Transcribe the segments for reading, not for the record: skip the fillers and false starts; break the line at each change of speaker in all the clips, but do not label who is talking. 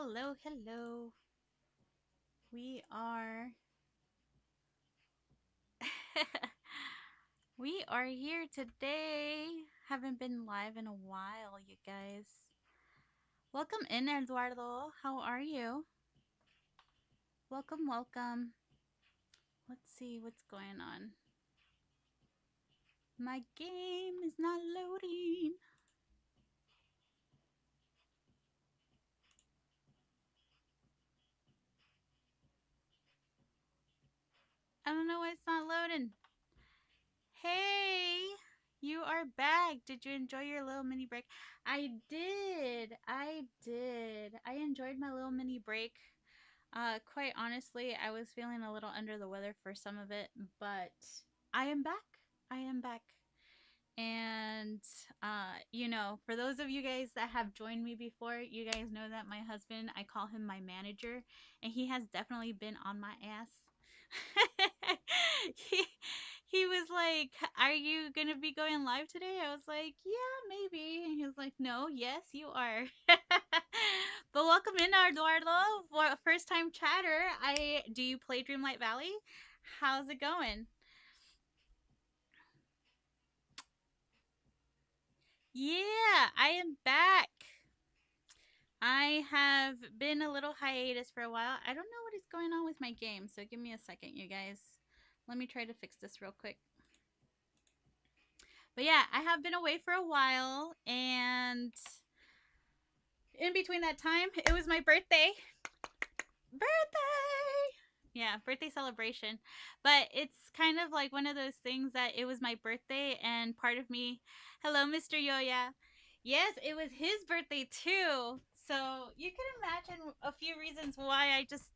Hello, hello. We are we are here today. Haven't been live in a while, you guys. Welcome in, Eduardo. How are you? Welcome, welcome. Let's see what's going on. My game is not loading. I don't know why it's not loading. Hey, you are back. Did you enjoy your little mini break? I did. I did. I enjoyed my little mini break. Quite honestly, I was feeling a little under the weather for some of it, but I am back. I am back. And for those of you guys that have joined me before, you guys know that my husband, I call him my manager, and he has definitely been on my ass. he he was like, "Are you gonna be going live today?" I was like, "Yeah, maybe." And he was like, "No, yes, you are." But welcome in, Eduardo, for a first time chatter. I do you play Dreamlight Valley? How's it going? Yeah, I am back. I have been a little hiatus for a while. I don't know what is going on with my game, so give me a second, you guys. Let me try to fix this real quick. But yeah, I have been away for a while, and in between that time, it was my birthday. Birthday! Yeah, birthday celebration. But it's kind of like one of those things that it was my birthday, and part of me, hello, Mr. Yoya. Yes, it was his birthday too. So you can imagine a few reasons why I just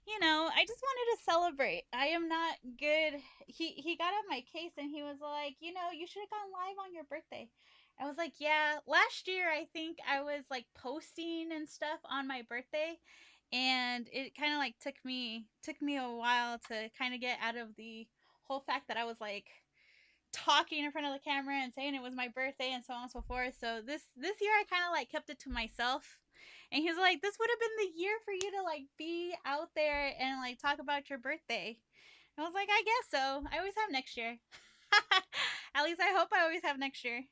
wanted to celebrate. I am not good. He got on my case and he was like, you should have gone live on your birthday. I was like, yeah, last year I think I was like posting and stuff on my birthday, and it kind of like took me a while to kind of get out of the whole fact that I was like talking in front of the camera and saying it was my birthday and so on and so forth. So this year I kind of like kept it to myself. And he was like, "This would have been the year for you to like be out there and like talk about your birthday." I was like, "I guess so. I always have next year." At least I hope I always have next year.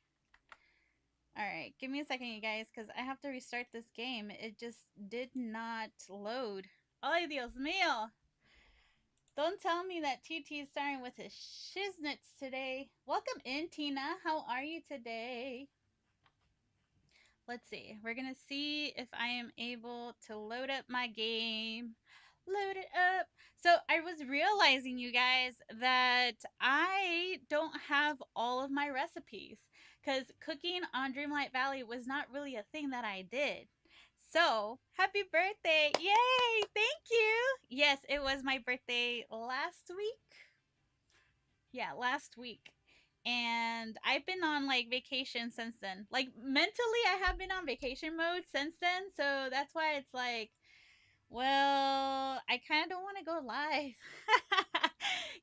All right, give me a second, you guys, because I have to restart this game. It just did not load. Ay, Dios mío. Don't tell me that TT is starting with his shiznits today. Welcome in, Tina. How are you today? Let's see. We're going to see if I am able to load up my game. Load it up. So I was realizing, you guys, that I don't have all of my recipes because cooking on Dreamlight Valley was not really a thing that I did. So happy birthday. Yay. Thank you. Yes, it was my birthday last week. Yeah, last week. And I've been on like vacation since then. Like mentally, I have been on vacation mode since then. So that's why it's like, well, I kind of don't want to go live.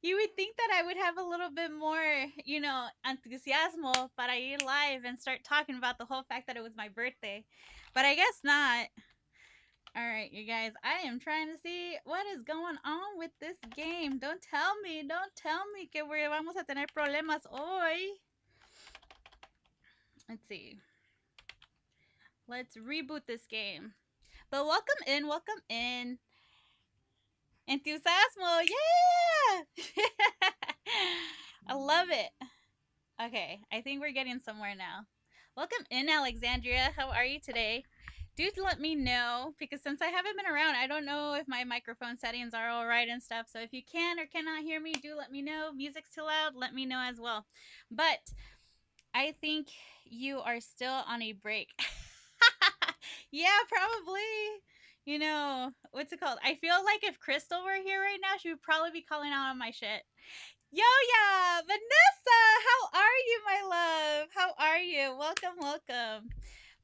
You would think that I would have a little bit more, entusiasmo para ir live and start talking about the whole fact that it was my birthday. But I guess not. All right, you guys, I am trying to see what is going on with this game. Don't tell me que vamos a tener problemas hoy. Let's see. Let's reboot this game. But welcome in, welcome in. Entusiasmo, yeah! I love it. Okay, I think we're getting somewhere now. Welcome in, Alexandria. How are you today? Do let me know, because since I haven't been around, I don't know if my microphone settings are all right and stuff. So if you can or cannot hear me, do let me know. Music's too loud, let me know as well. But I think you are still on a break. Yeah, probably. What's it called? I feel like if Crystal were here right now, she would probably be calling out on my shit. Yo, yeah, Vanessa, how are you, my love? How are you? Welcome, welcome.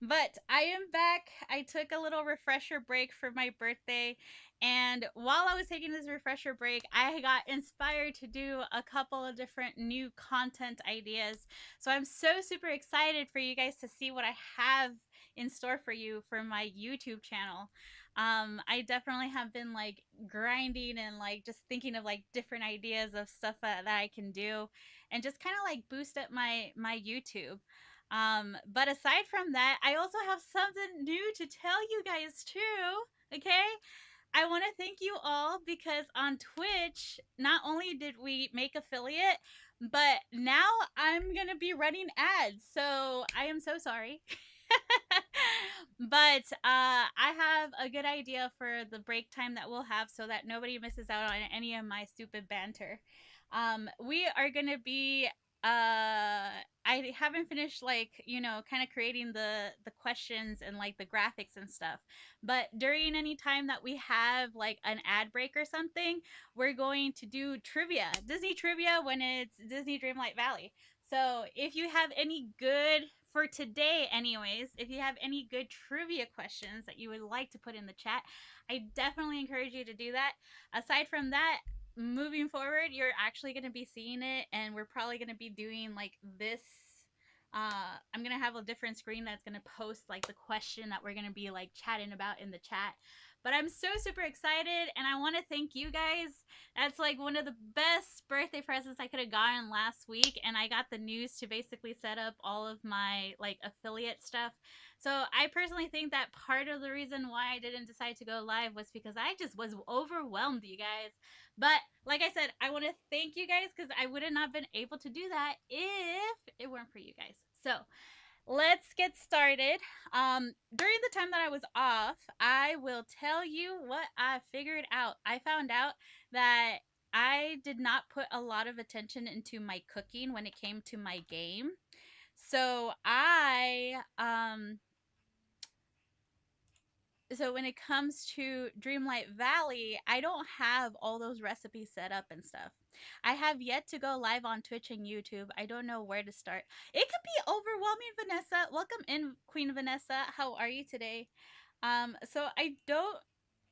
But I am back. I took a little refresher break for my birthday. And while I was taking this refresher break, I got inspired to do a couple of different new content ideas. So I'm so super excited for you guys to see what I have in store for you for my YouTube channel. I definitely have been like grinding and like just thinking of like different ideas of stuff that I can do and just kind of like boost up my YouTube. But aside from that, I also have something new to tell you guys too. Okay. I want to thank you all because on Twitch, not only did we make affiliate, but now I'm going to be running ads. So I am so sorry. But I have a good idea for the break time that we'll have so that nobody misses out on any of my stupid banter. We are going to be I haven't finished, like, kind of creating the questions and like the graphics and stuff, but during any time that we have like an ad break or something, we're going to do trivia, Disney trivia, when it's Disney Dreamlight Valley. So if you have any good, for today anyways, if you have any good trivia questions that you would like to put in the chat, I definitely encourage you to do that. Aside from that, moving forward, you're actually going to be seeing it, and we're probably going to be doing like this. I'm gonna have a different screen that's gonna post like the question that we're gonna be like chatting about in the chat. But I'm so super excited, and I want to thank you guys. That's like one of the best birthday presents I could have gotten last week, and I got the news to basically set up all of my like affiliate stuff. So I personally think that part of the reason why I didn't decide to go live was because I just was overwhelmed, you guys. But like I said, I want to thank you guys because I would have not been able to do that if it weren't for you guys. So let's get started. During the time that I was off, I will tell you what I figured out. I found out that I did not put a lot of attention into my cooking when it came to my game. So so when it comes to Dreamlight Valley, I don't have all those recipes set up and stuff. I have yet to go live on Twitch and YouTube. I don't know where to start. It could be overwhelming, Vanessa. Welcome in, Queen Vanessa. How are you today? So I don't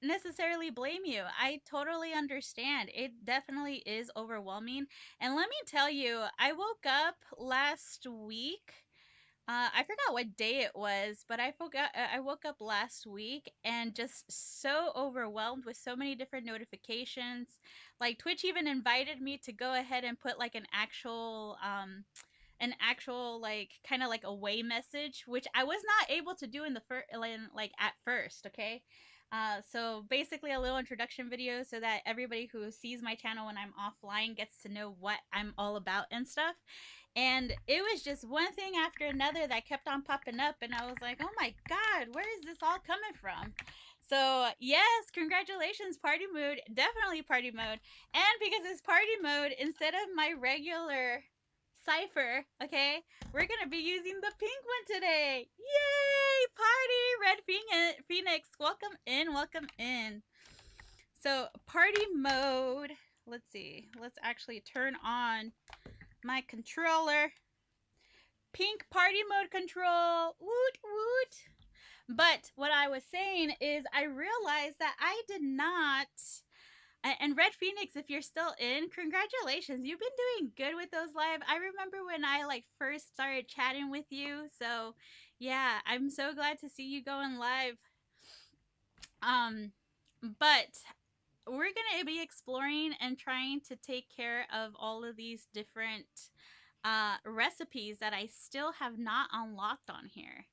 necessarily blame you. I totally understand. It definitely is overwhelming. And let me tell you, I woke up last week. I forgot what day it was, but I forgot. I woke up last week and just so overwhelmed with so many different notifications. Like Twitch even invited me to go ahead and put like an actual like kind of like away message, which I was not able to do in the first, like at first. Okay. So basically a little introduction video so that everybody who sees my channel when I'm offline gets to know what I'm all about and stuff. And it was just one thing after another that kept on popping up, and I was like, oh my god, where is this all coming from? So yes, congratulations, party mode. Definitely party mode. And because it's party mode, instead of my regular cipher, okay, we're gonna be using the pink one today. Yay! Party! Red Phoenix, welcome in, welcome in. So party mode, let's see, let's actually turn on my controller. Pink party mode control. Woot woot. But what I was saying is I realized that I did not. And Red Phoenix, if you're still in, congratulations. You've been doing good with those live. I remember when I like first started chatting with you. So yeah, I'm so glad to see you going live. But we're gonna be exploring and trying to take care of all of these different recipes that I still have not unlocked on here.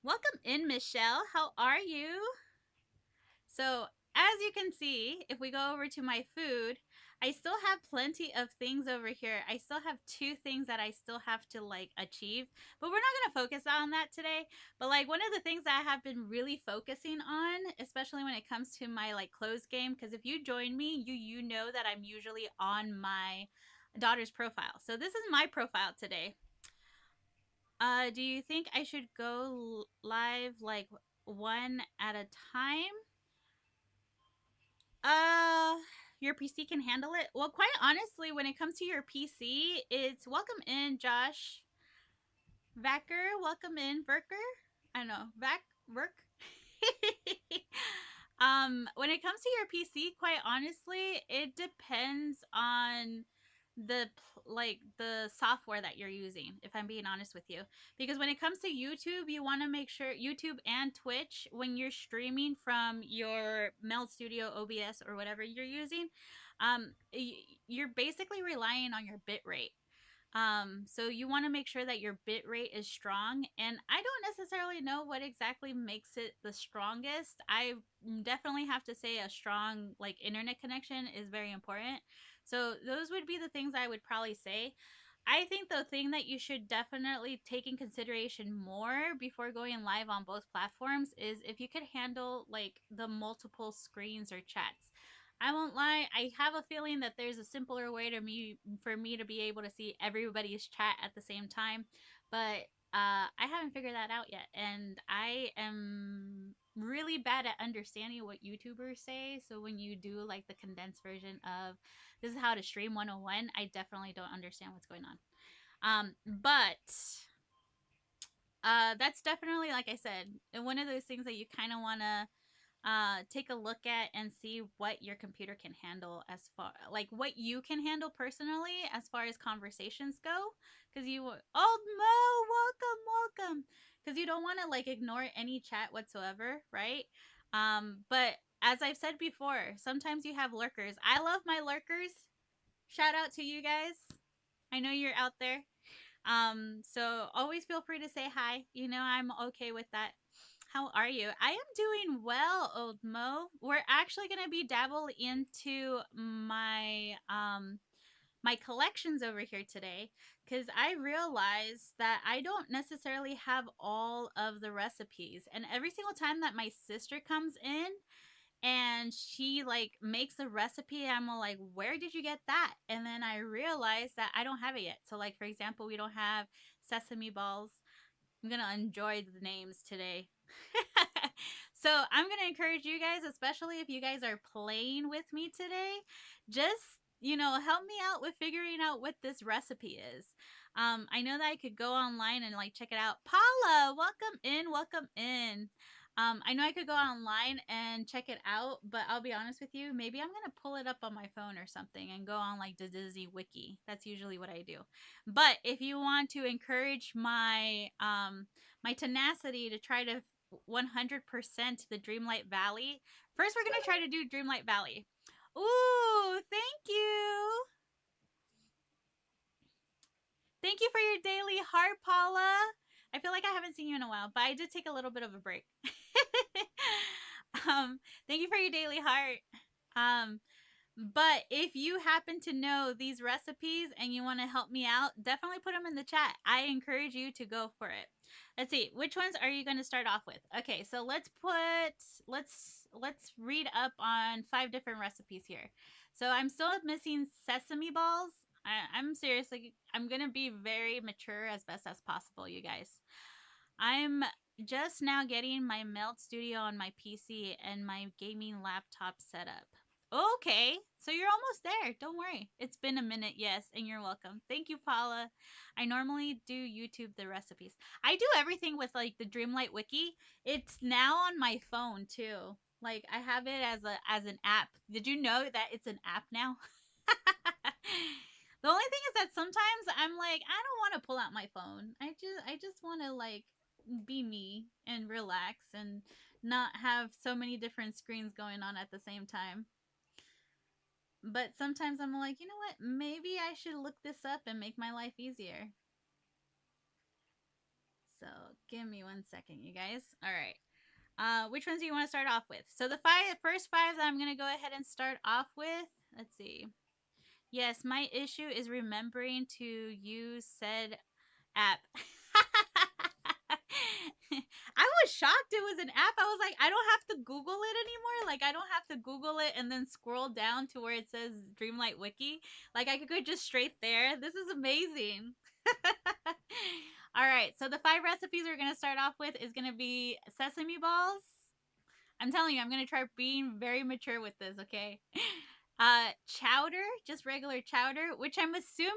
Welcome in, Michelle. How are you? So, as you can see, if we go over to my food, I still have plenty of things over here. I still have two things that I still have to like achieve, but we're not going to focus on that today. But like one of the things that I have been really focusing on, especially when it comes to my like closed game, because if you join me, you know that I'm usually on my daughter's profile. So this is my profile today. Do you think I should go live like one at a time? Uh, your PC can handle it. Well, quite honestly, when it comes to your PC, it's welcome in, Josh. Vacker, welcome in, Verker. I don't know, Verk. When it comes to your PC, quite honestly, it depends on the software that you're using, if I'm being honest with you. Because when it comes to YouTube, you want to make sure YouTube and Twitch, when you're streaming from your Meld Studio, OBS, or whatever you're using, you're basically relying on your bit rate. So you want to make sure that your bit rate is strong. And I don't necessarily know what exactly makes it the strongest. I definitely have to say a strong like internet connection is very important. So those would be the things I would probably say. I think the thing that you should definitely take in consideration more before going live on both platforms is if you could handle like the multiple screens or chats. I won't lie, I have a feeling that there's a simpler way to me for me to be able to see everybody's chat at the same time, but I haven't figured that out yet, and I am really bad at understanding what YouTubers say. So when you do like the condensed version of this is how to stream 101, I definitely don't understand what's going on. But that's definitely, like I said, one of those things that you kind of want to take a look at and see what your computer can handle, as far like what you can handle personally as far as conversations go, because you, old Mo, welcome, because you don't want to like ignore any chat whatsoever, right? But as I've said before, sometimes you have lurkers. I love my lurkers. Shout out to you guys. I know you're out there. So always feel free to say hi. You know, I'm okay with that. How are you? I am doing well, old Mo. We're actually gonna be dabble into my collections over here today, because I realized that I don't necessarily have all of the recipes, and every single time that my sister comes in and she like makes a recipe, I'm all like, where did you get that? And then I realized that I don't have it yet. So like, for example, we don't have sesame balls. I'm gonna enjoy the names today. So I'm gonna encourage you guys, especially if you guys are playing with me today, just help me out with figuring out what this recipe is. I know that I could go online and like check it out. Paula, welcome in, welcome in. I know I could go online and check it out, but I'll be honest with you, maybe I'm gonna pull it up on my phone or something and go on like the Disney Wiki. That's usually what I do. But if you want to encourage my tenacity to try to 100% the Dreamlight Valley, first we're gonna try to do Dreamlight Valley. Ooh, thank you. Thank you for your daily heart, Paula. I feel like I haven't seen you in a while, but I did take a little bit of a break. Thank you for your daily heart. Um, but if you happen to know these recipes and you want to help me out, definitely put them in the chat. I encourage you to go for it. Let's see, which ones are you going to start off with? Okay, so let's read up on 5 different recipes here. So I'm still missing sesame balls. I'm seriously, I'm gonna be very mature as best as possible, you guys. I'm just now getting my Melt Studio on my PC and my gaming laptop set up. Okay, so you're almost there. Don't worry. It's been a minute, yes, and you're welcome. Thank you, Paula. I normally do YouTube the recipes. I do everything with like the Dreamlight Wiki. It's now on my phone too. Like I have it as an app. Did you know that it's an app now? The only thing is that sometimes I'm like, I don't want to pull out my phone. I just want to like be me and relax and not have so many different screens going on at the same time. But sometimes I'm like, you know what? Maybe I should look this up and make my life easier. So give me 1 second, you guys. All right. Which ones do you want to start off with? So the first five that I'm gonna go ahead and start off with. Let's see. Yes, my issue is remembering to use said app. I was shocked it was an app. I was like, I don't have to Google it anymore. Like, I don't have to Google it and then scroll down to where it says Dreamlight Wiki. Like, I could go just straight there. This is amazing. All right, so the 5 recipes we're going to start off with is going to be sesame balls. I'm telling you, I'm going to try being very mature with this, okay? Chowder, just regular chowder, which I'm assuming,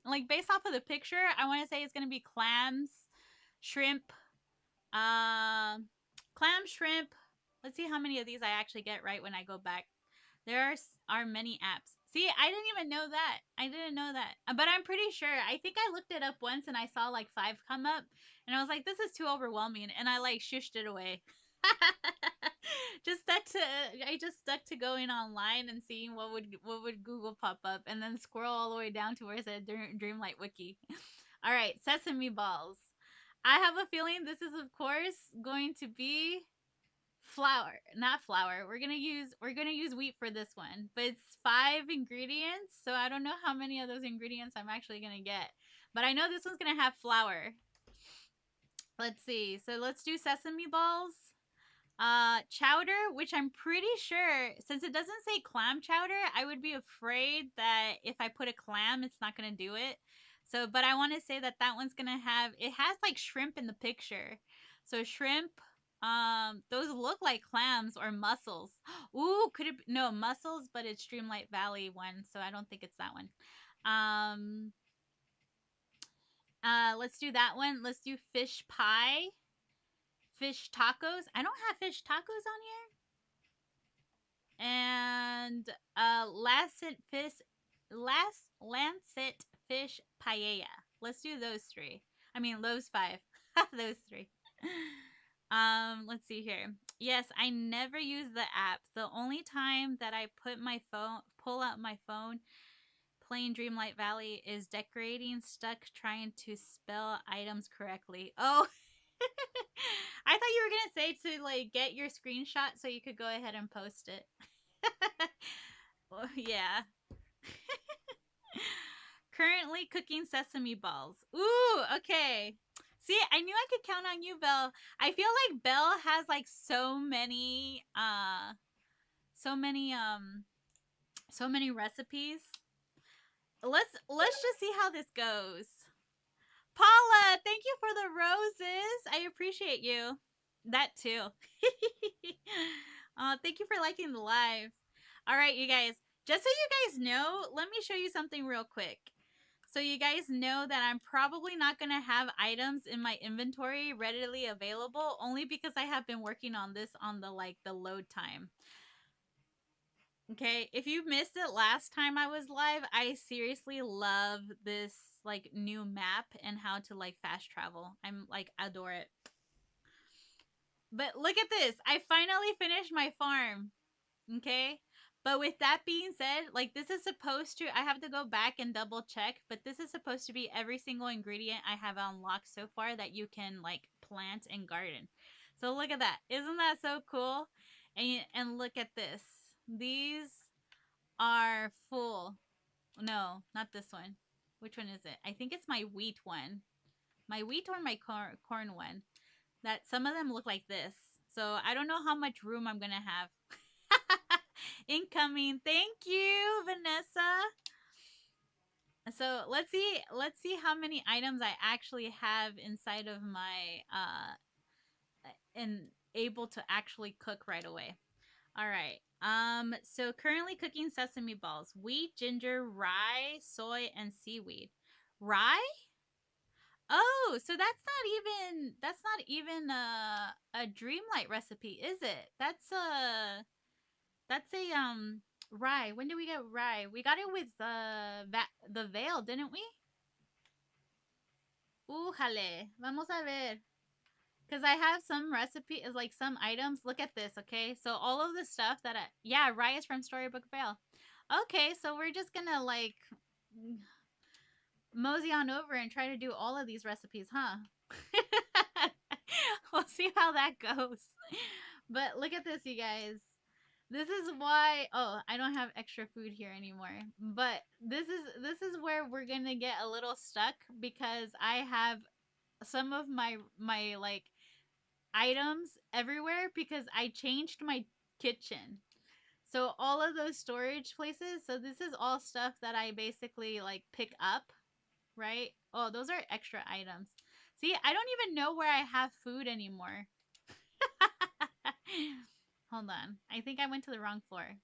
like, based off of the picture, I want to say it's going to be clams, shrimp, clam, shrimp. Let's see how many of these I actually get right when I go back. There are many apps. See, I didn't even know that. I didn't know that. But I'm pretty sure. I think I looked it up once and I saw like 5 come up. And I was like, this is too overwhelming. And I like shushed it away. I just stuck to going online and seeing what would Google pop up, and then scroll all the way down to where it said Dreamlight Wiki. All right, sesame balls. I have a feeling this is, of course, going to be flour, not flour. We're gonna use wheat for this one, but it's 5 ingredients, so I don't know how many of those ingredients I'm actually gonna get. But I know this one's gonna have flour. Let's see. So let's do sesame balls. Chowder, which I'm pretty sure, since it doesn't say clam chowder, I would be afraid that if I put a clam, it's not gonna do it. So, but I want to say that that one's gonna have, it has like shrimp in the picture. So shrimp, those look like clams or mussels. Ooh, could it be, no, mussels, but it's Dreamlight Valley one, so I don't think it's that one. Um, let's do that one. Let's do fish pie, fish tacos. I don't have fish tacos on here. And Lancet fish paella. Let's do those three. I mean those five. Those three. Let's see here. Yes, I never use the app. The only time that I pull out my phone, playing Dreamlight Valley, is decorating stuck trying to spell items correctly. Oh, I thought you were gonna say to like get your screenshot so you could go ahead and post it. Well, yeah. Currently cooking sesame balls. Ooh, okay. See, I knew I could count on you, Belle. I feel like Belle has like so many so many recipes. Let's just see how this goes. Paula, thank you for the roses. I appreciate you. That too. Thank you for liking the live. All right, you guys. Just so you guys know, let me show you something real quick. So you guys know that I'm probably not going to have items in my inventory readily available, only because I have been working on this on the load time. Okay, if you missed it last time I was live, I seriously love this like new map and how to like fast travel. I'm like adore it. But look at this. I finally finished my farm. Okay? But with that being said, like this is supposed to, I have to go back and double check, but this is supposed to be every single ingredient I have unlocked so far that you can like plant and garden. So look at that. Isn't that so cool? And look at this. These are full. No, not this one. Which one is it? I think it's my wheat one. My wheat or my corn one. That some of them look like this. So I don't know how much room I'm going to have. Incoming. Thank you, Vanessa. So let's see how many items I actually have inside of my and able to actually cook right away. All right. So currently cooking sesame balls, wheat, ginger, rye, soy, and seaweed. Rye? Oh, so that's not even a Dreamlight recipe, is it? That's a rye. When did we get rye? We got it with the veil, didn't we? Jale. Vamos a ver. Because I have some recipe is like some items. Look at this, okay? So all of the stuff that yeah, rye is from Storybook Veil. Okay, so we're just gonna like mosey on over and try to do all of these recipes, huh? We'll see how that goes. But look at this, you guys. This is why I don't have extra food here anymore. But this is where we're going to get a little stuck because I have some of my like items everywhere because I changed my kitchen. So all of those storage places, so this is all stuff that I basically like pick up, right? Oh, those are extra items. See, I don't even know where I have food anymore. Hold on. I think I went to the wrong floor.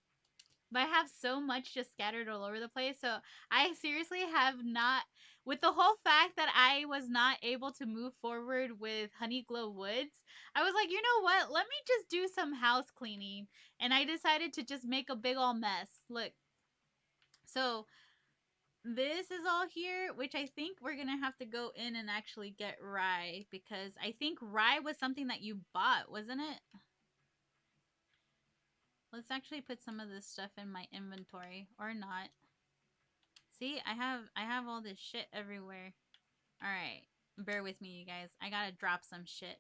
But I have so much just scattered all over the place. So I seriously have not, with the whole fact that I was not able to move forward with Honeyglow Woods, I was like, you know what? Let me just do some house cleaning. And I decided to just make a big old mess. Look. So this is all here, which I think we're going to have to go in and actually get rye because I think rye was something that you bought, wasn't it? Let's actually put some of this stuff in my inventory or not. See, I have all this shit everywhere. All right. Bear with me, you guys. I got to drop some shit.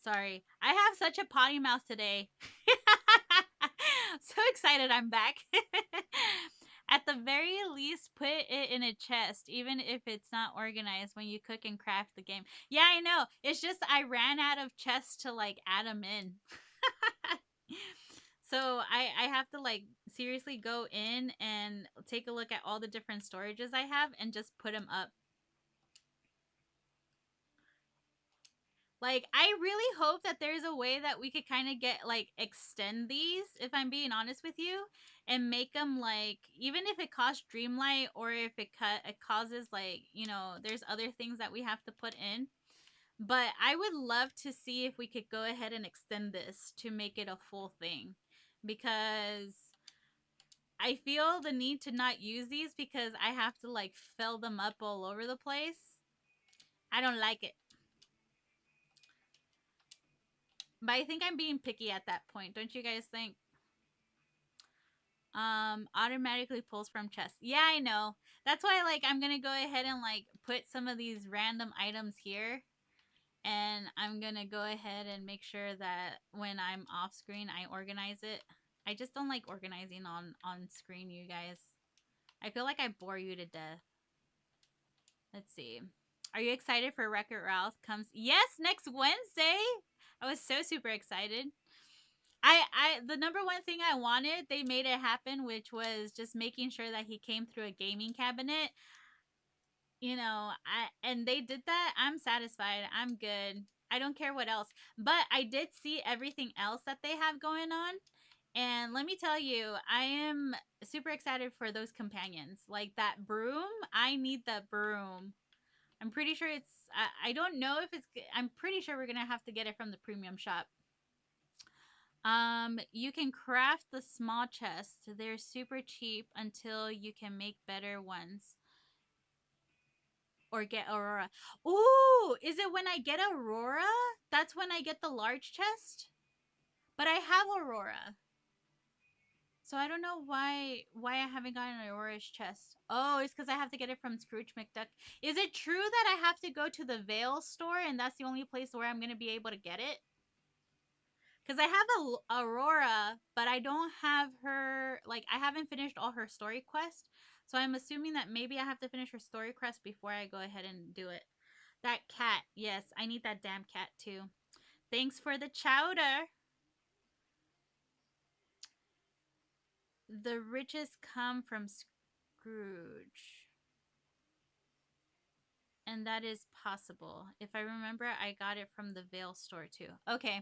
Sorry. I have such a potty mouth today. So excited I'm back. At the very least, put it in a chest, even if it's not organized when you cook and craft the game. Yeah, I know. It's just I ran out of chests to like add them in. So I have to like seriously go in and take a look at all the different storages I have and just put them up. Like, I really hope that there's a way that we could kind of get, like, extend these, if I'm being honest with you, and make them, like, even if it costs Dreamlight or if it causes, like, you know, there's other things that we have to put in. But I would love to see if we could go ahead and extend this to make it a full thing. Because I feel the need to not use these because I have to, like, fill them up all over the place. I don't like it. But I think I'm being picky at that point. Don't you guys think? Automatically pulls from chest. Yeah, I know. That's why like I'm gonna go ahead and like put some of these random items here. And I'm gonna go ahead and make sure that when I'm off screen I organize it. I just don't like organizing on screen, you guys. I feel like I bore you to death. Let's see. Are you excited for Wreck-It Ralph comes? Yes, next Wednesday. I was so super excited. The number one thing I wanted, they made it happen, which was just making sure that he came through a gaming cabinet. You know, and they did that. I'm satisfied. I'm good. I don't care what else. But I did see everything else that they have going on. And let me tell you, I am super excited for those companions. Like that broom, I need that broom. I'm pretty sure it's I don't know if it's I'm pretty sure we're going to have to get it from the premium shop. You can craft the small chests. They're super cheap until you can make better ones. Or get Aurora. Ooh, is it when I get Aurora? That's when I get the large chest? But I have Aurora. So I don't know why I haven't gotten Aurora's chest. Oh, it's because I have to get it from Scrooge McDuck. Is it true that I have to go to the Vale store and that's the only place where I'm going to be able to get it? Because I have a Aurora, but I don't have her. Like, I haven't finished all her story quest. So I'm assuming that maybe I have to finish her story quest before I go ahead and do it. That cat. Yes, I need that damn cat too. Thanks for the chowder. The riches come from Scrooge. And that is possible. If I remember, I got it from the Vale store too. Okay.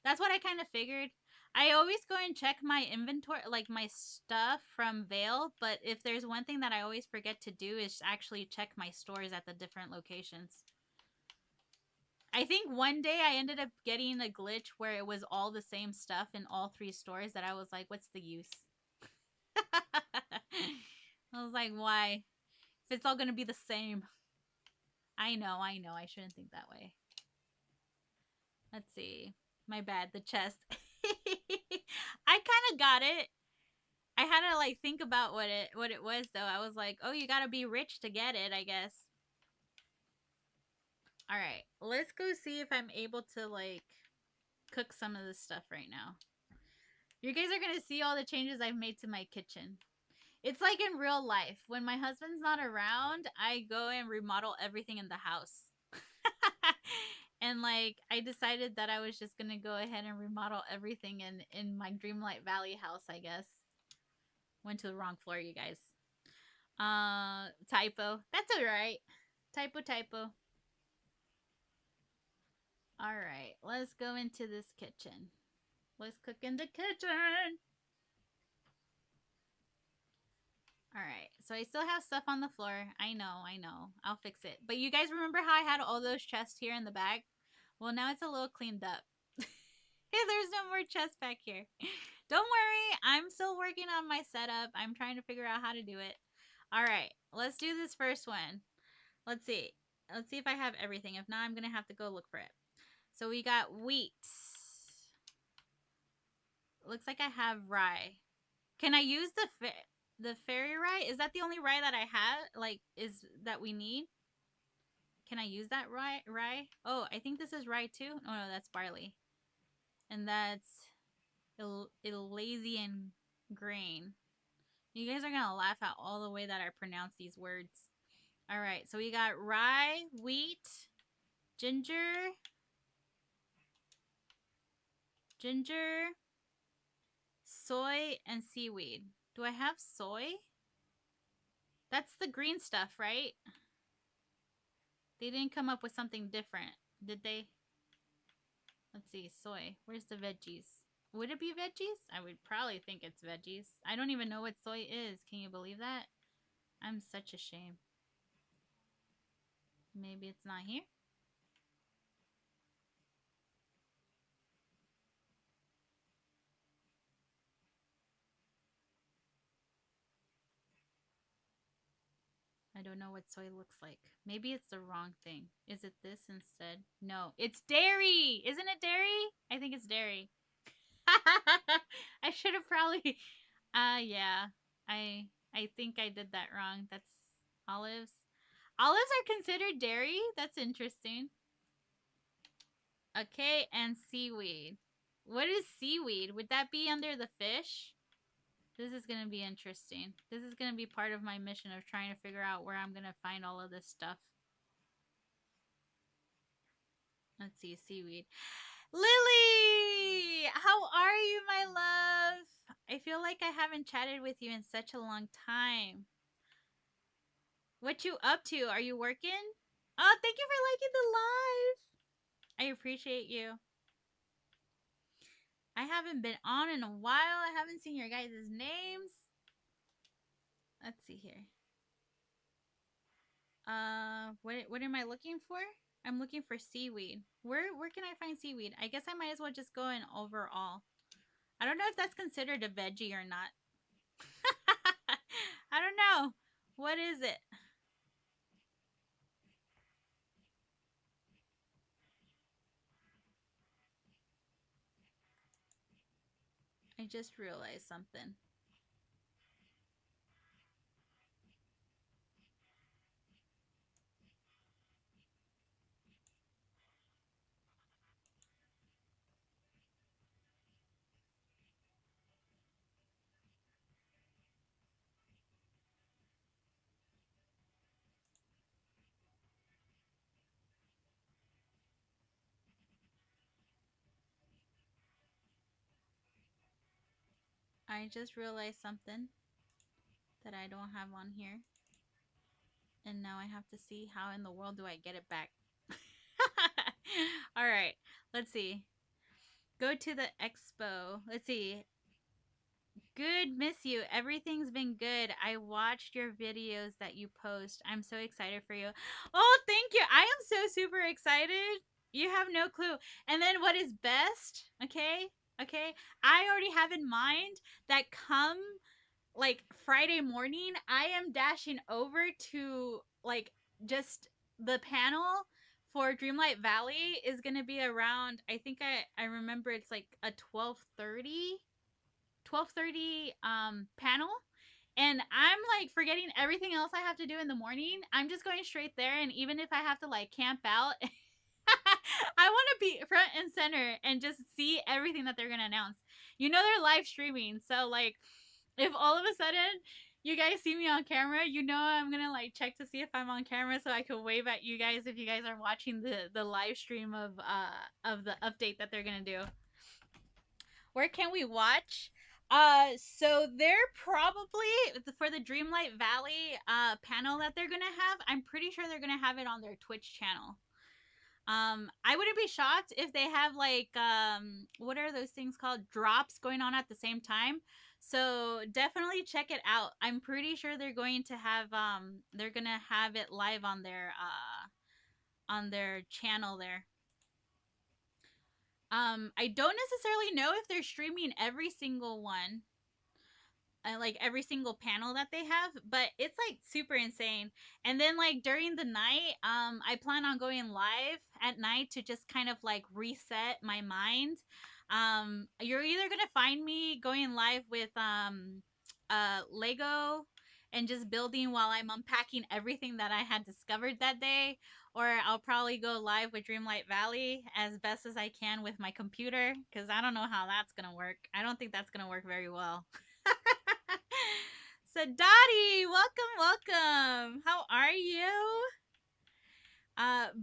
That's what I kind of figured. I always go and check my inventory, like my stuff from Vale, but if there's one thing that I always forget to do is actually check my stores at the different locations. I think one day I ended up getting a glitch where it was all the same stuff in all three stores that I was like, what's the use? I was like, why? If it's all going to be the same. I know. I shouldn't think that way. Let's see. My bad. The chest. I kind of got it. I had to like think about what it was though. I was like, oh, you gotta be rich to get it, I guess. All right, let's go see if I'm able to like cook some of this stuff right now. You guys are gonna see all the changes I've made to my kitchen. It's like in real life. When my husband's not around, I go and remodel everything in the house. And like I decided that I was just gonna go ahead and remodel everything in my Dreamlight Valley house, I guess. Went to the wrong floor, you guys. Typo. That's alright. Typo. Alright, let's go into this kitchen. Let's cook in the kitchen. Alright, so I still have stuff on the floor. I know. I'll fix it. But you guys remember how I had all those chests here in the back? Well, now it's a little cleaned up. There's no more chests back here. Don't worry, I'm still working on my setup. I'm trying to figure out how to do it. Alright, let's do this first one. Let's see. Let's see if I have everything. If not, I'm going to have to go look for it. So we got wheat. Looks like I have rye. Can I use the fairy rye? Is that the only rye that I have? Like, is that we need? Can I use that rye? Oh, I think this is rye too. Oh no, that's barley. And that's Elysian grain. You guys are gonna laugh at all the way that I pronounce these words. All right, so we got rye, wheat, ginger, soy, and seaweed. Do I have soy? That's the green stuff, right? They didn't come up with something different, did they? Let's see, soy. Where's the veggies? Would it be veggies? I would probably think it's veggies. I don't even know what soy is. Can you believe that? I'm such a shame. Maybe it's not here. I don't know what soy looks like. Maybe it's the wrong thing. Is it this instead? No, it's dairy. Isn't it dairy? I think it's dairy. I should have probably yeah. I think I did that wrong. That's olives. Olives are considered dairy? That's interesting. Okay, and seaweed. What is seaweed? Would that be under the fish? This is going to be interesting. This is going to be part of my mission of trying to figure out where I'm going to find all of this stuff. Let's see, seaweed. Lily! How are you, my love? I feel like I haven't chatted with you in such a long time. What you up to? Are you working? Oh, thank you for liking the live. I appreciate you. I haven't been on in a while. I haven't seen your guys' names. Let's see here. What am I looking for? I'm looking for seaweed. Where can I find seaweed? I guess I might as well just go in overall. I don't know if that's considered a veggie or not. I don't know. What is it? I just realized something. I just realized something that I don't have on here. And now I have to see how in the world do I get it back. All right, let's see. Go to the expo. Let's see. Good, miss you. Everything's been good. I watched your videos that you post. I'm so excited for you. Oh, thank you. I am so super excited. You have no clue. And then what is best? Okay? Okay? I already have in mind that come like Friday morning, I am dashing over to like just the panel for Dreamlight Valley is going to be around I remember it's like a 12:30 panel, and I'm like forgetting everything else I have to do in the morning. I'm just going straight there, and even if I have to like camp out I want to be front and center and just see everything that they're going to announce. You know they're live streaming, so like if all of a sudden you guys see me on camera, you know I'm gonna like check to see if I'm on camera so I can wave at you guys if you guys are watching the live stream of the update that they're gonna do. Where can we watch? So they're probably for the Dreamlight Valley panel that they're gonna have. I'm pretty sure they're gonna have it on their Twitch channel. I wouldn't be shocked if they have like what are those things called, drops going on at the same time. So definitely check it out. I'm pretty sure they're going to have they're gonna have it live on their channel there. I don't necessarily know if they're streaming every single one, like every single panel that they have, but it's like super insane. And then like during the night, I plan on going live at night to just kind of like reset my mind. You're either gonna find me going live with Lego and just building while I'm unpacking everything that I had discovered that day, or I'll probably go live with Dreamlight Valley as best as I can with my computer, because I don't know how that's gonna work. I don't think that's gonna work very well. So Dottie, welcome, welcome. How are you?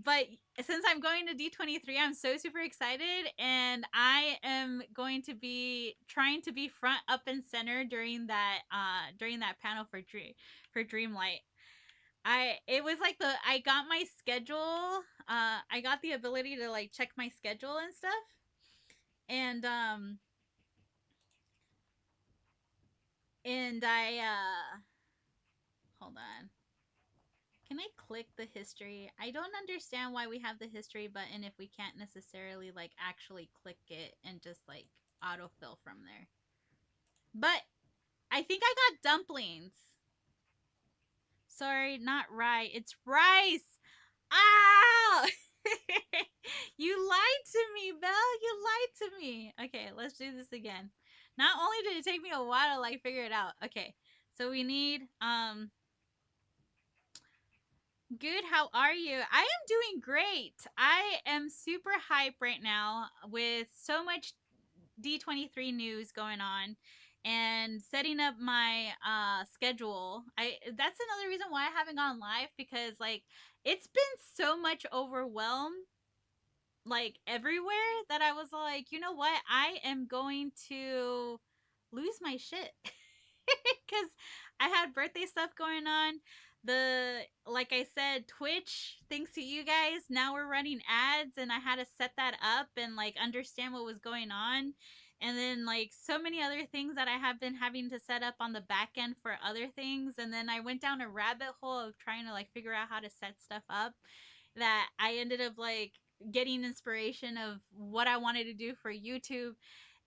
But since I'm going to D23, I'm so super excited, and I am going to be trying to be front, up, and center during that panel for Dreamlight. It was like I got my schedule. I got the ability to like check my schedule and stuff, and I hold on. Can I click the history? I don't understand why we have the history button if we can't necessarily like actually click it and just like autofill from there. But I think I got dumplings. Sorry, not rye. It's rice. Ah! You lied to me, Belle. You lied to me. Okay, let's do this again. Not only did it take me a while to like figure it out. Okay. So we need good. How are you? I am doing great. I am super hype right now with so much D23 news going on and setting up my schedule. I That's another reason why I haven't gone live, because like it's been so much overwhelmed like everywhere that I was like, you know what? I am going to lose my shit. Because I had birthday stuff going on. Like I said, Twitch, thanks to you guys, now we're running ads, and I had to set that up and like understand what was going on. And then like so many other things that I have been having to set up on the back end for other things. And then I went down a rabbit hole of trying to like figure out how to set stuff up, that I ended up like getting inspiration of what I wanted to do for YouTube.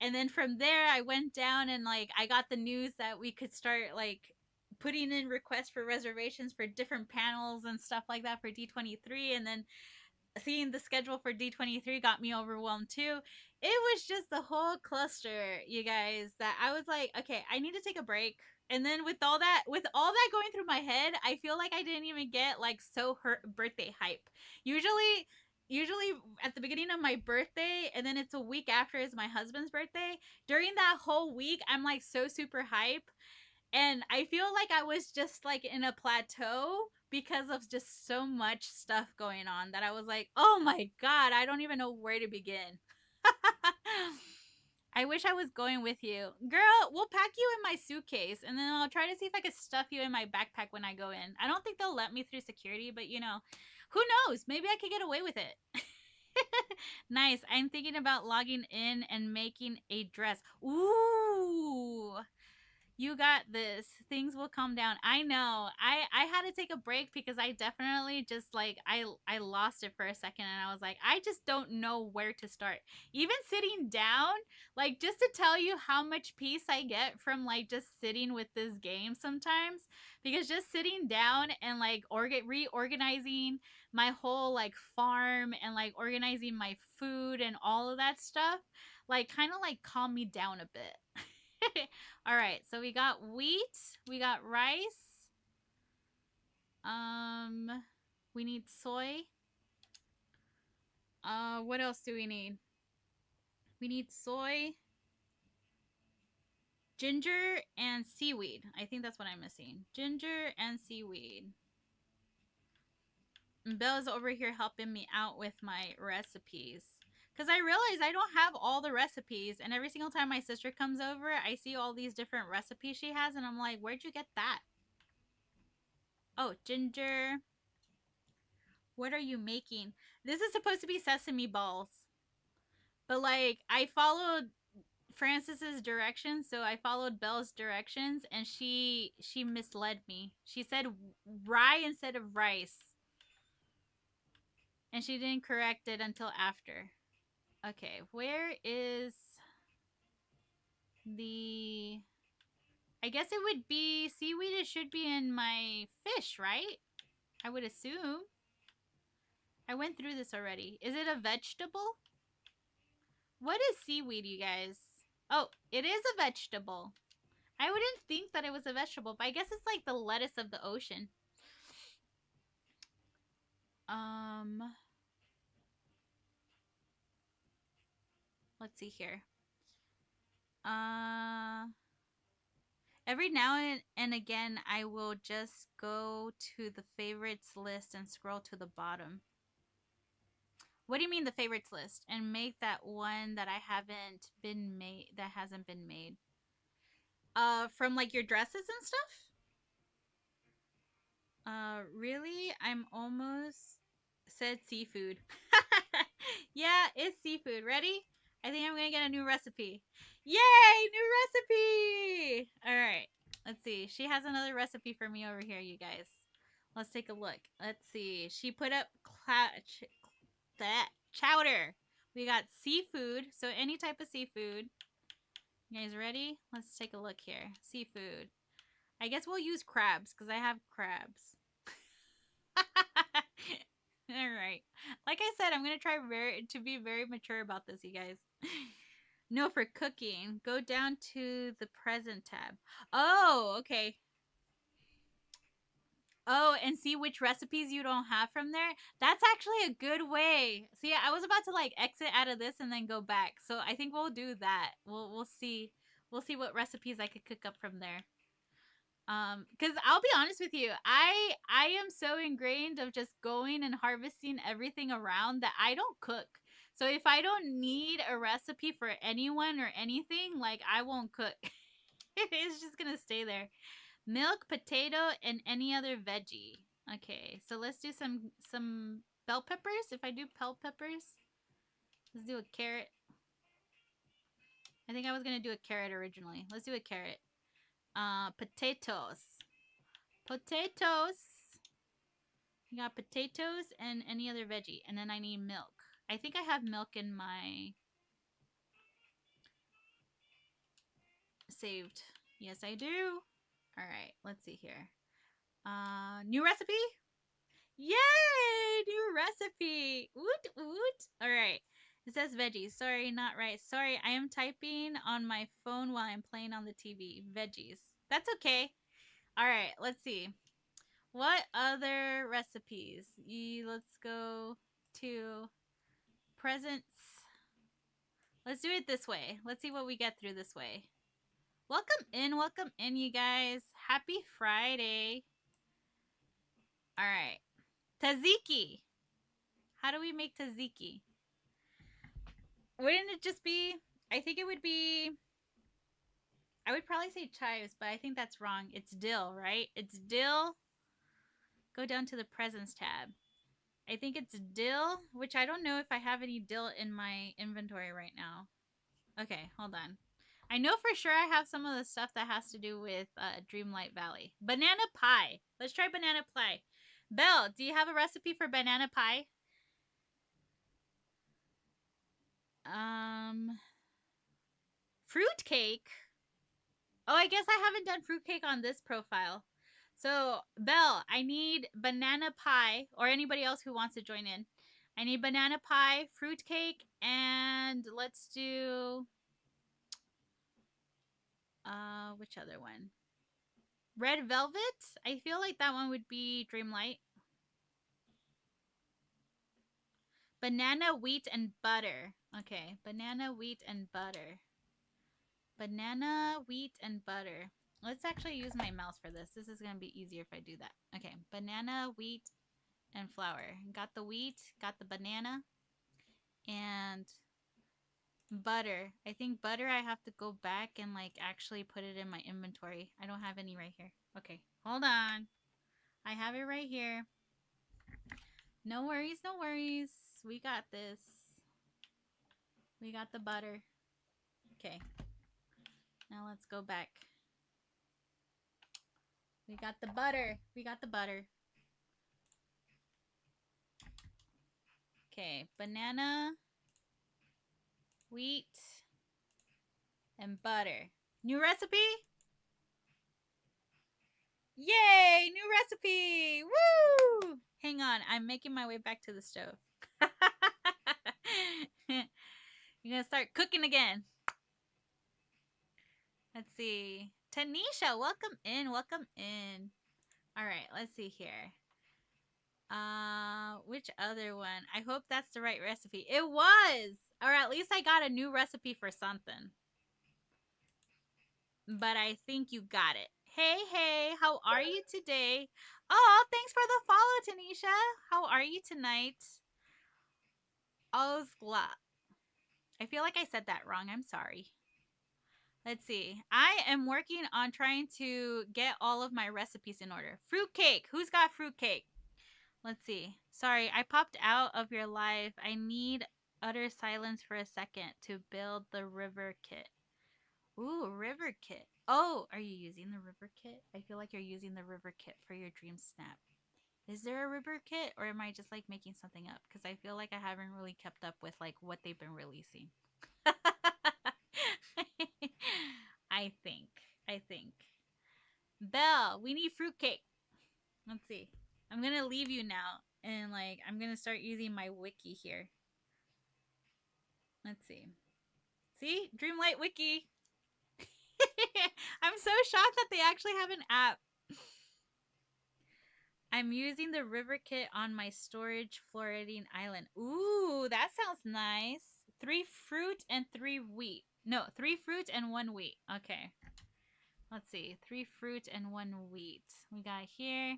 And then from there I went down and like I got the news that we could start like putting in requests for reservations for different panels and stuff like that for D23. And then seeing the schedule for D23 got me overwhelmed too. It was just the whole cluster, you guys, that I was like, okay, I need to take a break. And then with all that going through my head, I feel like I didn't even get like so hurt birthday hype. Usually at the beginning of my birthday, and then it's a week after is my husband's birthday. During that whole week, I'm like so super hype, and I feel like I was just like in a plateau because of just so much stuff going on, that I was like, oh my god, I don't even know where to begin. I wish I was going with you. Girl, we'll pack you in my suitcase, and then I'll try to see if I can stuff you in my backpack when I go in. I don't think they'll let me through security, but you know, who knows? Maybe I could get away with it. Nice. I'm thinking about logging in and making a dress. Ooh. You got this. Things will calm down. I know. I had to take a break because I definitely just like I lost it for a second, and I was like, I just don't know where to start. Even sitting down, like just to tell you how much peace I get from like just sitting with this game sometimes, because just sitting down and like reorganizing my whole like farm and like organizing my food and all of that stuff like kind of like calm me down a bit. All right, so we got wheat, we got rice. We need soy. What else do we need? We need soy, ginger, and seaweed. I think that's what I'm missing. Ginger and seaweed. And Bella's over here helping me out with my recipes. Because I realize I don't have all the recipes, and every single time my sister comes over, I see all these different recipes she has, and I'm like, where'd you get that? Oh, ginger. What are you making? This is supposed to be sesame balls. But like I followed Frances's directions, so I followed Belle's directions, and she misled me. She said rye instead of rice. And she didn't correct it until after. Okay, where is the I guess it would be seaweed. It should be in my fish, right? I would assume. I went through this already. Is it a vegetable? What is seaweed, you guys? Oh, it is a vegetable. I wouldn't think that it was a vegetable, but I guess it's like the lettuce of the ocean. Um, let's see here. Uh, every now and again, I will just go to the favorites list and scroll to the bottom. What do you mean the favorites list? And make that one that I haven't been made, that hasn't been made. From like your dresses and stuff? Really? I'm almost said seafood. Yeah, it's seafood. Ready? I think I'm gonna get a new recipe. Yay! New recipe! Alright. Let's see. She has another recipe for me over here, you guys. Let's take a look. Let's see. She put up that chowder. We got seafood. So any type of seafood. You guys ready? Let's take a look here. Seafood. I guess we'll use crabs because I have crabs. All right. Like I said, I'm going to try to be very mature about this, you guys. No, for cooking. Go down to the present tab. Oh, okay. Oh, and see which recipes you don't have from there. That's actually a good way. See, I was about to like exit out of this and then go back. So I think we'll do that. We'll see. We'll see what recipes I could cook up from there. Because I'll be honest with you, I am so ingrained of just going and harvesting everything around that I don't cook. So if I don't need a recipe for anyone or anything, like I won't cook. It's just gonna stay there. Milk, potato, and any other veggie. Okay, so let's do some bell peppers. If I do bell peppers, let's do a carrot. I think I was gonna do a carrot originally. Let's do a carrot. Potatoes. Potatoes. You got potatoes and any other veggie. And then I need milk. I think I have milk in my saved. Yes, I do. All right, let's see here. New recipe? Yay! New recipe. Woot woot. All right. It says veggies. Sorry, not right. Sorry, I am typing on my phone while I'm playing on the TV. Veggies. That's okay. All right, let's see. What other recipes? Let's go to presents. Let's do it this way. Let's see what we get through this way. Welcome in, you guys. Happy Friday. All right. Tzatziki. How do we make tzatziki? Wouldn't it just be, I think it would be, I would probably say chives, but I think that's wrong. It's dill, right? It's dill. Go down to the presents tab. I think it's dill, which I don't know if I have any dill in my inventory right now. Okay, hold on. I know for sure I have some of the stuff that has to do with Dreamlight Valley. Banana pie. Let's try banana pie. Belle, do you have a recipe for banana pie? Fruitcake? Oh, I guess I haven't done fruitcake on this profile. So, Belle, I need banana pie, or anybody else who wants to join in. I need banana pie, fruitcake, and let's do which other one? Red velvet? I feel like that one would be Dreamlight. Banana, wheat, and butter. Okay, banana, wheat, and butter. Banana, wheat, and butter. Let's actually use my mouse for this. This is going to be easier if I do that. Okay, banana, wheat, and flour. Got the wheat, got the banana, and butter. I think butter I have to go back and like actually put it in my inventory. I don't have any right here. Okay, hold on. I have it right here. No worries, no worries. We got this. We got the butter. Okay. Now let's go back. We got the butter. We got the butter. Okay, banana, wheat, and butter. New recipe? Yay! New recipe! Woo! Hang on, I'm making my way back to the stove. You're gonna start cooking again. Let's see. Tanisha, welcome in. Welcome in. All right, let's see here. Which other one? I hope that's the right recipe. It was! Or at least I got a new recipe for something. But I think you got it. Hey, hey, how are you today? Oh, thanks for the follow, Tanisha. How are you tonight? Ozgla. I feel like I said that wrong. I'm sorry. Let's see. I am working on trying to get all of my recipes in order. Fruitcake. Who's got fruitcake? Let's see. Sorry, I popped out of your live. I need utter silence for a second to build the river kit. Ooh, river kit. Oh, are you using the river kit? I feel like you're using the river kit for your dream snap. Is there a river kit or am I just like making something up? Because I feel like I haven't really kept up with like what they've been releasing. I think. I think. Belle, we need fruitcake. Let's see. I'm gonna leave you now and like I'm gonna start using my wiki here. Let's see. See? Dreamlight Wiki. I'm so shocked that they actually have an app. I'm using the river kit on my storage floating island. Ooh, that sounds nice. 3 fruit and 3 wheat. No, 3 fruit and 1 wheat. Okay. Let's see. 3 fruit and 1 wheat. We got here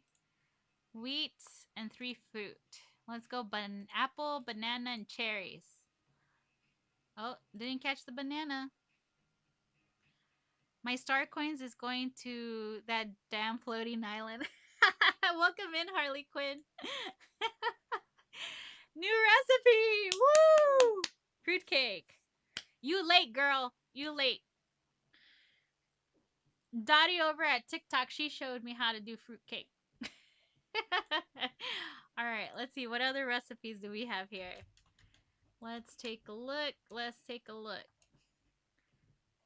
wheat and 3 fruit. Let's go apple, banana, and cherries. Oh, didn't catch the banana. My star coins is going to that damn floating island. Welcome in, Harley Quinn. New recipe! Woo! Fruitcake. You late, girl. You late. Dottie over at TikTok, she showed me how to do fruitcake. All right, let's see. What other recipes do we have here? Let's take a look. Let's take a look.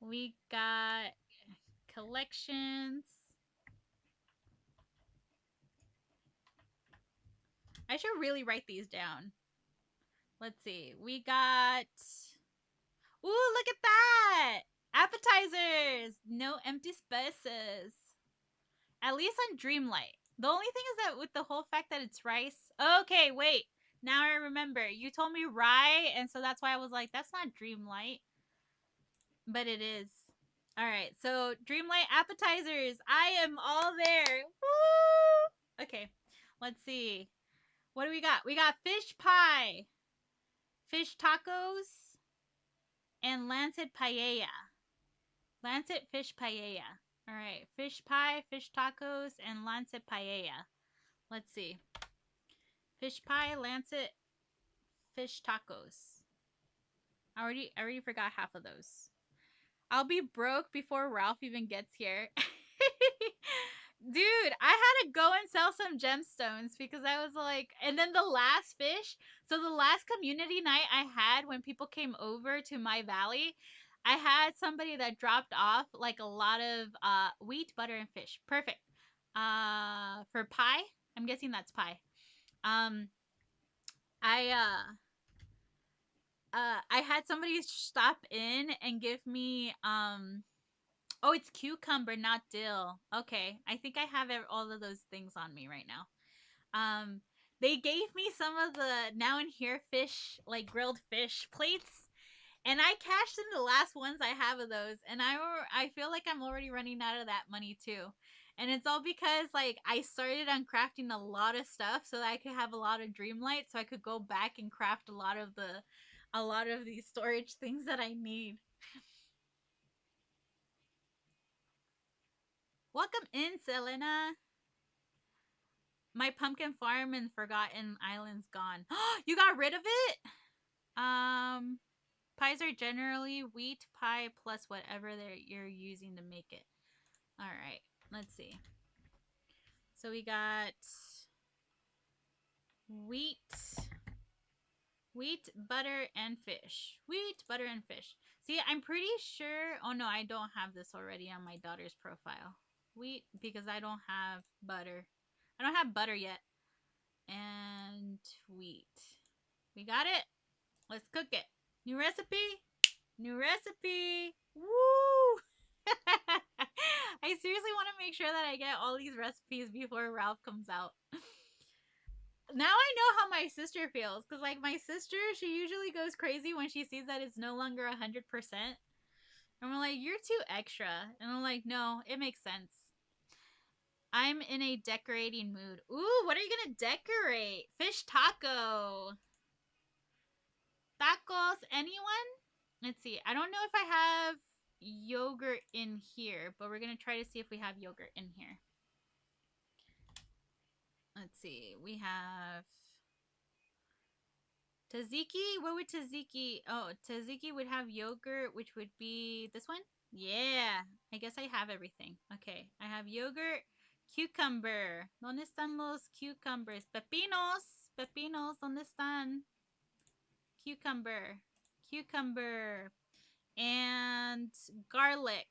We got collections. I should really write these down. Let's see. We got... Ooh, look at that! Appetizers! No empty spaces. At least on Dreamlight. The only thing is that with the whole fact that it's rice... Okay, wait. Now I remember. You told me rye, and so that's why I was like, that's not Dreamlight. But it is. Alright, so Dreamlight appetizers. I am all there. Woo! Okay, let's see. What do we got? We got fish pie, fish tacos, and lancet paella. Lancet fish paella. All right, fish pie, fish tacos, and lancet paella. Let's see. Fish pie, lancet, fish tacos. I already forgot half of those. I'll be broke before Ralph even gets here. Dude, I had to go and sell some gemstones because I was like, and then the last fish. So the last community night I had when people came over to my valley, I had somebody that dropped off like a lot of wheat, butter, and fish. Perfect. For pie, I'm guessing that's pie. Um, I had somebody stop in and give me oh, it's cucumber, not dill. Okay, I think I have all of those things on me right now. They gave me some of the now and here fish, like grilled fish plates, and I cashed in the last ones I have of those, and I feel like I'm already running out of that money too. And it's all because like I started on crafting a lot of stuff so that I could have a lot of Dreamlight, so I could go back and craft a lot of these storage things that I need. Welcome in, Selena. My pumpkin farm and Forgotten Island's gone. You got rid of it? Pies are generally wheat pie plus whatever you're using to make it. All right, let's see. So we got wheat, butter, and fish. Wheat, butter, and fish. See, I'm pretty sure. Oh no, I don't have this already on my daughter's profile. Wheat, because I don't have butter. I don't have butter yet. And wheat. We got it. Let's cook it. New recipe. New recipe. Woo! I seriously want to make sure that I get all these recipes before Ralph comes out. Now I know how my sister feels because, like, my sister, she usually goes crazy when she sees that it's no longer 100%. And we're like, you're too extra. And I'm like, no, it makes sense. I'm in a decorating mood. Ooh, what are you gonna decorate? Fish taco. Tacos, anyone? Let's see. I don't know if I have yogurt in here, but we're gonna try to see if we have yogurt in here. Let's see. We have tzatziki. What would tzatziki? Oh, tzatziki would have yogurt, which would be this one. Yeah, I guess I have everything. Okay, I have yogurt, cucumber. ¿Dónde están los cucumbers? Pepinos. Pepinos, ¿dónde están? Cucumber. Cucumber. And garlic.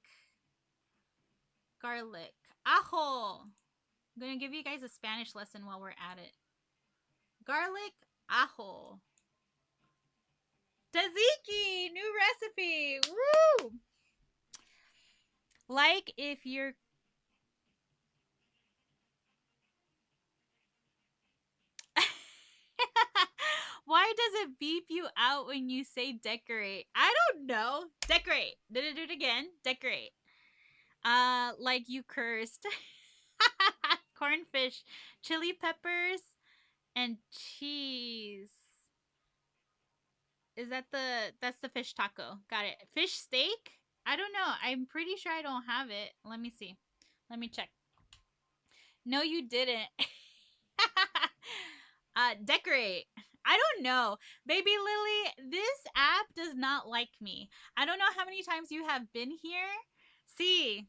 Garlic. Ajo. I'm going to give you guys a Spanish lesson while we're at it. Garlic, ajo. Tzatziki, new recipe. Woo! Like if you're Why does it beep you out when you say decorate? I don't know. Decorate. Did it do it again? Decorate. Like you cursed. Cornfish, chili peppers, and cheese. Is that that's the fish taco? Got it. Fish steak? I don't know. I'm pretty sure I don't have it. Let me see. Let me check. No, you didn't. Decorate. I don't know. Baby Lily, this app does not like me. I don't know how many times you have been here. See,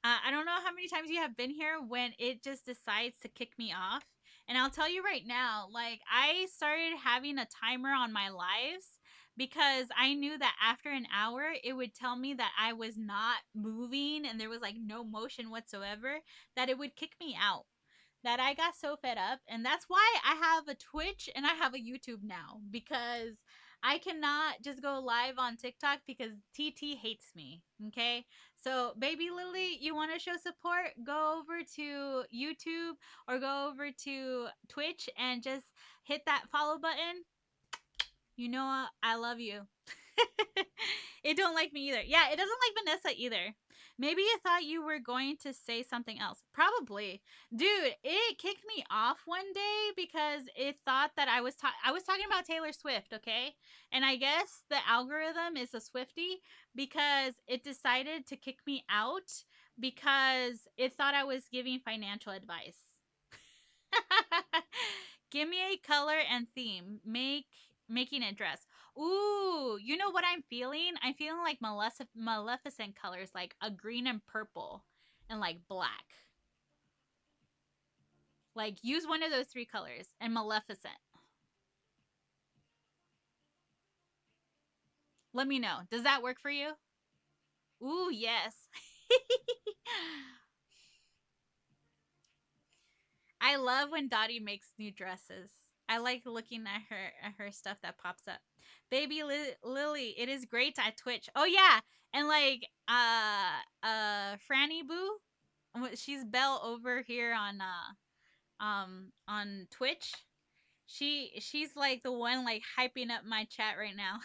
I don't know how many times you have been here when it just decides to kick me off. And I'll tell you right now, like, I started having a timer on my lives because I knew that after an hour, it would tell me that I was not moving and there was like no motion whatsoever, that it would kick me out. That I got so fed up. And that's why I have a Twitch and I have a YouTube now, because I cannot just go live on TikTok because TT hates me. Okay. So, Baby Lily, you want to show support? Go over to YouTube or go over to Twitch and just hit that follow button. You know I love you. It don't like me either. Yeah, it doesn't like Vanessa either. Maybe it thought you were going to say something else. Probably. Dude, it kicked me off one day because it thought that I was talking about Taylor Swift, okay? And I guess the algorithm is a Swiftie because it decided to kick me out because it thought I was giving financial advice. Give me a color and theme. Making a dress. Ooh, you know what I'm feeling? I'm feeling like Maleficent colors, like a green and purple and like black. Like use one of those three colors and Maleficent. Let me know. Does that work for you? Ooh, yes. I love when Dottie makes new dresses. I like looking at her stuff that pops up. Baby Lily, it is great at Twitch. Oh yeah, and like Franny Boo, she's Belle over here on Twitch. She's like the one like hyping up my chat right now.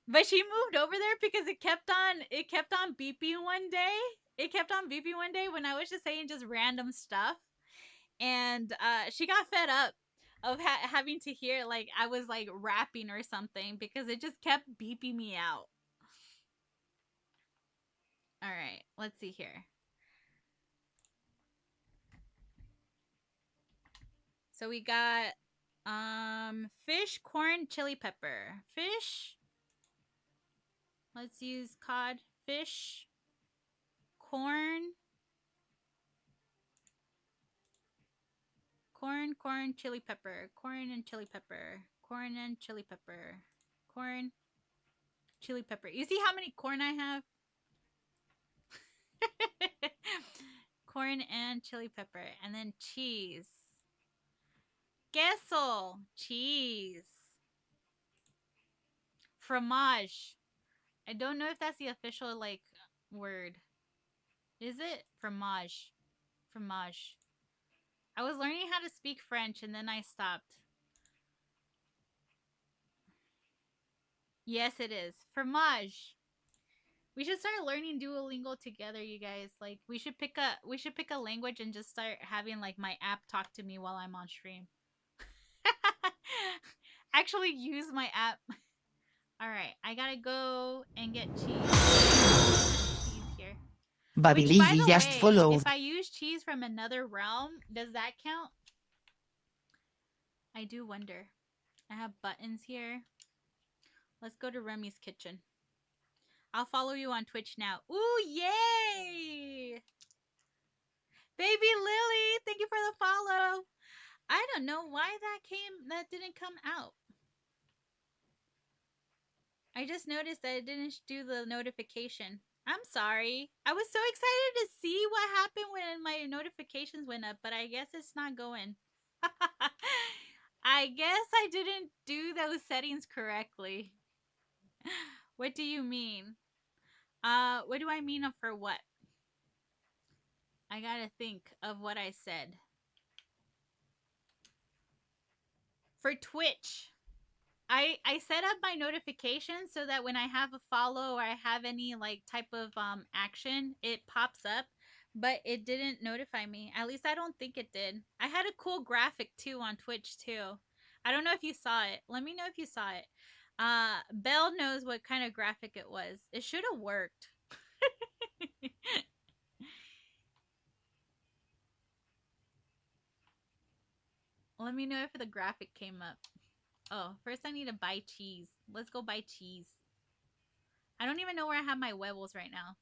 But she moved over there because it kept on beeping one day. It kept on beeping one day when I was just saying just random stuff, and she got fed up of having to hear like I was like rapping or something because it just kept beeping me out. All right, let's see here. So we got fish, corn, chili pepper. Fish. Let's use cod. Fish, corn, corn, chili pepper. Corn and chili pepper. Corn and chili pepper. Corn, chili pepper. You see how many corn I have? Corn and chili pepper. And then cheese. Queso. Cheese. Fromage. I don't know if that's the official like word. Is it? Fromage. Fromage. I was learning how to speak French and then I stopped. Yes, it is. Fromage. We should start learning Duolingo together, you guys. Like we should pick a language and just start having like my app talk to me while I'm on stream. Actually use my app. All right, I got to go and get cheese here. Which by
Babyligi
the
just
way,
followed.
if I use cheese from another realm, does that count? I do wonder. I have buttons here. Let's go to Remy's kitchen. I'll follow you on Twitch now. Ooh, yay! Baby Lily, thank you for the follow. I don't know why that didn't come out. I just noticed that it didn't do the notification. I'm sorry. I was so excited to see what happened when my notifications went up, but I guess it's not going. I guess I didn't do those settings correctly. What do you mean? What do I mean for what? I gotta think of what I said. For Twitch, I set up my notifications so that when I have a follow or I have any like type of action, it pops up, but it didn't notify me. At least I don't think it did. I had a cool graphic too on Twitch too. I don't know if you saw it. Let me know if you saw it. Belle knows what kind of graphic it was. It should have worked. Let me know if the graphic came up. Oh, first I need to buy cheese. Let's go buy cheese. I don't even know where I have my huevos right now.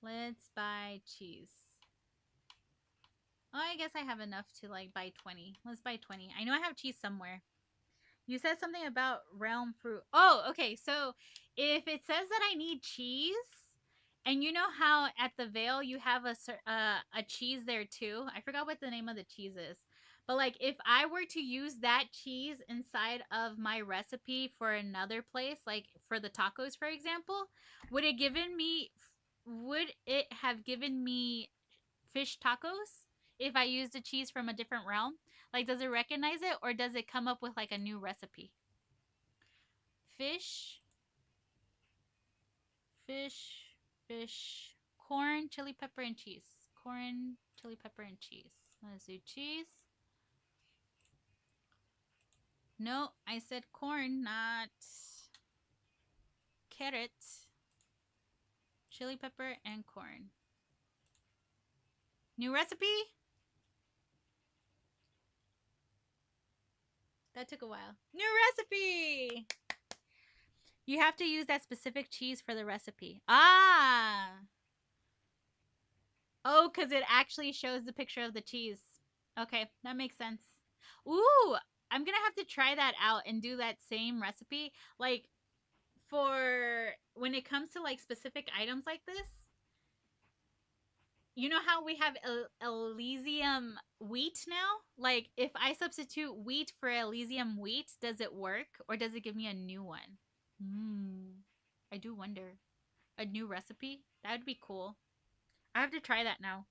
Let's buy cheese. Oh, I guess I have enough to like buy 20. Let's buy 20. I know I have cheese somewhere. You said something about realm fruit. Oh, okay. So if it says that I need cheese, and you know how at the Vale you have a cheese there too. I forgot what the name of the cheese is. But like if I were to use that cheese inside of my recipe for another place, like for the tacos for example, would it have given me fish tacos if I used a cheese from a different realm? Like does it recognize it or does it come up with like a new recipe? Fish, fish, fish, corn, chili pepper, and cheese. Corn, chili pepper, and cheese. Let's do cheese. No, I said corn, not carrot. Chili pepper and corn. New recipe? That took a while. New recipe! You have to use that specific cheese for the recipe. Ah! Oh, because it actually shows the picture of the cheese. Okay, that makes sense. Ooh, I'm gonna have to try that out and do that same recipe. Like, for when it comes to like specific items like this, you know how we have Elysium wheat now? Like, if I substitute wheat for Elysium wheat, does it work or does it give me a new one? I do wonder. A new recipe? That would be cool. I have to try that now.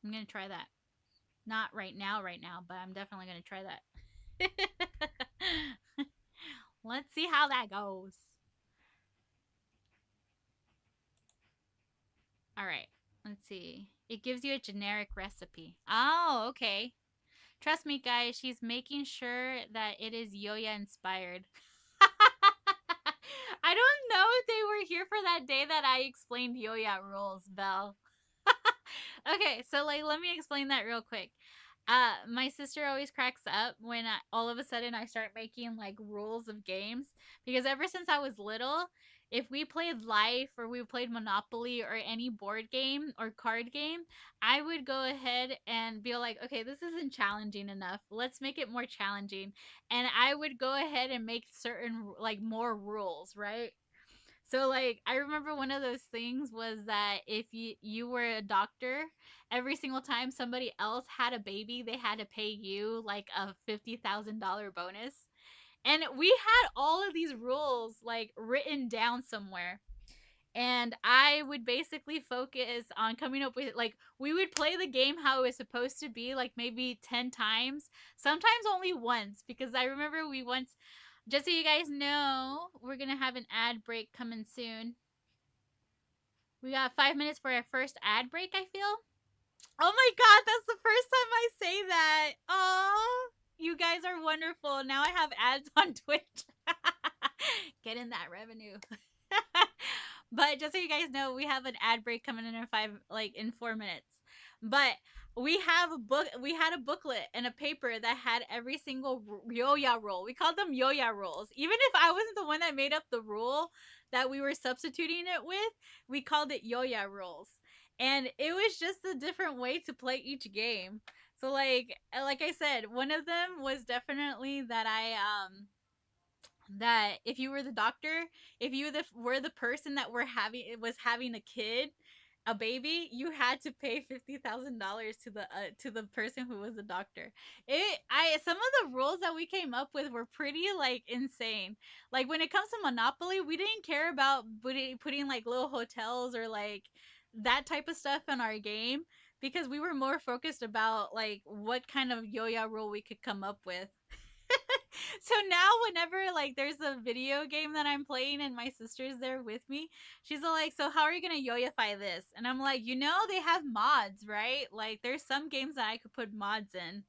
I'm gonna try that. Not right now, but I'm definitely gonna try that. Let's see how that goes. All right. Let's see. It gives you a generic recipe. Oh, okay. Trust me, guys. She's making sure that it is Yoya inspired. I don't know if they were here for that day that I explained Yoya rules, Belle. Okay, so like let me explain that real quick. My sister always cracks up when all of a sudden I start making like rules of games because ever since I was little, if we played Life or we played Monopoly or any board game or card game, I would go ahead and be like, okay, this isn't challenging enough. Let's make it more challenging. And I would go ahead and make certain like more rules, right? So like I remember one of those things was that if you were a doctor, every single time somebody else had a baby, they had to pay you like a $50,000 bonus. And we had all of these rules like written down somewhere. And I would basically focus on coming up with like we would play the game how it was supposed to be, like maybe 10 times, sometimes only once, because I remember we once, just so you guys know, we're gonna have an ad break coming soon. We got 5 minutes for our first ad break, I feel. Oh my god, that's the first time I say that. Oh, you guys are wonderful. Now I have ads on Twitch. Getting that revenue. But just so you guys know, we have an ad break coming in 4 minutes. But we had a booklet and a paper that had every single yo-ya roll. We called them yo-ya rolls. Even if I wasn't the one that made up the rule that we were substituting it with, we called it yo-ya rolls. And it was just a different way to play each game. So like I said, one of them was definitely that that if you were the doctor, if you were the person that was having a kid, a baby, you had to pay $50,000 to the person who was the doctor. Some of the rules that we came up with were pretty like insane. Like when it comes to Monopoly, we didn't care about putting like little hotels or like that type of stuff in our game, because we were more focused about like what kind of yo-yo rule we could come up with. So now whenever like there's a video game that I'm playing and my sister's there with me, she's all like, so how are you gonna yoyify this? And I'm like, they have mods, right? Like there's some games that I could put mods in.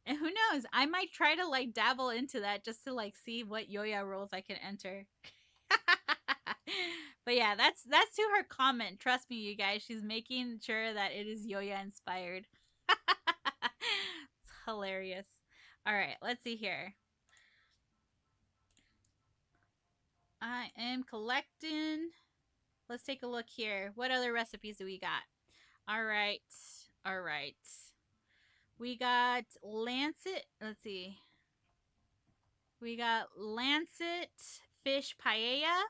And who knows, I might try to like dabble into that just to like see what yo-yo roles I can enter. But yeah, that's to her comment. Trust me, you guys, she's making sure that it is yo-yo inspired. It's hilarious. All right, let's see here. I am collecting. Let's take a look here. What other recipes do we got? All right. All right. We got Lancet. Let's see. We got Lancet fish paella.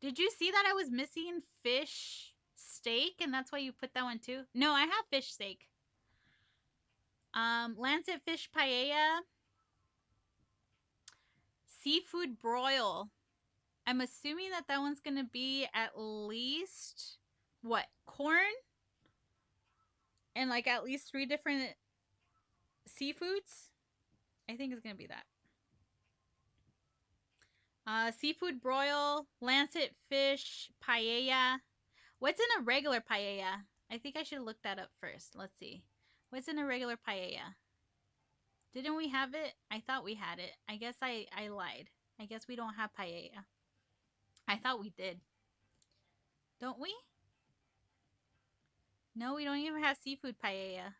Did you see that I was missing fish steak and that's why you put that one too? No, I have fish steak. Lancet fish paella. Seafood broil. I'm assuming that one's going to be at least what? Corn? And like at least 3 different seafoods. I think it's gonna be that. Seafood broil, lancet fish, paella. What's in a regular paella? I think I should look that up first. Let's see. What's in a regular paella? Didn't we have it? I thought we had it. I guess I lied. I guess we don't have paella. I thought we did. Don't we? No, we don't even have seafood paella.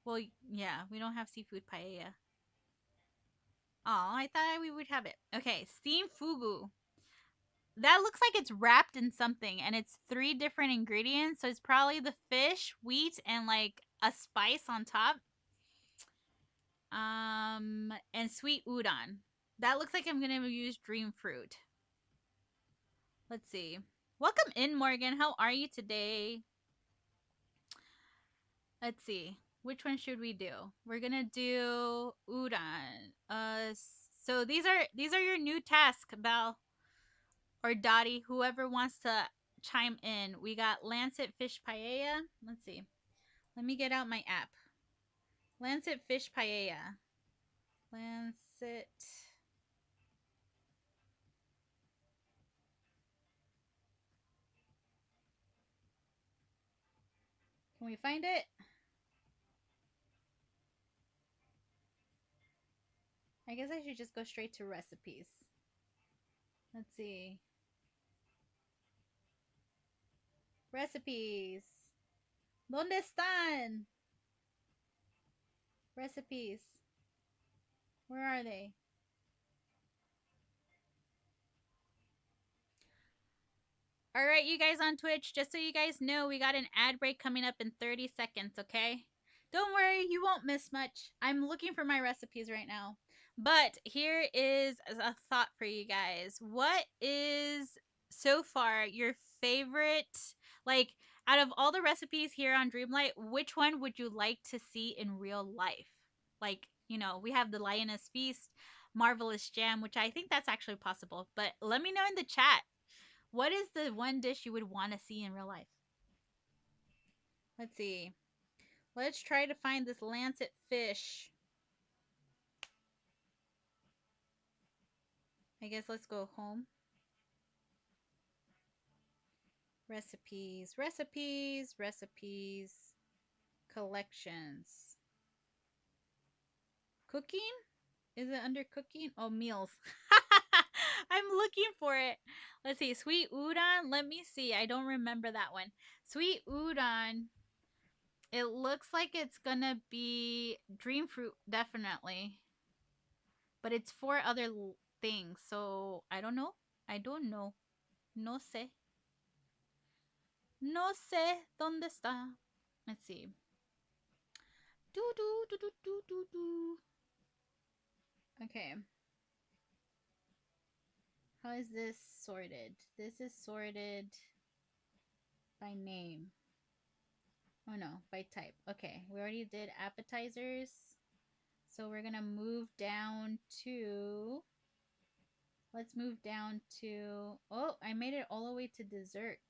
Well, yeah, we don't have seafood paella. Oh, I thought we would have it. Okay, steamed fugu. That looks like it's wrapped in something, and it's 3 different ingredients. So it's probably the fish, wheat, and like a spice on top. And sweet udon. That looks like I'm gonna use dream fruit. Let's see. Welcome in, Morgan. How are you today? Let's see. Which one should we do? We're gonna do udon. So these are your new tasks, Belle or Dottie, whoever wants to chime in. We got Lancet fish paella. Let's see. Let me get out my app. Lancet fish paella. Lancet. Can we find it? I guess I should just go straight to recipes. Let's see. Recipes. ¿Dónde están? Recipes. Where are they? All right, you guys on Twitch, just so you guys know, we got an ad break coming up in 30 seconds, okay? Don't worry, you won't miss much. I'm looking for my recipes right now. But here is a thought for you guys. What is so far your favorite, like out of all the recipes here on Dreamlight, which one would you like to see in real life? Like you know, we have the Lioness Feast, Marvelous Jam, which I think that's actually possible. But let me know in the chat, what is the one dish you would want to see in real life? Let's see. Let's try to find this lancet fish. I guess let's go home. Recipes, recipes, recipes, collections. Cooking? Is it under cooking? Oh, meals. I'm looking for it. Let's see. Sweet udon. Let me see. I don't remember that one. Sweet udon. It looks like it's gonna be dream fruit, definitely. But it's for other things. So I don't know. I don't know. No sé. No sé dónde está. Let's see. Do do do do do do do. Okay. How is this sorted? This is sorted by name. Oh no, by type. Okay, we already did appetizers. So we're gonna move down to. Let's move down to. Oh, I made it all the way to desserts.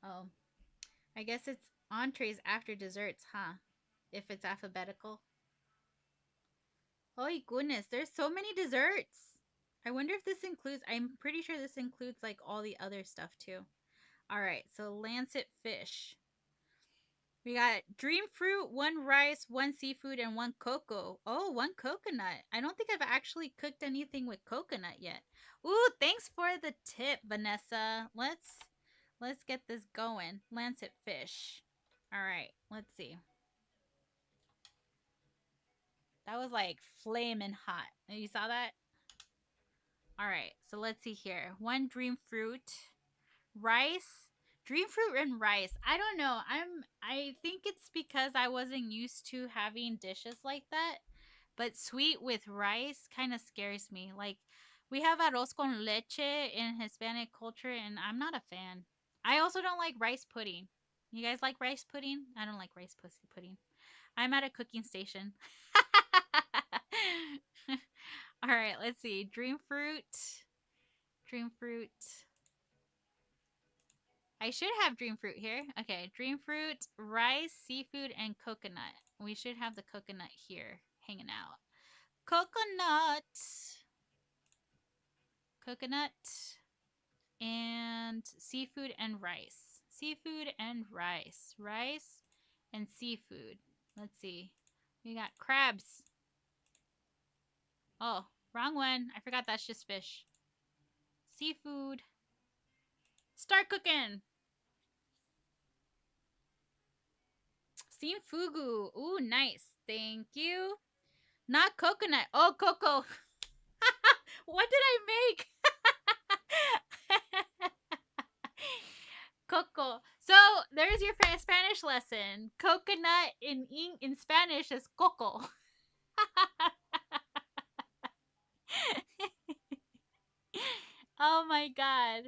Oh, I guess it's entrees after desserts, huh? If it's alphabetical. Oh goodness, there's so many desserts. I wonder if this includes. I'm pretty sure this includes like all the other stuff too. All right, so lancet fish. We got dream fruit, one rice, one seafood, and one cocoa. Oh, one coconut. I don't think I've actually cooked anything with coconut yet. Ooh, thanks for the tip, Vanessa. Let's get this going. Lancet fish. All right, let's see. That was like flaming hot. You saw that? All right, so let's see here. One dream fruit, rice, dream fruit and rice. I don't know. I think it's because I wasn't used to having dishes like that. But sweet with rice kind of scares me. Like we have arroz con leche in Hispanic culture and I'm not a fan. I also don't like rice pudding. You guys like rice pudding? I don't like rice pudding. I'm at a cooking station. All right, let's see. Dream fruit. Dream fruit. I should have dream fruit here. Okay, dream fruit, rice, seafood, and coconut. We should have the coconut here hanging out. Coconut. Coconut and seafood and rice. Seafood and rice. Rice and seafood. Let's see. We got crabs. Oh, wrong one. I forgot that's just fish. Seafood. Start cooking. Steamed fugu. Ooh, nice. Thank you. Not coconut. Oh, cocoa. What did I make? Coco. So there's your Spanish lesson. Coconut in Spanish is coco. Oh my god.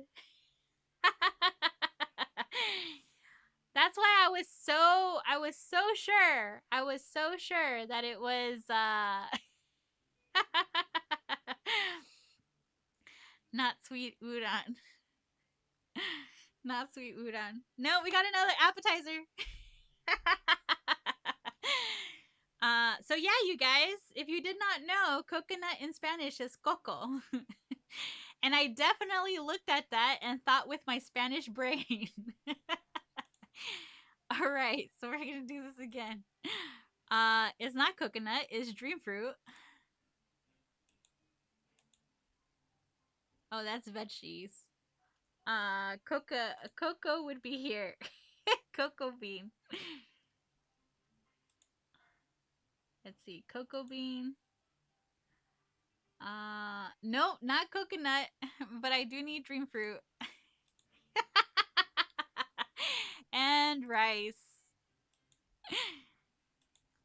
That's why I was so sure. I was so sure that it was not sweet udon. Not sweet udon. No, we got another appetizer. So yeah, you guys, if you did not know, coconut in Spanish is coco. And I definitely looked at that and thought with my Spanish brain. All right, so we're gonna do this again. It's not coconut, it's dream fruit. Oh, that's veggies. Cocoa would be here. Cocoa bean. Let's see, cocoa bean. No, not coconut, but I do need dream fruit. And rice.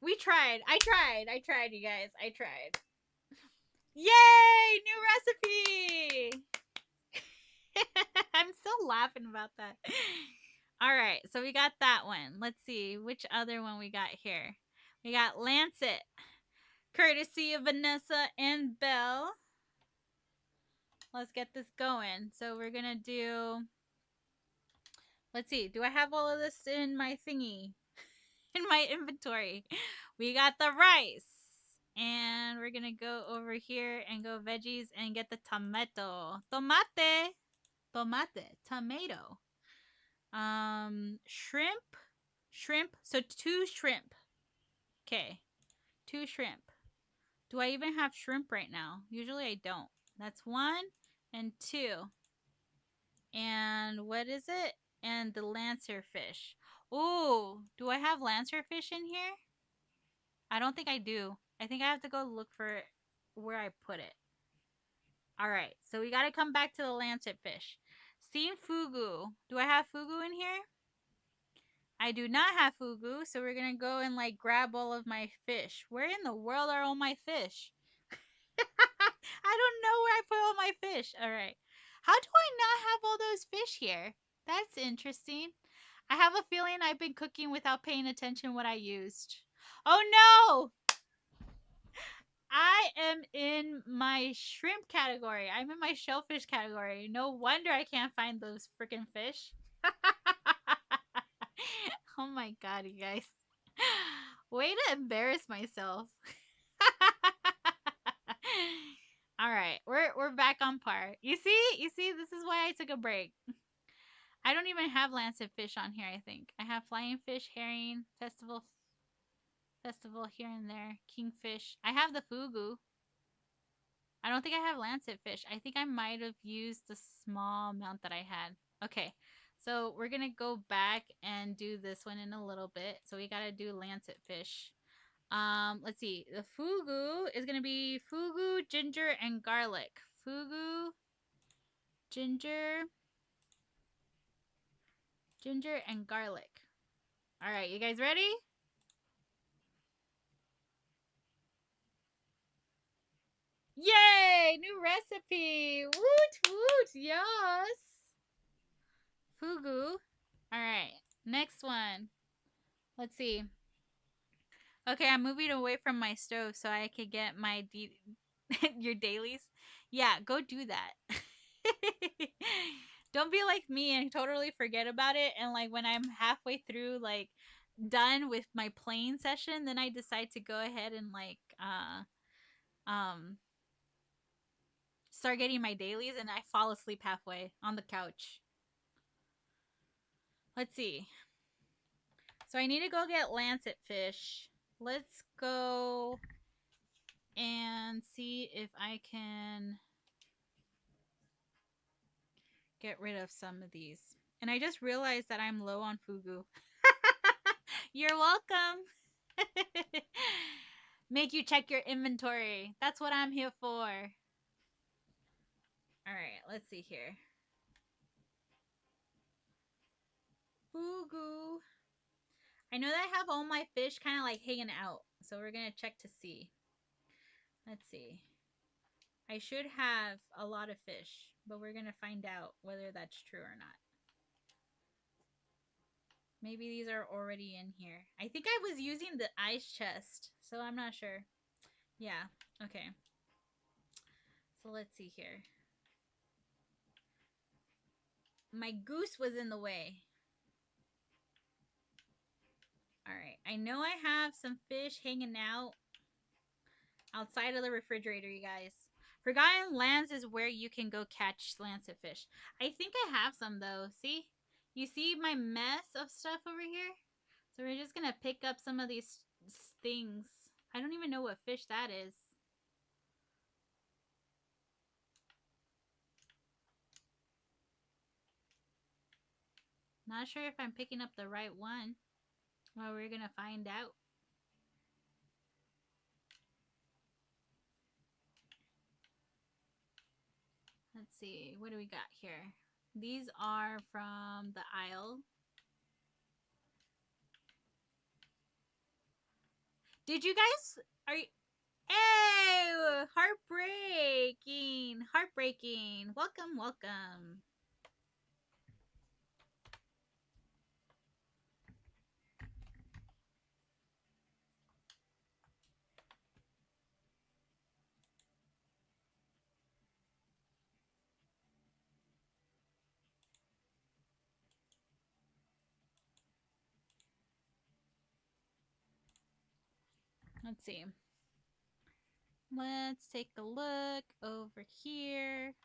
We tried. I tried, you guys. I tried. Yay! New recipe! I'm still laughing about that. All right, so we got that one. Let's see which other one we got here. We got Lancet, courtesy of Vanessa and Belle. Let's get this going. So we're gonna do. Let's see. Do I have all of this in my thingy? In my inventory. We got the rice. And we're gonna go over here and go veggies and get the tomato. Tomate. Tomate. Tomato. Shrimp. Shrimp. So 2 shrimp. Okay. 2 shrimp. Do I even have shrimp right now? Usually I don't. That's 1 and 2. And what is it? And the lancer fish. Oh, do I have lancer fish in here? I don't think I do. I think I have to go look for where I put it. Alright, so we gotta come back to the lancet fish. Steamed fugu. Do I have fugu in here? I do not have fugu, so we're gonna go and like grab all of my fish. Where in the world are all my fish? I don't know where I put all my fish. Alright. How do I not have all those fish here? That's interesting. I have a feeling I've been cooking without paying attention what I used. Oh no! I am in my shrimp category. I'm in my shellfish category. No wonder I can't find those freaking fish. Oh my god, you guys. Way to embarrass myself. All right, we're back on par. You see, this is why I took a break. I don't even have lancet fish on here. I think I have flying fish, herring, festival here and there, kingfish. I have the fugu. I don't think I have lancet fish. I think I might have used the small amount that I had. Okay, so we're gonna go back and do this one in a little bit. So we gotta do lancet fish. Let's see. The fugu is gonna be fugu, ginger, and garlic. Fugu, ginger, and garlic. All right, you guys ready? Yay! New recipe! Woot woot! Yes! Fugu. Alright, next one. Let's see. Okay, I'm moving away from my stove so I could get my your dailies. Yeah, go do that. Don't be like me and totally forget about it. And like when I'm halfway through, like done with my playing session, then I decide to go ahead and like um start getting my dailies and I fall asleep halfway on the couch. Let's see. So I need to go get lancet fish. Let's go and see if I can get rid of some of these. And I just realized that I'm low on fugu. You're welcome. Make you check your inventory. That's what I'm here for. Alright, let's see here. Fugu. I know that I have all my fish kind of like hanging out. So we're going to check to see. Let's see. I should have a lot of fish, but we're going to find out whether that's true or not. Maybe these are already in here. I think I was using the ice chest, so I'm not sure. Yeah, okay. So let's see here. My goose was in the way. Alright, I know I have some fish hanging out outside of the refrigerator, you guys. Forgotten Lands is where you can go catch lancet fish. I think I have some, though. See? You see my mess of stuff over here? So we're just going to pick up some of these things. I don't even know what fish that is. Not sure if I'm picking up the right one. Well, we're going to find out. Let's see. What do we got here? These are from the aisle. Did you guys... Are you... Hey! Heartbreaking! Heartbreaking! Welcome, welcome. Let's see. Let's take a look over here.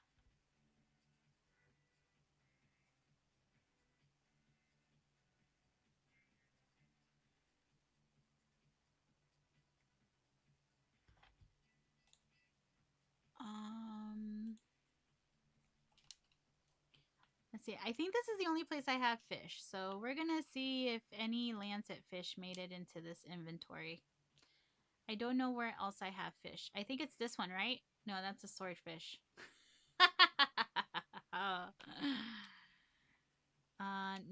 Um, let's see. I think this is the only place I have fish. So we're going to see if any lancet fish made it into this inventory. I don't know where else I have fish. I think it's this one, right? No, that's a swordfish.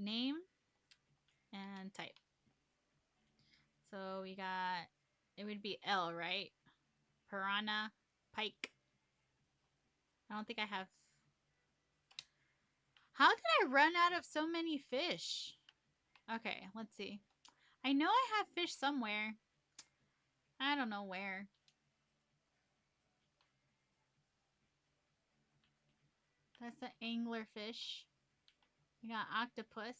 Name and type. So we got, it would be L, right? Piranha, pike. I don't think I have. How did I run out of so many fish? Okay, let's see. I know I have fish somewhere. I don't know where. That's the anglerfish. We got octopus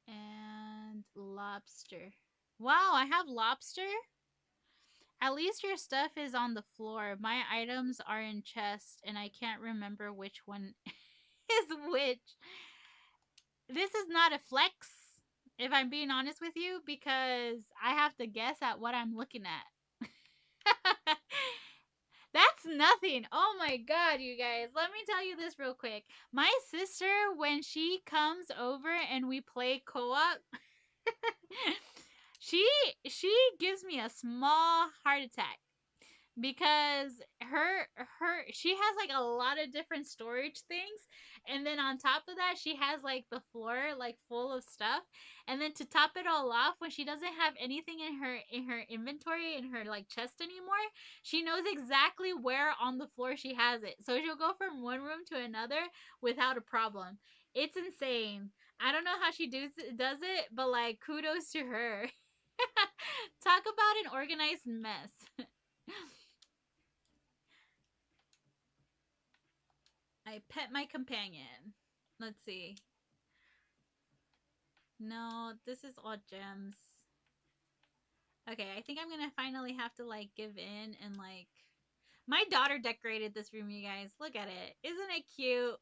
and lobster. Wow, I have lobster? At least your stuff is on the floor. My items are in chest and I can't remember which one is which. This is not a flex, if I'm being honest with you, because I have to guess at what I'm looking at. That's nothing. Oh my god, you guys. Let me tell you this real quick. My sister, when she comes over and we play co-op, she she gives me a small heart attack because she has like a lot of different storage things, and then on top of that she has like the floor like full of stuff, and then to top it all off, when she doesn't have anything in her inventory in her like chest anymore, she knows exactly where on the floor she has it, so she'll go from one room to another without a problem. It's insane. I don't know how she does it, but like kudos to her. Talk about an organized mess. I pet my companion. Let's see. No, this is all gems. Okay, I think I'm gonna finally have to like give in and like. My daughter decorated this room, you guys. Look at it. Isn't it cute?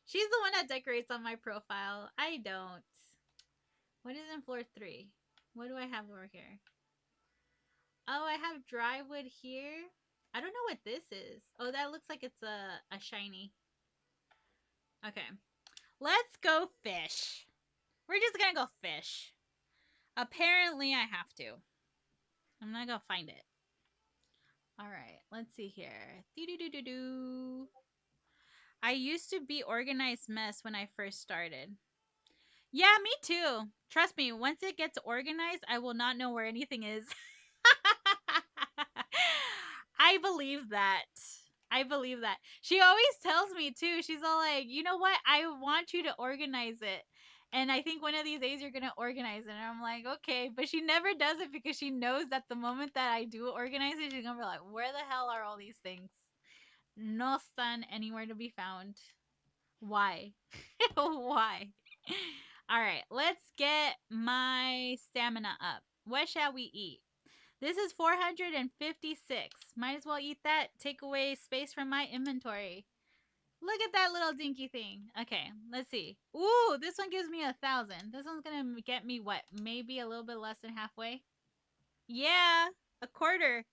She's the one that decorates on my profile. I don't. What is in floor 3? What do I have over here? Oh, I have dry wood here. I don't know what this is. Oh, that looks like it's a shiny. Okay. Let's go fish. We're just gonna go fish. Apparently, I have to. I'm gonna go find it. All right, let's see here. Doo-doo-doo-doo-doo. I used to be organized mess when I first started. Yeah, me too. Trust me, once it gets organized, I will not know where anything is. I believe that. I believe that. She always tells me too. She's all like, you know what? I want you to organize it. And I think one of these days you're going to organize it. And I'm like, okay. But she never does it because she knows that the moment that I do organize it, she's going to be like, where the hell are all these things? No están anywhere to be found. Why? Why? All right, let's get my stamina up. What shall we eat? This is 456. Might as well eat that. Take away space from my inventory. Look at that little dinky thing. Okay, let's see. Ooh, this one gives me 1,000. This one's gonna get me what? Maybe a little bit less than halfway? Yeah, a quarter.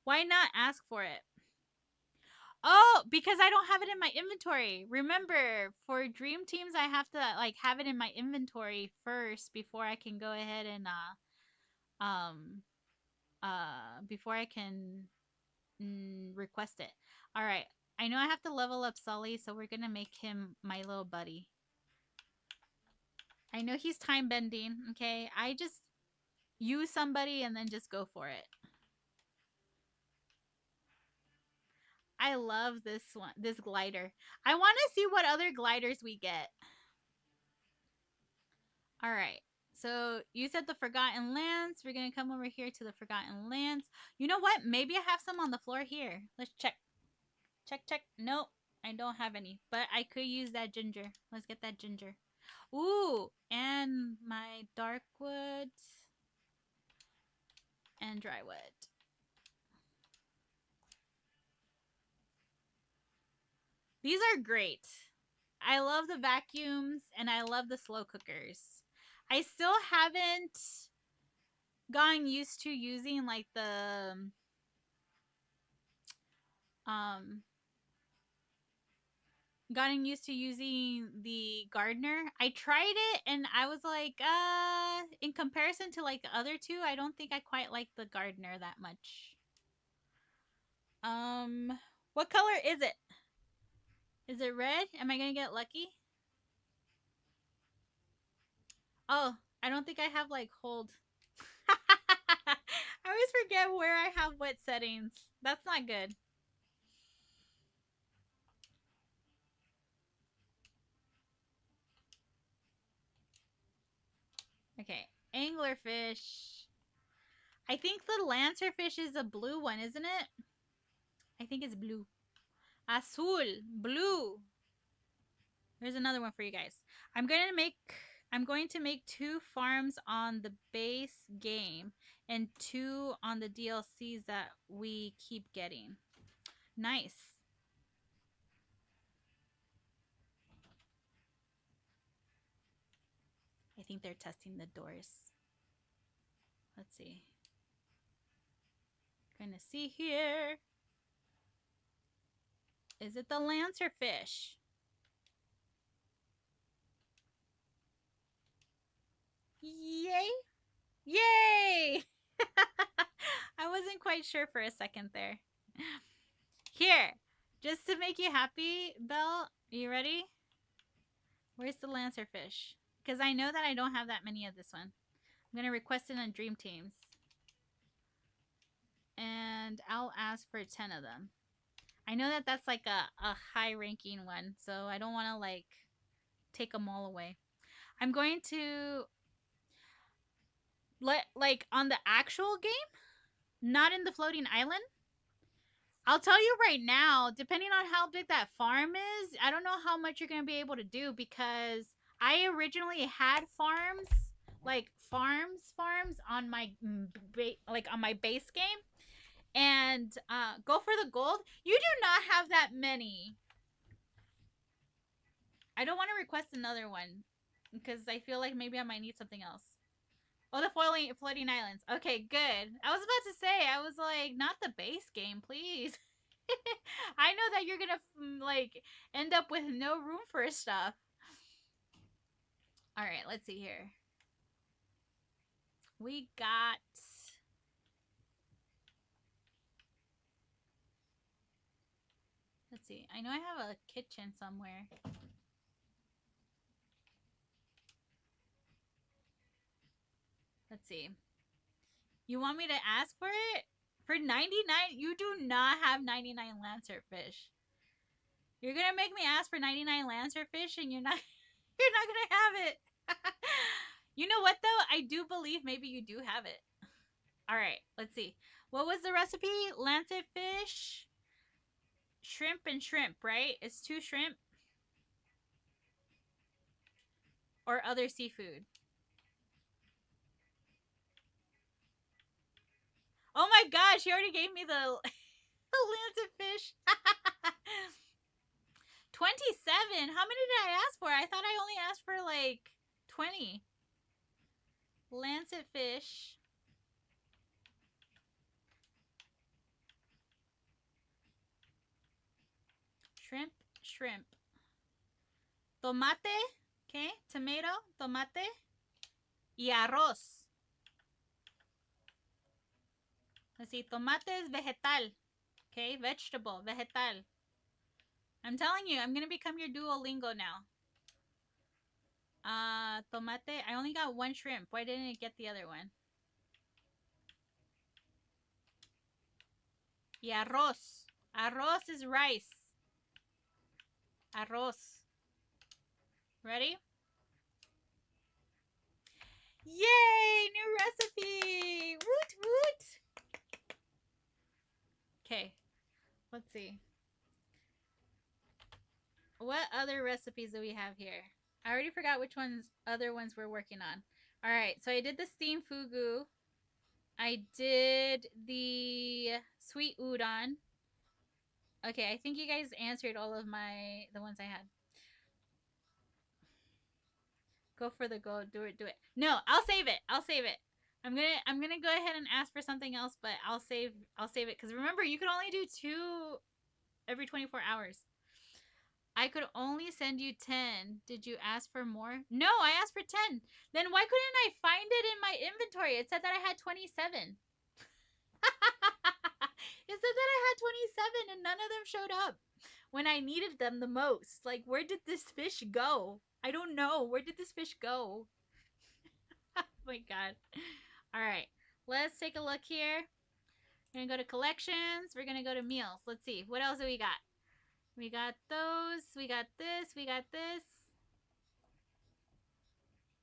Why not ask for it? Oh, because I don't have it in my inventory. Remember, for dream teams, I have to like have it in my inventory first before I can go ahead and um before I can request it. All right. I know I have to level up Sully, so we're gonna make him my little buddy. I know he's time bending. Okay, I just use somebody and then just go for it. I love this one, this glider. I want to see what other gliders we get. All right. So you said the Forgotten Lands. We're going to come over here to the Forgotten Lands. You know what? Maybe I have some on the floor here. Let's check. Check, check. Nope. I don't have any. But I could use that ginger. Let's get that ginger. Ooh, and my dark wood and dry wood. These are great. I love the vacuums and I love the slow cookers. I still haven't gotten used to using like the um gotten used to using the gardener. I tried it and I was like, in comparison to like the other two, I don't think I quite like the gardener that much. What color is it? Is it red? Am I gonna get lucky? Oh, I don't think I have like hold. I always forget where I have what settings. That's not good. Okay, anglerfish. I think the lancerfish is a blue one, isn't it? I think it's blue. Azul, blue. Here's another one for you guys. I'm going to make 2 farms on the base game and 2 on the DLCs that we keep getting. Nice. I think they're testing the doors. Let's see. Gonna see here. Is it the lancerfish? Yay! Yay! I wasn't quite sure for a second there. Here, just to make you happy, Belle, you ready? Where's the lancerfish? Because I know that I don't have that many of this one. I'm going to request it on Dream Teams. And I'll ask for 10 of them. I know that that's like a high ranking one, so I don't want to like take them all away. I'm going to let like on the actual game, not in the floating island. I'll tell you right now, depending on how big that farm is, I don't know how much you're going to be able to do because I originally had farms, like farms on my like on my base game. And go for the gold. You do not have that many. I don't want to request another one because I feel like maybe I might need something else. Oh, the floating islands. Okay, good. I was about to say, I was like, not the base game, please. I know that you're gonna like end up with no room for stuff. All right, let's see here. We got. Let's see. I know I have a kitchen somewhere. Let's see. You want me to ask for it? For 99? You do not have 99 lancerfish. You're gonna make me ask for 99 lancerfish and you're not gonna have it. You know what though? I do believe maybe you do have it. Alright, let's see. What was the recipe? Lancerfish, shrimp, and shrimp, right? It's 2 shrimp. Or other seafood. Oh my gosh, she already gave me the lancerfish. 27. How many did I ask for? I thought I only asked for like 20. Lancet fish. Shrimp, shrimp. Tomate, okay? Tomato, tomate. Y arroz. Let's see. Tomate is vegetal. Okay? Vegetable, vegetal. I'm telling you, I'm going to become your Duolingo now. Tomate. I only got 1 shrimp. Why didn't it get the other one? Y arroz. Arroz is rice. Arroz. Ready? Yay! New recipe! Woot woot! Okay. Let's see. What other recipes do we have here? I already forgot which other ones we're working on. All right, so I did the steamed fugu. I did the sweet udon. Okay, I think you guys answered all of the ones I had. Go for the gold. Do it. Do it. No, I'll save it. I'll save it. I'm gonna go ahead and ask for something else, but I'll save it because remember you can only do 2 every 24 hours. I could only send you 10. Did you ask for more? No, I asked for 10. Then why couldn't I find it in my inventory? It said that I had 27. It said that I had 27 and none of them showed up when I needed them the most. Like, where did this fish go? I don't know. Where did this fish go? Oh my god. All right. Let's take a look here. We're going to go to collections. We're going to go to meals. Let's see. What else do we got? We got those. We got this. We got this.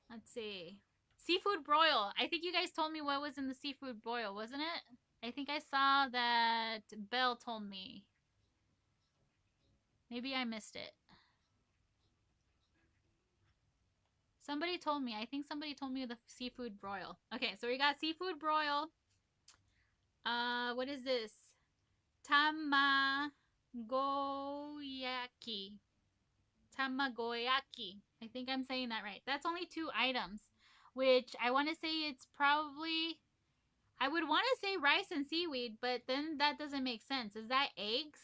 Let's see. Seafood broil. I think you guys told me what was in the seafood broil, wasn't it? I think I saw that Belle told me. Maybe I missed it. Somebody told me. I think somebody told me the seafood broil. Okay, so we got seafood broil. What is this? Tamagoyaki. Tamagoyaki. I think I'm saying that right. That's only 2 items, which I want to say it's probably. I would want to say rice and seaweed, but then that doesn't make sense. Is that eggs?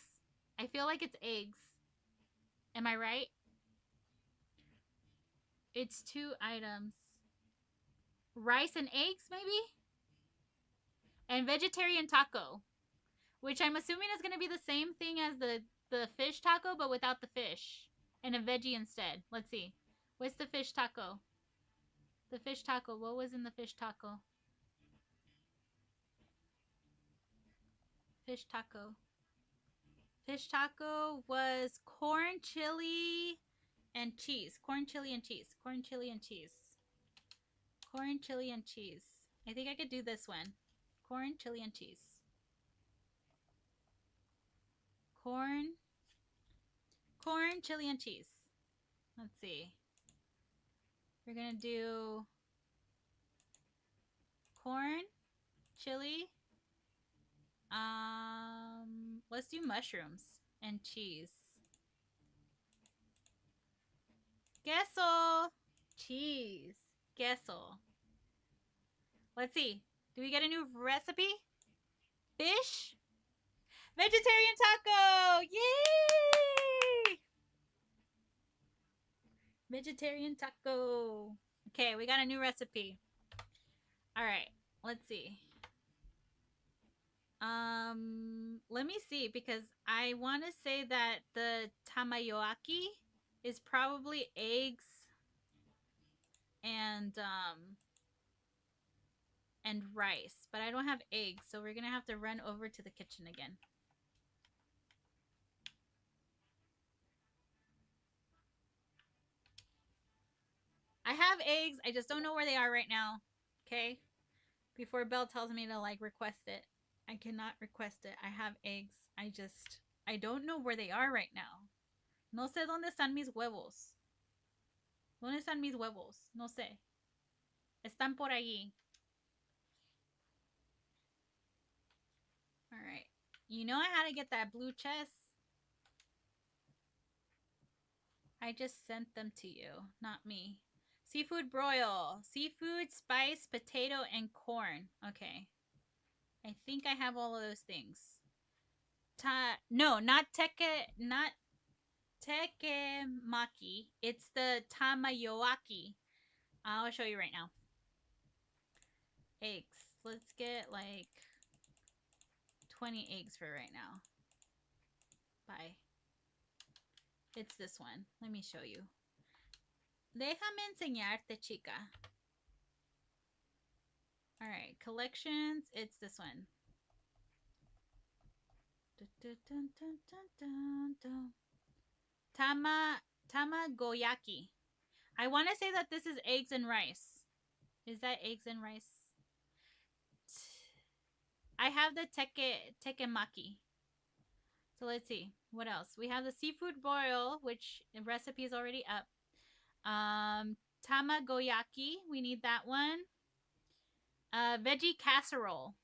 I feel like it's eggs. Am I right? It's 2 items. Rice and eggs, maybe? And vegetarian taco, which I'm assuming is going to be the same thing as the fish taco, but without the fish. And a veggie instead. Let's see. What's the fish taco? The fish taco. What was in the fish taco? Fish taco. Fish taco was corn, chili, and cheese. Corn, chili, and cheese. Corn, chili, and cheese. Corn, chili, and cheese. I think I could do this one. Corn, chili, and cheese. Corn, chili, and cheese. Let's see. We're going to do corn, chili. Let's do mushrooms and cheese. Queso. Cheese. Queso. Let's see. Do we get a new recipe? Fish? Vegetarian taco! Yay! Vegetarian taco. Okay, we got a new recipe. Alright, let's see. Let me see, because I want to say that the tamayoaki is probably eggs and rice, but I don't have eggs, so we're gonna have to run over to the kitchen again. I have eggs, I just don't know where they are right now. Okay? Before Belle tells me to like request it. I cannot request it. I have eggs. I don't know where they are right now. No sé dónde están mis huevos. ¿Dónde están mis huevos? No sé. Están por allí. Alright. You know I had to get that blue chest? I just sent them to you, not me. Seafood broil. Seafood, spice, potato, and corn. Okay. I think I have all of those things. No, not tekemaki. It's the tamayoaki. I'll show you right now. Eggs. Let's get like 20 eggs for right now. Bye. It's this one. Let me show you. Déjame enseñarte, chica. Alright, collections. It's this one. Tamagoyaki. I want to say that this is eggs and rice. Is that eggs and rice? I have the tekemaki. So let's see. What else? We have the seafood boil, which the recipe is already up. Tamagoyaki. We need that one. Veggie casserole.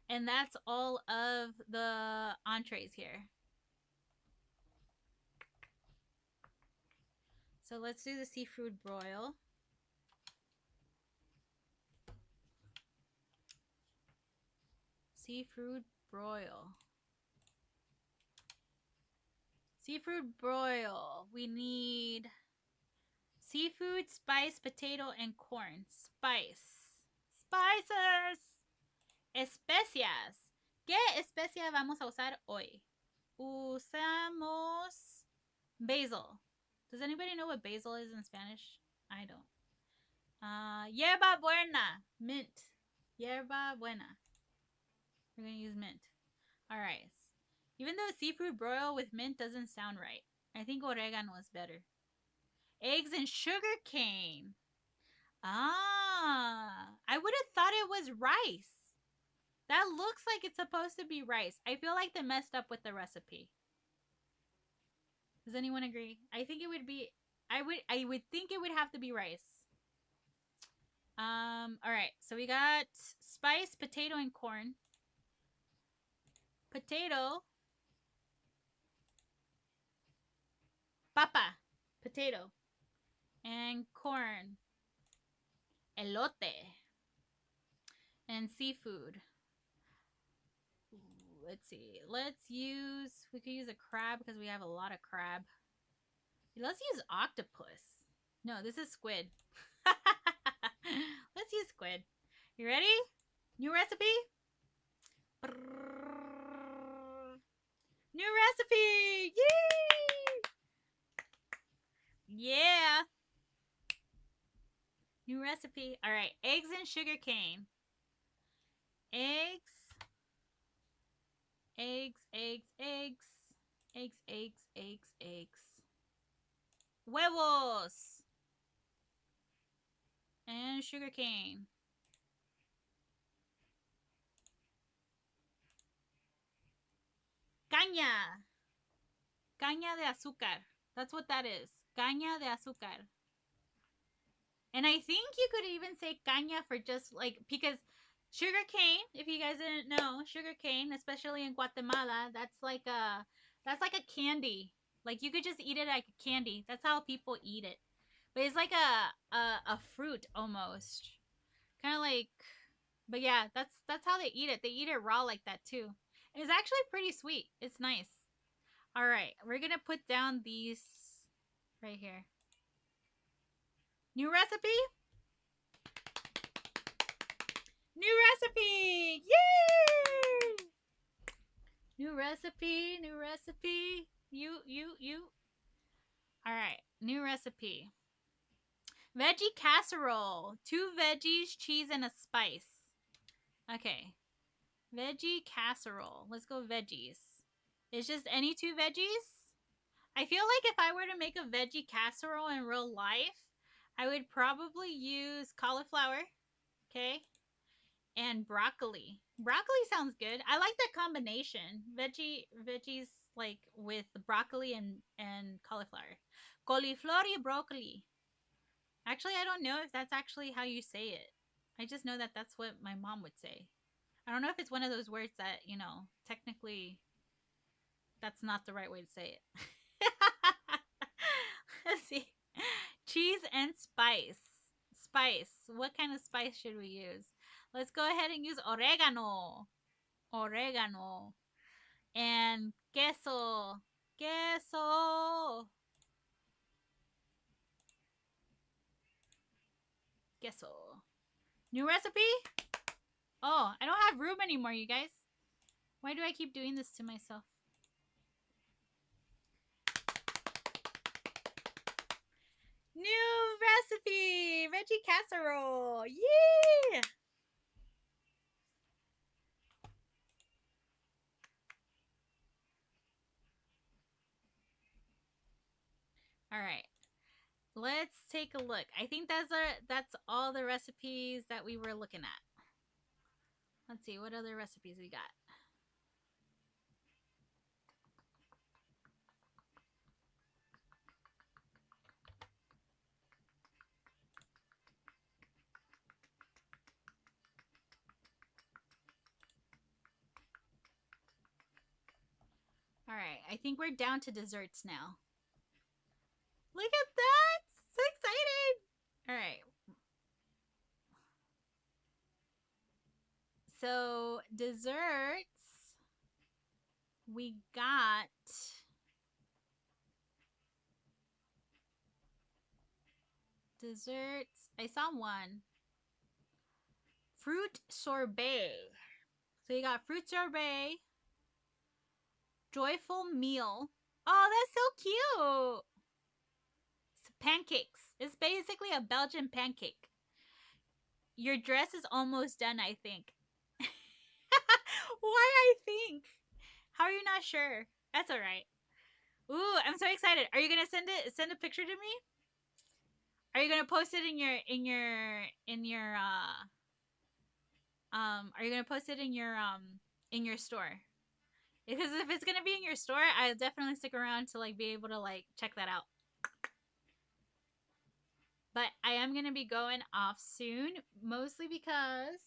And that's all of the entrees here. So let's do the seafood broil. Seafood broil. Seafood broil. We need seafood, spice, potato, and corn. Spice. Spices. Especias. ¿Qué especia vamos a usar hoy? Usamos basil. Does anybody know what basil is in Spanish? I don't. Hierba buena. Mint. Hierba buena. We're going to use mint. All right. Even though seafood broil with mint doesn't sound right, I think oregano is better. Eggs and sugar cane. I would have thought it was rice. That looks like it's supposed to be rice. I feel like they messed up with the recipe. Does anyone agree? I think it would be. I would think it would have to be rice. All right. So we got spice, potato, and corn. Potato. Papa. Potato. And corn. Elote. And seafood. Let's see. We could use a crab because we have a lot of crab. Let's use octopus. No, this is squid. Let's use squid. You ready? New recipe? New recipe! Yay! Yeah. New recipe. All right. Eggs and sugar cane. Eggs. Eggs, eggs, eggs. Eggs, eggs, eggs, eggs. Huevos. And sugar cane. Caña. Caña de azúcar. That's what that is. Caña de azúcar. And I think you could even say caña for just like, because sugar cane, if you guys didn't know, sugar cane, especially in Guatemala, that's like a candy. Like you could just eat it like a candy. That's how people eat it. But it's like a fruit almost. Kind of like, but yeah, that's how they eat it. They eat it raw like that too. And it's actually pretty sweet. It's nice. All right, we're going to put down these right here. New recipe? New recipe! Yay! New recipe, new recipe. You. All right, new recipe. Veggie casserole. 2 veggies, cheese, and a spice. Okay. Veggie casserole. Let's go veggies. It's just any 2 veggies? I feel like if I were to make a veggie casserole in real life, I would probably use cauliflower, okay, and broccoli. Broccoli sounds good. I like that combination. Veggies like with broccoli and cauliflower. Cauliflower y broccoli. Actually, I don't know if that's actually how you say it. I just know that that's what my mom would say. I don't know if it's one of those words that, technically that's not the right way to say it. Let's see. Cheese and spice. Spice. What kind of spice should we use? Let's go ahead and use oregano. Oregano. And queso. Queso. Queso. New recipe? Oh, I don't have room anymore, you guys. Why do I keep doing this to myself? New recipe! Veggie casserole! Yay! All right. Let's take a look. I think that's all the recipes that we were looking at. Let's see what other recipes we got. All right, I think we're down to desserts now. Look at that! So excited! All right. So, desserts, we got desserts. I saw one. Fruit sorbet. So, you got fruit sorbet, joyful meal. Oh, that's so cute. It's pancakes. It's basically a Belgian pancake. Your dress is almost done, I think. Why I think? How are you not sure? That's all right. Ooh, I'm so excited. Are you gonna send a picture to me? Are you gonna post it in your are you gonna post it in your store? Because if it's gonna be in your store, I'll definitely stick around to like be able to like check that out. But I am gonna be going off soon, mostly because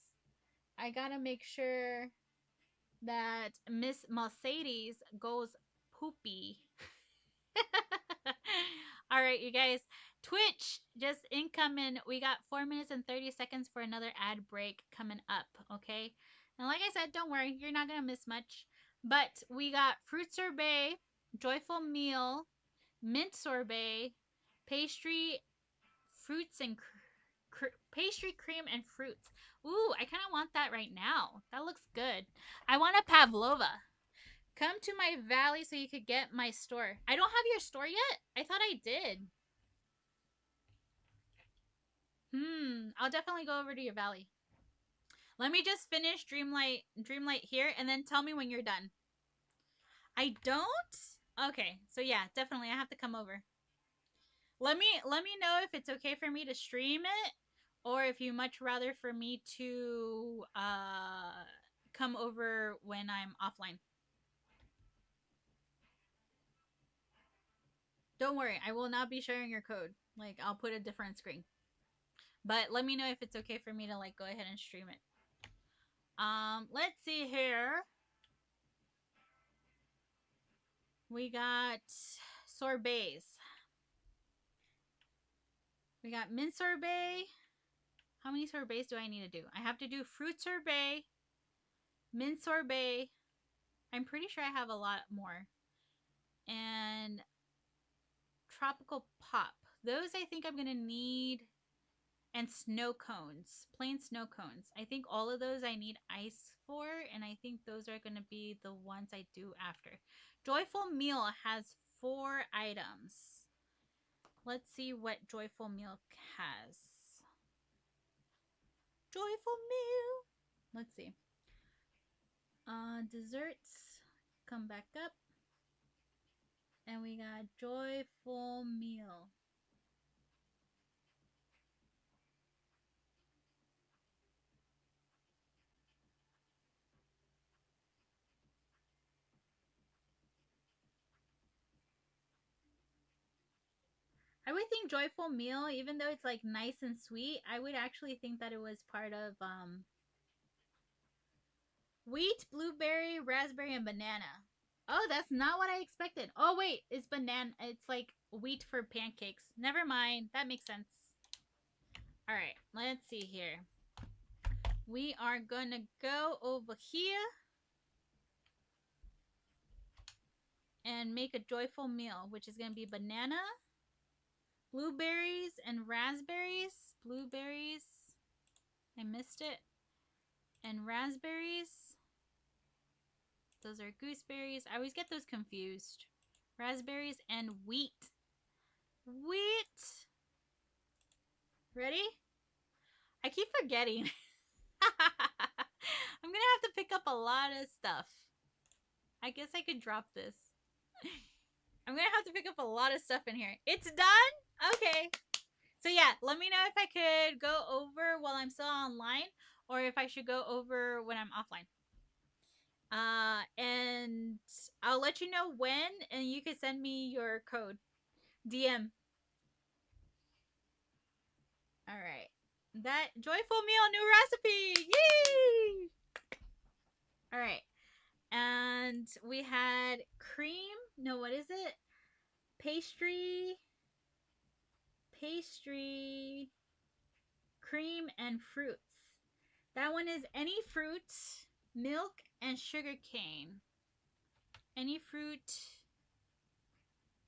I gotta make sure that Miss Mercedes goes poopy. All right, you guys. Twitch just incoming. We got 4 minutes and 30 seconds for another ad break coming up, okay? And like I said, don't worry, you're not going to miss much. But we got fruit sorbet, joyful meal, mint sorbet, pastry, fruits and pastry cream and fruits. Ooh, I kind of want that right now. That looks good. I want a pavlova. Come to my valley so you could get my store. I don't have your store yet? I thought I did. I'll definitely go over to your valley. Let me just finish Dreamlight here and then tell me when you're done. I don't? Okay. So yeah, definitely I have to come over. Let me know if it's okay for me to stream it or if you much rather for me to come over when I'm offline. Don't worry, I will not be sharing your code. Like I'll put a different screen. But let me know if it's okay for me to like go ahead and stream it. Let's see here. We got sorbets. We got mint sorbet. How many sorbets do I need to do? I have to do fruit sorbet, mint sorbet. I'm pretty sure I have a lot more. And tropical pop. Those I think I'm going to need. And snow cones, plain snow cones. I think all of those I need ice for, and I think those are going to be the ones I do after. Joyful Meal has 4 items. Let's see what Joyful Meal has. Joyful Meal. Let's see. Desserts. Come back up. And we got Joyful Meal. I would think Joyful Meal, even though it's like nice and sweet, I would actually think that it was part of wheat, blueberry, raspberry, and banana. Oh, that's not what I expected. Oh, wait, it's banana. It's like wheat for pancakes. Never mind. That makes sense. All right, let's see here. We are going to go over here and make a joyful meal, which is going to be banana, blueberries, and raspberries. Blueberries. I missed it. And raspberries. Those are gooseberries. I always get those confused. Raspberries and wheat. Wheat. Ready? I keep forgetting. I'm gonna have to pick up a lot of stuff. I guess I could drop this. I'm gonna have to pick up a lot of stuff in here. It's done? Okay. So yeah, let me know if I could go over while I'm still online or if I should go over when I'm offline. And I'll let you know when, and you can send me your code. DM. All right. That joyful meal new recipe. Yay! All right. And we had cream. No, what is it? Pastry, pastry, cream, and fruits. That one is any fruit, milk, and sugar cane. Any fruit.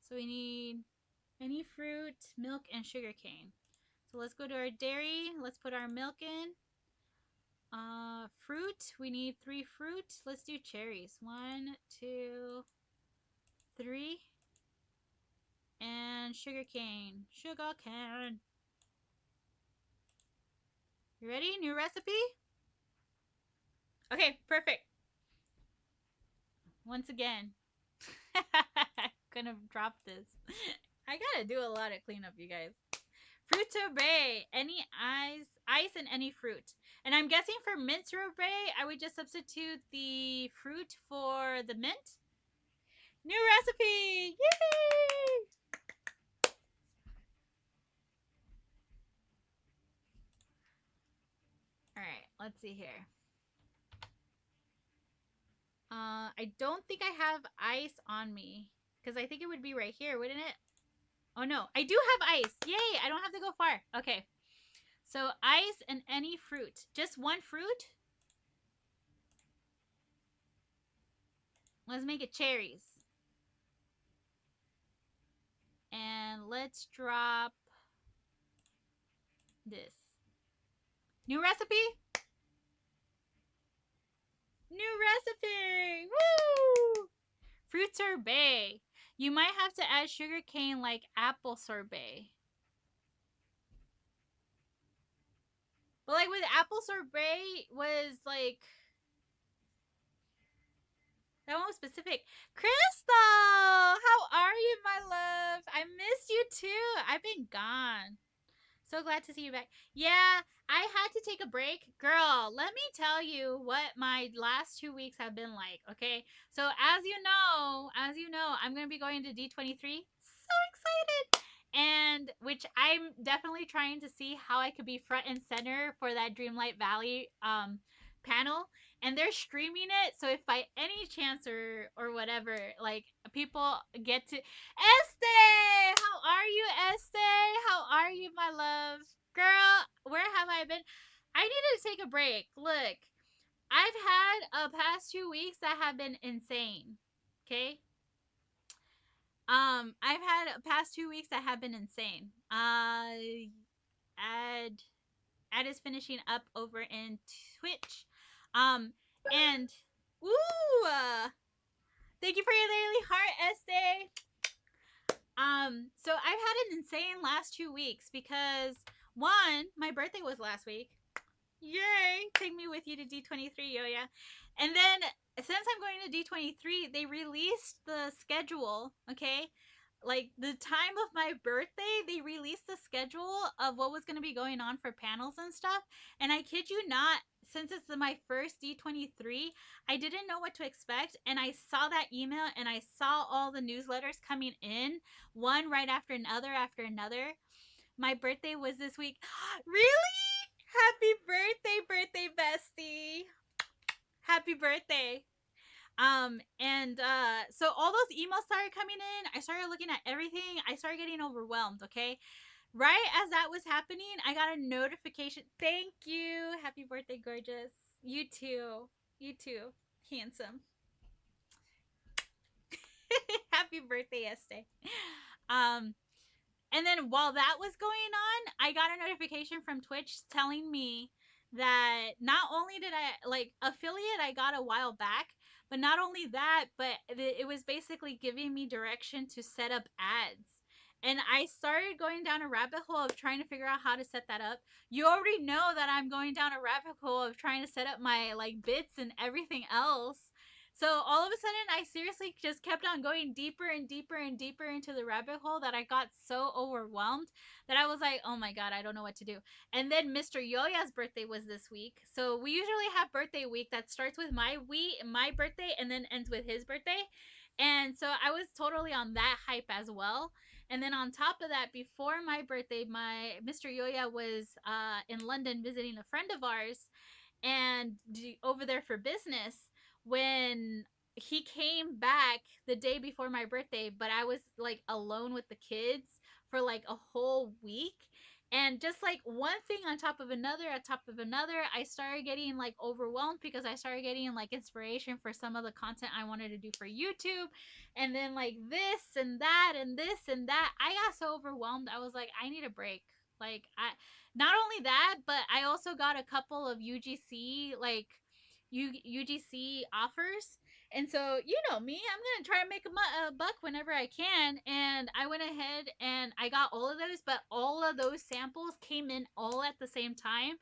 So we need any fruit, milk, and sugar cane. So let's go to our dairy. Let's put our milk in. Fruit. We need 3 fruit. Let's do cherries. 1, 2, 3. And sugar cane. Sugar cane. You ready? New recipe? Okay, perfect. Once again, gonna drop this. I gotta do a lot of cleanup, you guys. Fruit sorbet. Any ice and any fruit. And I'm guessing for mint sorbet, I would just substitute the fruit for the mint. New recipe! Yay! All right, let's see here. I don't think I have ice on me because I think it would be right here, wouldn't it? Oh no, I do have ice. Yay! I don't have to go far. Okay. So ice and any fruit. Just one fruit? Let's make it cherries. And let's drop this. New recipe? New recipe! Woo! Fruit sorbet. You might have to add sugar cane like apple sorbet. But like with apple sorbet was like that one was specific. Crystal, how are you, my love? I missed you too. I've been gone. So glad to see you back. Yeah, I had to take a break. Girl, let me tell you what my last 2 weeks have been like, okay? So as you know, I'm going to be going to D23. So excited. And which I'm definitely trying to see how I could be front and center for that Dreamlight Valley panel, and they're streaming it, so if by any chance or whatever, like people get to Este, how are you, Este? How are you, my love? Girl, where have I been? I needed to take a break. Look, I've had a past 2 weeks that have been insane. Okay? I've had a past 2 weeks that have been insane. Ad is finishing up over in Twitch. And ooh, thank you for your daily heart, Este. So I've had an insane last 2 weeks because one, my birthday was last week. Yay! Take me with you to D23, Yoya. And then since I'm going to D23, they released the schedule, okay? Like the time of my birthday, they released the schedule of what was going to be going on for panels and stuff. And I kid you not, since it's my first D23, I didn't know what to expect. And I saw that email and I saw all the newsletters coming in, one right after another after another. My birthday was this week. Really? Happy birthday, bestie. Happy birthday. So all those emails started coming in. I started looking at everything. I started getting overwhelmed, okay? Right as that was happening, I got a notification. Thank you. Happy birthday, gorgeous. You too. You too. Handsome. Happy birthday, Este. And then while that was going on, I got a notification from Twitch telling me that not only did I like affiliate I got a while back, but not only that, but it was basically giving me direction to set up ads. And I started going down a rabbit hole of trying to figure out how to set that up. You already know that I'm going down a rabbit hole of trying to set up my like bits and everything else. So all of a sudden, I seriously just kept on going deeper and deeper and deeper into the rabbit hole that I got so overwhelmed that I was like, oh my God, I don't know what to do. And then Mr. Yoya's birthday was this week. So we usually have birthday week that starts with my birthday and then ends with his birthday. And so I was totally on that hype as well. And then on top of that, before my birthday, my Mr. Yoya was in London visiting a friend of ours and over there for business. when he came back the day before my birthday, but I was like alone with the kids for like a whole week. And just like one thing on top of another, on top of another, I started getting like overwhelmed because I started getting like inspiration for some of the content I wanted to do for YouTube. And then like this and that and this and that. I got so overwhelmed. I was like, I need a break. Like, I not only that, but I also got a couple of UGC like UGC offers. And so, you know me, I'm going to try and make a buck whenever I can. And I went ahead and I got all of those, but all of those samples came in all at the same time.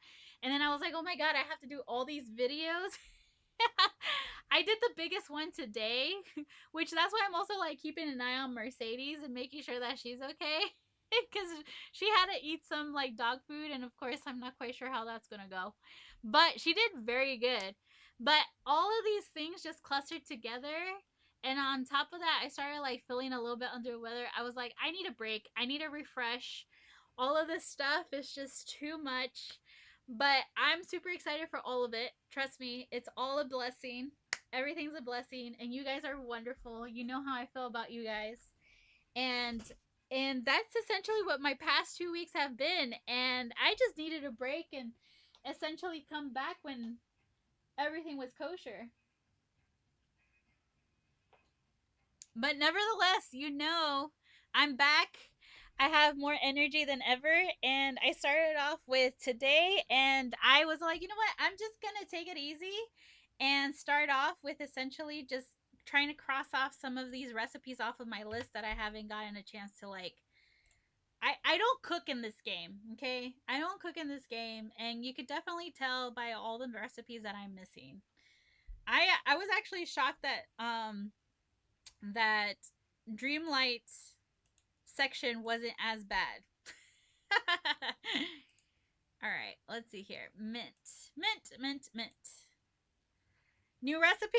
And then I was like, oh my God, I have to do all these videos. I did the biggest one today, which that's why I'm also like keeping an eye on Mercedes and making sure that she's okay. Because she had to eat some like dog food, and of course, I'm not quite sure how that's gonna go. But she did very good. But all of these things just clustered together. And on top of that, I started like feeling a little bit under the weather. I was like, I need a break. I need a refresh. All of this stuff is just too much. But I'm super excited for all of it. Trust me, it's all a blessing. Everything's a blessing. And you guys are wonderful. You know how I feel about you guys. And that's essentially what my past 2 weeks have been. And I just needed a break and essentially come back when everything was kosher. But nevertheless, you know, I'm back. I have more energy than ever. And I started off with today, and I was like, you know what? I'm just going to take it easy and start off with essentially just trying to cross off some of these recipes off of my list that I haven't gotten a chance to like. I don't cook in this game, okay? I don't cook in this game, and you could definitely tell by all the recipes that I'm missing. I was actually shocked that Dreamlight section wasn't as bad. All right, let's see here. Mint, mint, mint, mint. New recipe?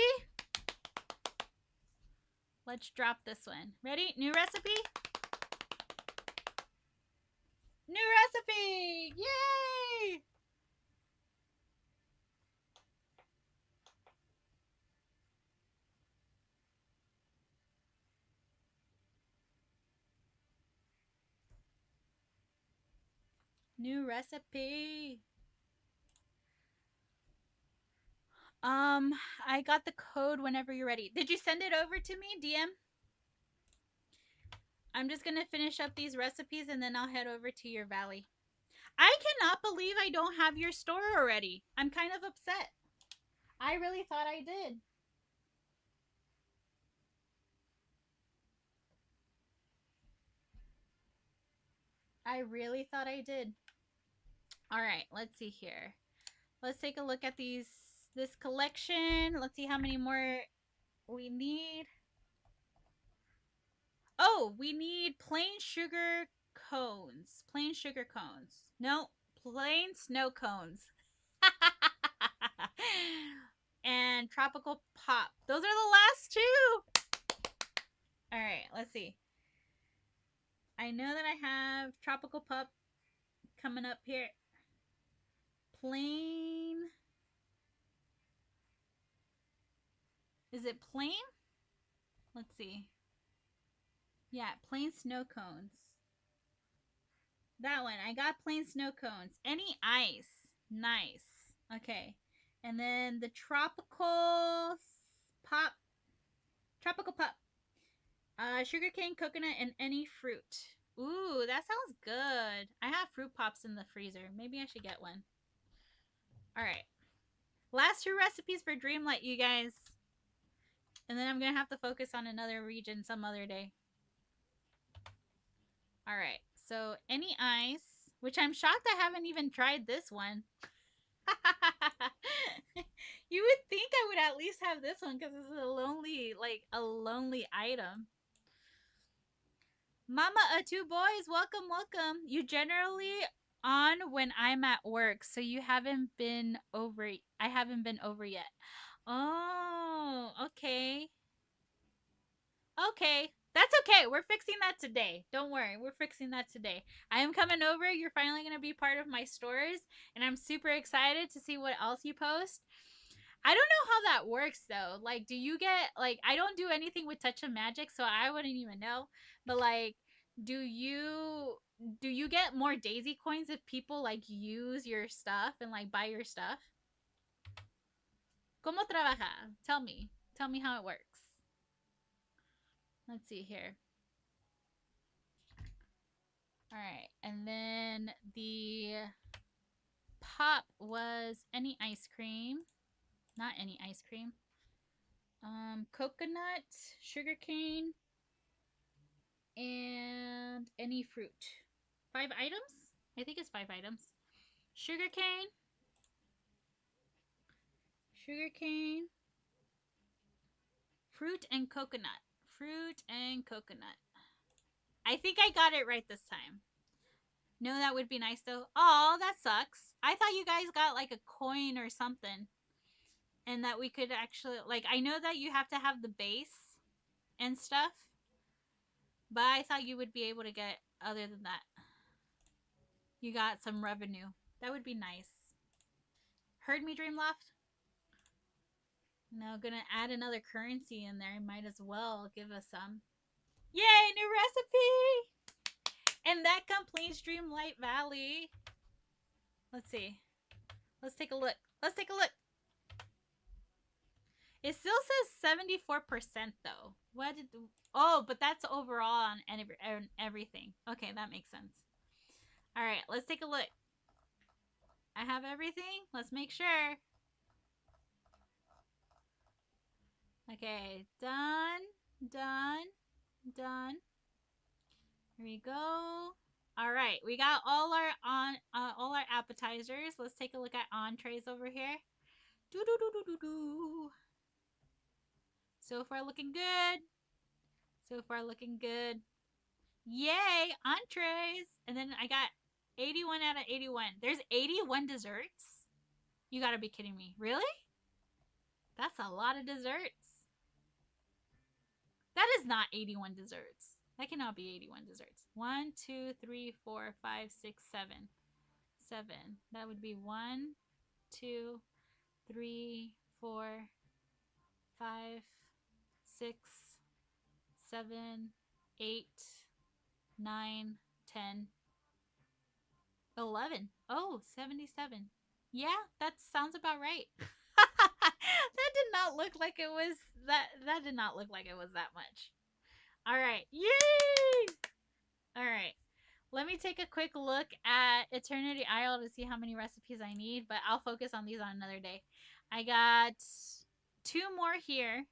Let's drop this one. Ready? New recipe? New recipe! Yay! New recipe. I got the code whenever you're ready. Did you send it over to me, DM? I'm just gonna finish up these recipes and then I'll head over to your valley. I cannot believe I don't have your store already. I'm kind of upset. I really thought I did. I really thought I did. All right, let's see here. Let's take a look at this collection. Let's see how many more we need. Oh, we need plain sugar cones. Plain sugar cones. No, plain snow cones. And tropical pop. Those are the last two. All right, let's see. I know that I have tropical pop coming up here. Plain. Is it plain? Let's see. Yeah, plain snow cones. That one. I got plain snow cones. Any ice. Nice. Okay. And then the tropical pop. Tropical pop. Sugarcane, coconut, and any fruit. Ooh, that sounds good. I have fruit pops in the freezer. Maybe I should get one. All right. Last two recipes for Dreamlight, you guys. And then I'm going to have to focus on another region some other day. All right. So, any ice, which I'm shocked I haven't even tried this one. You would think I would at least have this one because it's a lonely item. Mama, two boys, welcome, welcome. You generally on when I'm at work, so you haven't been over. I haven't been over yet. Oh, okay. Okay. That's okay. We're fixing that today. Don't worry. We're fixing that today. I am coming over. You're finally going to be part of my stores, and I'm super excited to see what else you post. I don't know how that works though. Like, do you get like I don't do anything with touch of magic, so I wouldn't even know. But like, do you do you get more daisy coins if people like use your stuff and like buy your stuff? ¿Cómo trabaja? Tell me. Tell me how it works. Let's see here. All right. And then the pop was any ice cream. Not any ice cream. Coconut, sugarcane, and any fruit. 5 items? I think it's 5 items. Sugarcane, sugarcane, fruit and coconut. Fruit and coconut. I think I got it right this time. No, that would be nice though. Oh, that sucks. I thought you guys got like a coin or something. And that we could actually like I know that you have to have the base and stuff. But I thought you would be able to get other than that. You got some revenue. That would be nice. Heard me, Dreamloft? Now gonna add another currency in there. Might as well give us some. Yay, new recipe! And that completes Dreamlight Valley. Let's see. Let's take a look. Let's take a look. It still says 74% though. What did oh, but that's overall on everything. Okay, that makes sense. All right, let's take a look. I have everything. Let's make sure. Okay, done, done, done. Here we go. All right, we got all our appetizers. Let's take a look at entrees over here. Do do do do do do. So far looking good. So far looking good. Yay, entrees. And then I got 81 out of 81. There's 81 desserts? You gotta be kidding me. Really? That's a lot of desserts. That is not 81 desserts. That cannot be 81 desserts. 1, 2, 3, 4, 5, 6, 7. 7. That would be 1, 2, 3, 4, 5, 6, 7, 8, 9, 10, 11. Oh, 77. Yeah, that sounds about right. That did not look like it was that did not look like it was that much. All right. Yay! All right. Let me take a quick look at Eternity Isle to see how many recipes I need, but I'll focus on these on another day. I got 2 more here.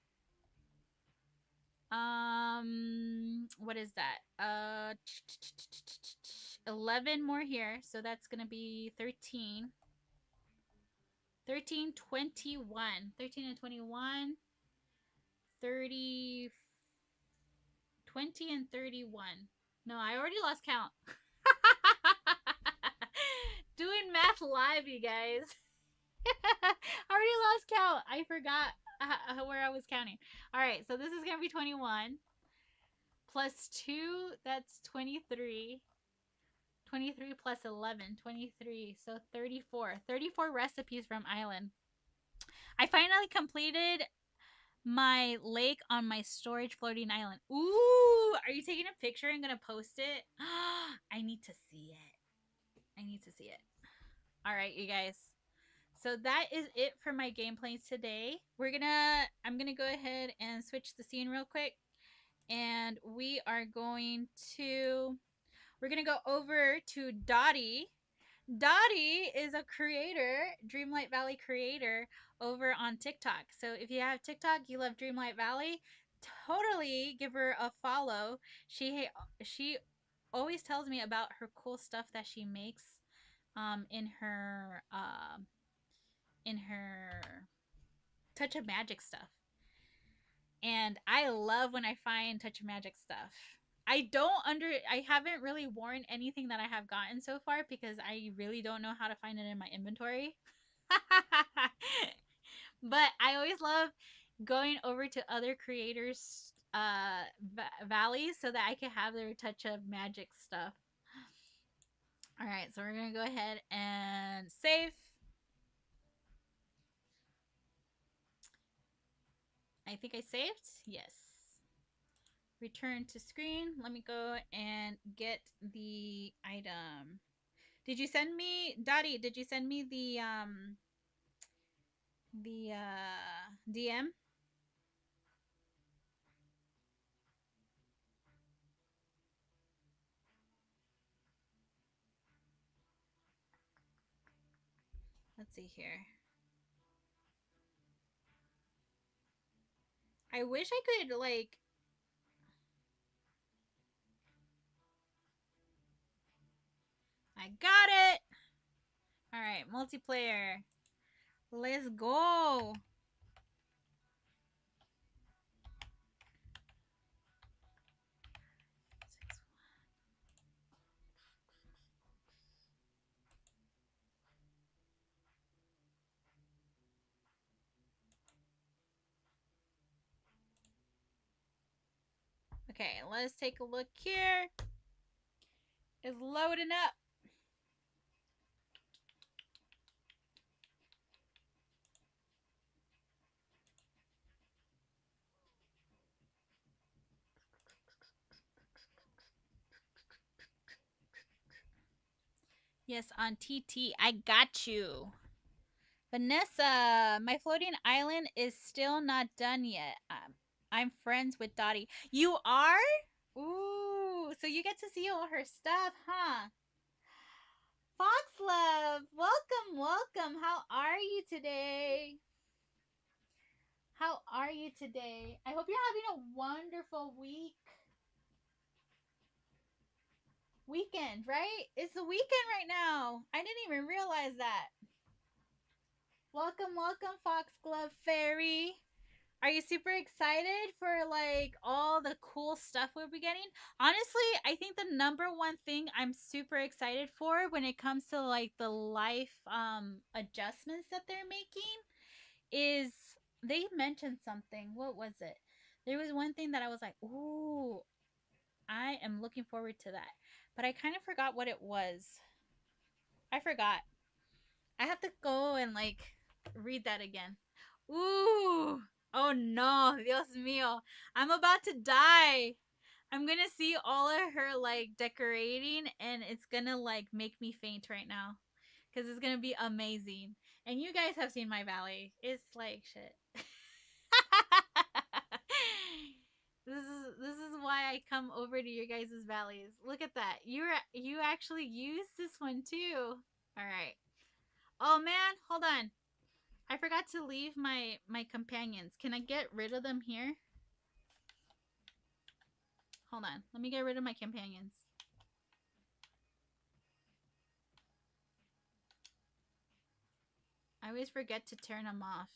What is that? 11 more here, so that's going to be 13. 13, 21. 13 and 21. 30, 20 and 31. No, I already lost count. Doing math live, you guys. I already lost count. I forgot where I was counting. All right, so this is going to be 21. Plus 2, that's 23. 23 plus 11, 23. So 34. 34 recipes from Island. I finally completed my lake on my storage floating island. Ooh, are you taking a picture and gonna post it? I need to see it. I need to see it. All right, you guys. So that is it for my gameplay today. I'm gonna go ahead and switch the scene real quick, and we're gonna go over to Dottie. Dottie is a creator, Dreamlight Valley creator over on TikTok. So if you have TikTok, you love Dreamlight Valley, totally give her a follow. She always tells me about her cool stuff that she makes in her Touch of Magic stuff. And I love when I find Touch of Magic stuff. I haven't really worn anything that I have gotten so far because I really don't know how to find it in my inventory. But I always love going over to other creators' valleys so that I can have their Touch of Magic stuff. All right, so we're going to go ahead and save. I think I saved. Yes. Return to screen. Let me go and get the item. Did you send me, Dottie? Did you send me the DM? Let's see here. I wish I could like. I got it. All right, multiplayer. Let's go. Okay, let's take a look here. It's loading up. Yes, on TT. I got you. Vanessa, my floating island is still not done yet. I'm friends with Dottie. You are? Ooh, so you get to see all her stuff, huh? Fox Love, welcome, welcome. How are you today? How are you today? I hope you're having a wonderful weekend, right? It's the weekend right now. I didn't even realize that. Welcome, welcome, Foxglove Fairy. Are you super excited for like all the cool stuff we'll be getting? Honestly, I think the number one thing I'm super excited for when it comes to like the life adjustments that they're making is they mentioned something. What was it? There was one thing that I was like, "Ooh, I am looking forward to that." But I kind of forgot what it was. I forgot. I have to go and like read that again. Ooh. Oh no, Dios mío. I'm about to die. I'm gonna see all of her like decorating and it's gonna like make me faint right now. Cause it's gonna be amazing. And you guys have seen my valley. It's like shit. This is why I come over to your guys' valleys. Look at that. You actually used this one too. Alright. Oh man, hold on. I forgot to leave my companions. Can I get rid of them here? Hold on. Let me get rid of my companions. I always forget to turn them off.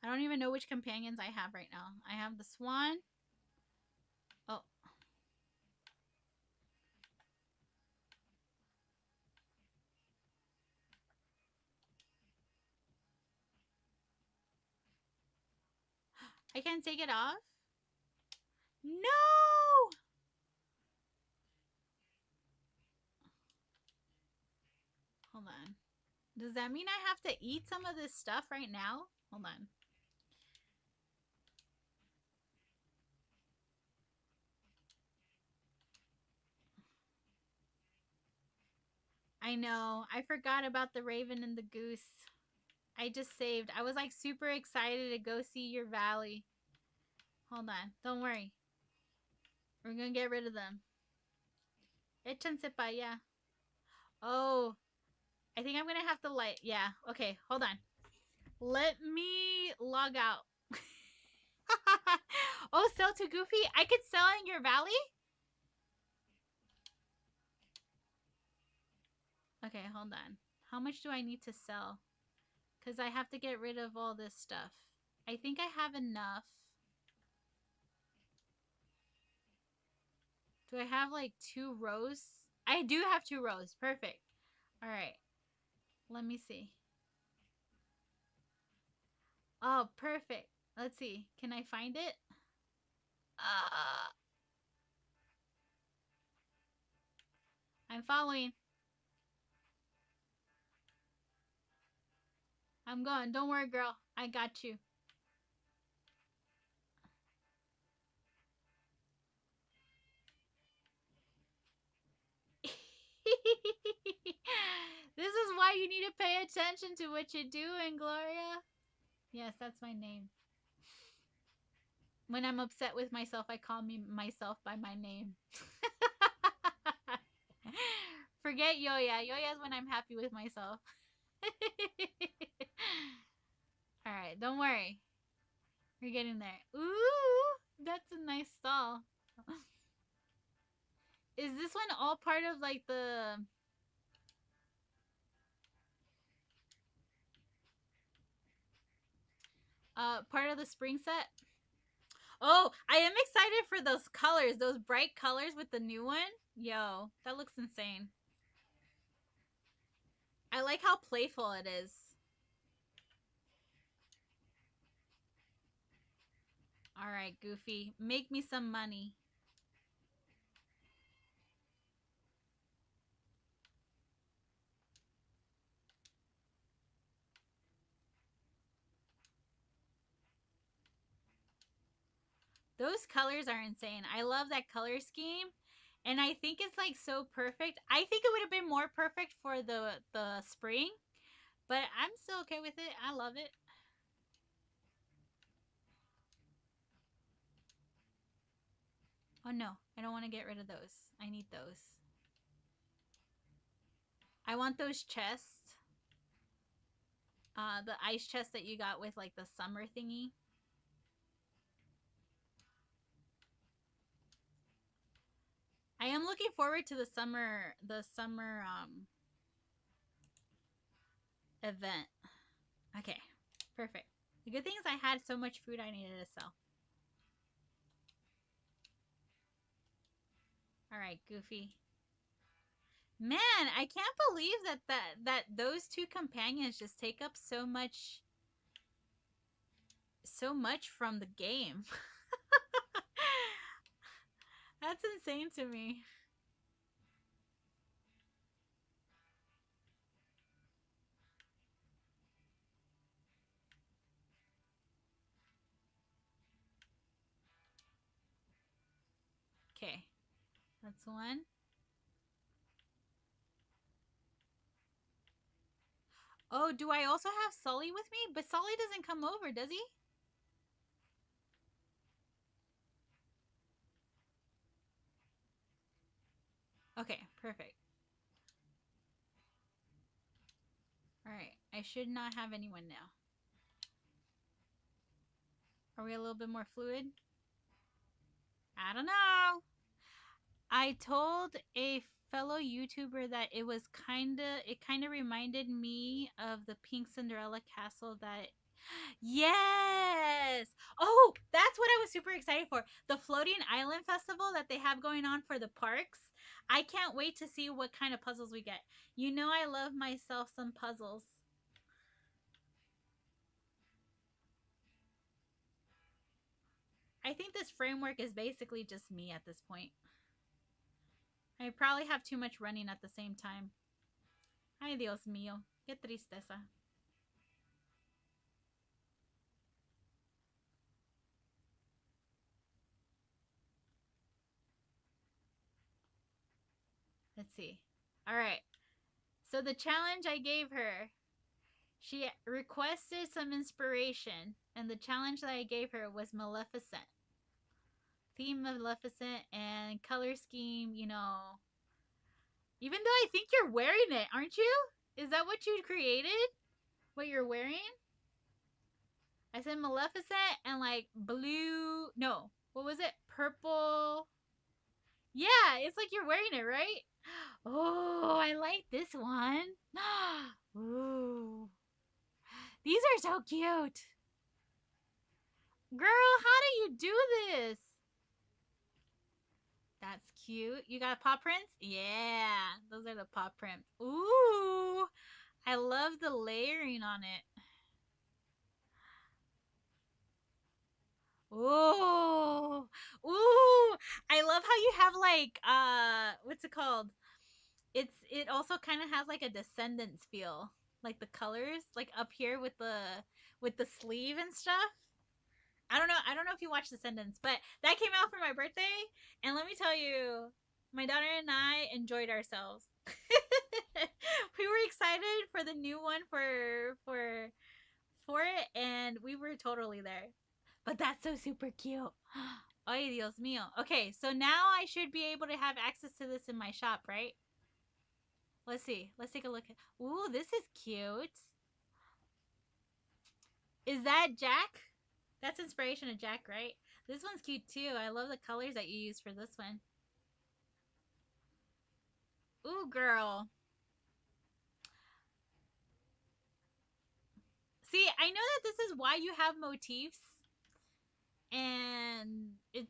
I don't even know which companions I have right now. I have the swan. Oh. I can't take it off? No! Hold on. Does that mean I have to eat some of this stuff right now? Hold on. I know. I forgot about the raven and the goose. I just saved. I was like super excited to go see your valley. Hold on. Don't worry. We're gonna get rid of them. Échense pa allá. Oh, I think I'm gonna have to like, yeah. Okay, hold on. Let me log out. Oh, sell to Goofy? I could sell in your valley? Okay, hold on. How much do I need to sell? Because I have to get rid of all this stuff. I think I have enough. Do I have like 2 rows? I do have 2 rows. Perfect. All right. Let me see. Oh, perfect. Let's see. Can I find it? I'm following. I'm going. Don't worry, girl. I got you. This is why you need to pay attention to what you're doing, Gloria. Yes, that's my name. When I'm upset with myself, I call me myself by my name. Forget Yoya. Yoya's when I'm happy with myself. Alright, don't worry. We're getting there. Ooh, that's a nice stall. Is this one all part of like the part of the spring set? Oh, I am excited for those colors, those bright colors with the new one. Yo, that looks insane. I like how playful it is. All right, Goofy, make me some money. Those colors are insane. I love that color scheme. And I think it's like so perfect. I think it would have been more perfect for the spring, but I'm still okay with it. I love it. Oh no, I don't want to get rid of those. I need those. I want those chests. The ice chest that you got with like the summer thingy. I am looking forward to the summer event. Okay, perfect. The good thing is I had so much food I needed to sell. All right, Goofy. Man, I can't believe that those two companions just take up so much from the game. That's insane to me. Okay, that's one. Oh, do I also have Sully with me? But Sully doesn't come over, does he? Okay, perfect. All right, I should not have anyone now. Are we a little bit more fluid? I don't know. I told a fellow YouTuber that it kind of reminded me of the Pink Cinderella castle that Yes. Oh, that's what I was super excited for. The floating island festival that they have going on for the parks. I can't wait to see what kind of puzzles we get. You know I love myself some puzzles. I think this framework is basically just me at this point. I probably have too much running at the same time. Ay, Dios mío. Qué tristeza. Let's see. All right. So the challenge I gave her, she requested some inspiration, and the challenge that I gave her was Maleficent. Theme Maleficent and color scheme, Even though I think you're wearing it, aren't you? Is that what you created? What you're wearing? I said Maleficent and like blue. No, what was it? Purple. Yeah, it's like you're wearing it, right? Oh, I like this one. Ooh. These are so cute. Girl, how do you do this? That's cute. You got paw prints? Yeah, those are the paw prints. Ooh, I love the layering on it. Ooh, ooh, I love how you have like what's it called? It also kind of has like a Descendants feel. like the colors, like up here with the sleeve and stuff. I don't know. I don't know if you watched Descendants, but that came out for my birthday, and let me tell you, my daughter and I enjoyed ourselves. We were excited for the new one for it, and we were totally there. But that's so super cute. Ay, Dios mío. Okay, so now I should be able to have access to this in my shop, right? Let's see. Let's take a look. Ooh, this is cute. Is that Jack? That's inspiration of Jack, right? This one's cute too. I love the colors that you use for this one. Ooh, girl. See, I know that this is why you have motifs, and it's,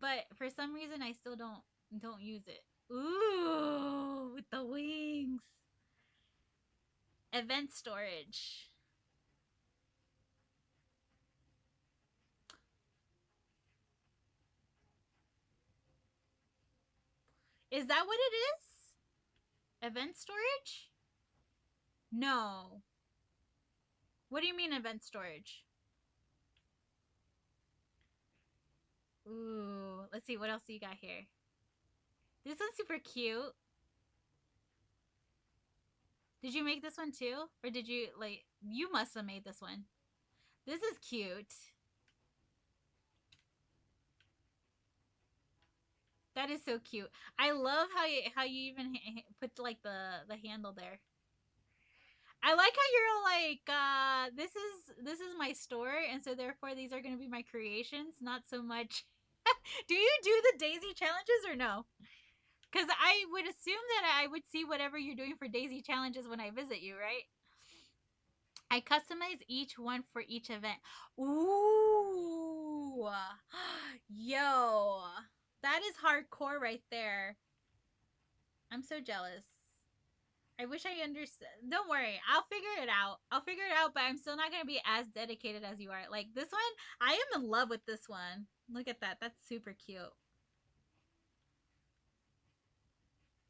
but for some reason I still don't use it. Ooh, with the wings. Event storage. Is that what it is? Event storage? No. What do you mean event storage? Ooh, let's see what else you got here. This one's super cute. Did you make this one too? Or did you, like, you must have made this one. This is cute. That is so cute. I love how you even put like the handle there. I like how you're like, this is my store, and so therefore these are gonna be my creations, not so much. Do you do the Daisy challenges or no? Because I would assume that I would see whatever you're doing for Daisy challenges when I visit you, right? I customize each one for each event. Ooh, yo, that is hardcore right there. I'm so jealous. I wish I understood. Don't worry, I'll figure it out. I'll figure it out, but I'm still not gonna be as dedicated as you are. Like this one, I am in love with this one. Look at that. That's super cute.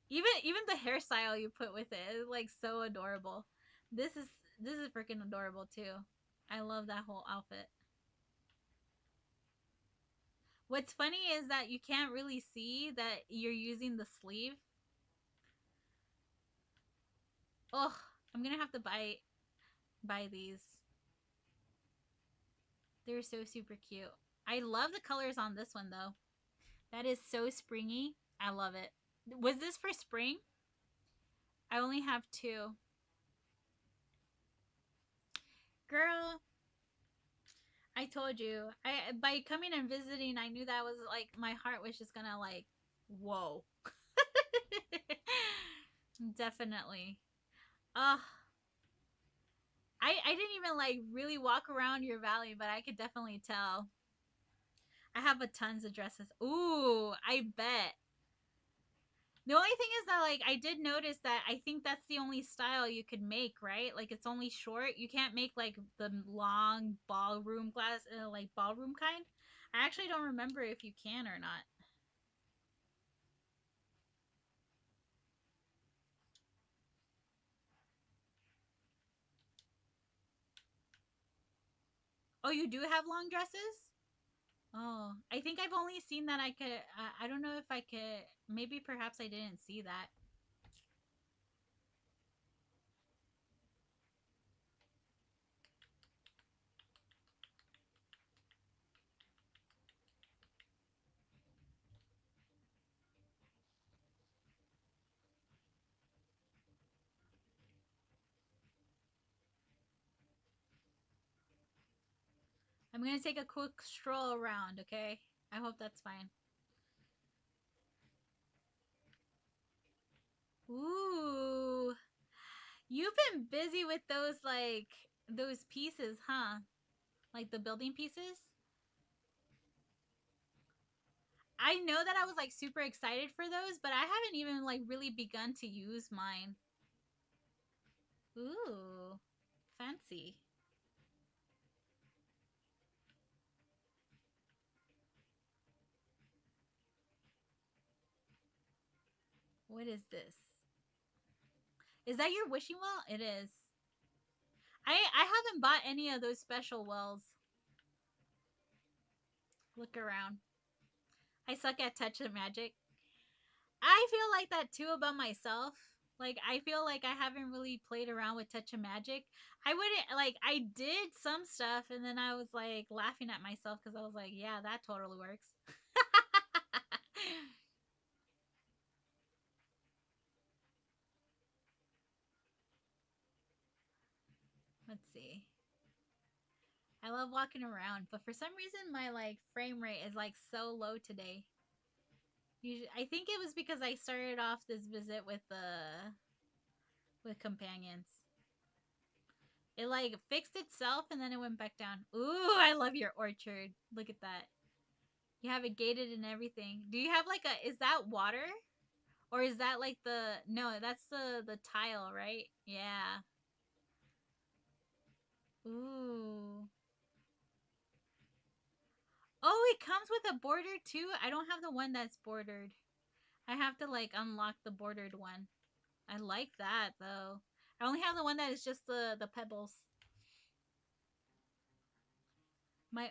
Even the hairstyle you put with it is like so adorable. This is this is freaking adorable too. I love that whole outfit. What's funny is that you can't really see that you're using the sleeve. Oh, I'm gonna have to buy these. They're so super cute. I love the colors on this one though. That is so springy. I love it. Was this for spring? I only have two. Girl, I told you. I by coming and visiting, I knew that was like my heart was just gonna like, whoa. Definitely. Uh I didn't even like really walk around your valley, but I could definitely tell. I have a tons of dresses. Ooh, I bet. The only thing is that like I did notice that I think that's the only style you could make, right? Like it's only short. You can't make like the long ballroom glass, like ballroom kind. I actually don't remember if you can or not. Oh, you do have long dresses? Oh, I think I've only seen that I could. I don't know if I could. Maybe perhaps I didn't see that. I'm gonna take a quick stroll around. Okay. I hope that's fine. Ooh, you've been busy with those pieces, huh? Like the building pieces. I know that I was like super excited for those, but I haven't even like really begun to use mine. Ooh, fancy. What is this? Is that your wishing well? It is. I haven't bought any of those special wells. Look around. I suck at touch of magic. I feel like that too about myself. Like I feel like I haven't really played around with touch of magic. I wouldn't like I did some stuff and then I was like laughing at myself because I was like, yeah, that totally works. Let's see. I love walking around, but for some reason my like frame rate is like so low today. Usually, I think it was because I started off this visit with companions. It like fixed itself and then it went back down. Ooh, I love your orchard. Look at that. You have it gated and everything. Do you have like a is that water? Or is that like the no, that's the tile, right? Yeah. Ooh. Oh, it comes with a border too? I don't have the one that's bordered. I have to like unlock the bordered one. I like that though. I only have the one that is just the pebbles. My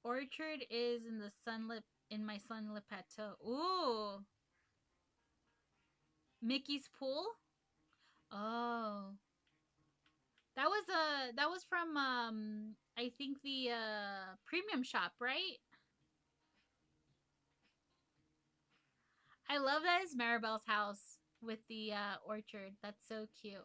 orchard is in the sunlit in my sunlit plateau. Ooh, Mickey's pool. Oh, that was from I think the premium shop, right? I love that it's Maribel's house with the orchard. That's so cute.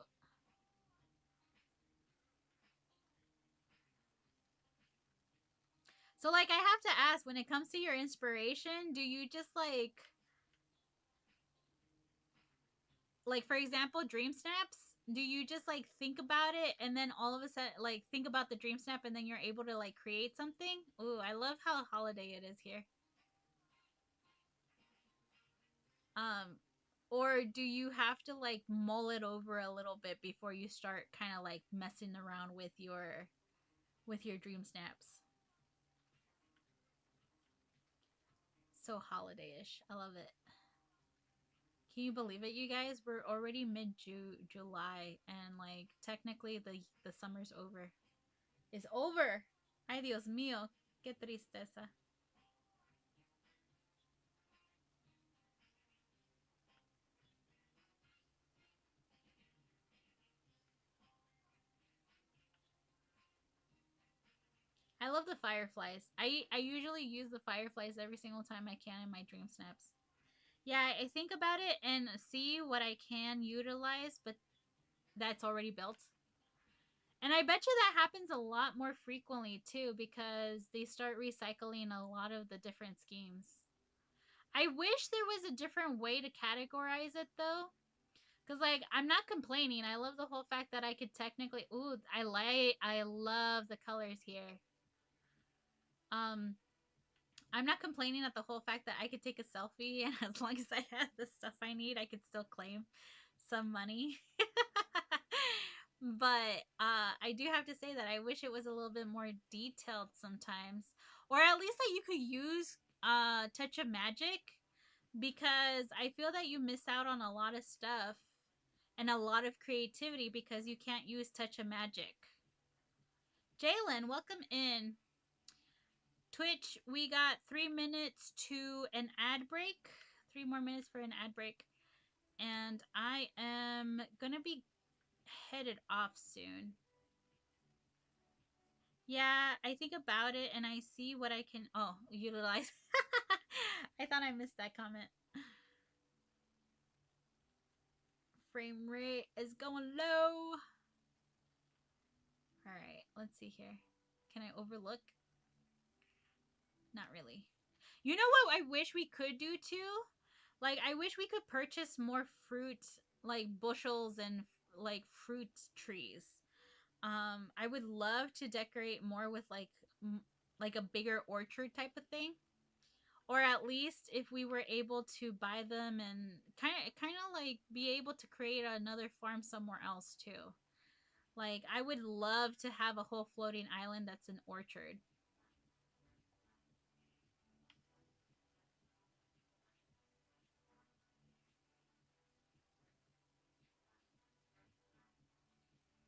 So like I have to ask when it comes to your inspiration, do you just like for example dream snaps, do you just like think about it and then all of a sudden like think about the dream snap and then you're able to like create something? Ooh, I love how holiday it is here. um or do you have to like mull it over a little bit before you start kind of like messing around with your dream snaps? So holiday-ish, I love it. Can you believe it, you guys? We're already mid July and like technically the summer's over. It's over. Ay, Dios mío. Qué tristeza. I love the fireflies. I usually use the fireflies every single time I can in my dream snaps. Yeah, I think about it and see what I can utilize, but that's already built. And I bet you that happens a lot more frequently too because they start recycling a lot of the different schemes. I wish there was a different way to categorize it though. Cause like I'm not complaining. I love the whole fact that I could technically I love the colors here. Um I'm not complaining at the whole fact that I could take a selfie and as long as I have the stuff I need, I could still claim some money. But I do have to say that I wish it was a little bit more detailed sometimes. Or at least that you could use touch of magic because I feel that you miss out on a lot of stuff and a lot of creativity because you can't use touch of magic. Jalen, welcome in. Twitch, we got 3 minutes to an ad break. 3 more minutes for an ad break. And I am going to be headed off soon. Yeah, I think about it and I see what I can. Oh, utilize. I thought I missed that comment. Frame rate is going low. All right, let's see here. Can I overlook? Not really. You know what I wish we could do too? Like I wish we could purchase more fruit, like bushels and like fruit trees. I would love to decorate more with like a bigger orchard type of thing. Or at least if we were able to buy them and kind of like be able to create another farm somewhere else too. Like I would love to have a whole floating island that's an orchard.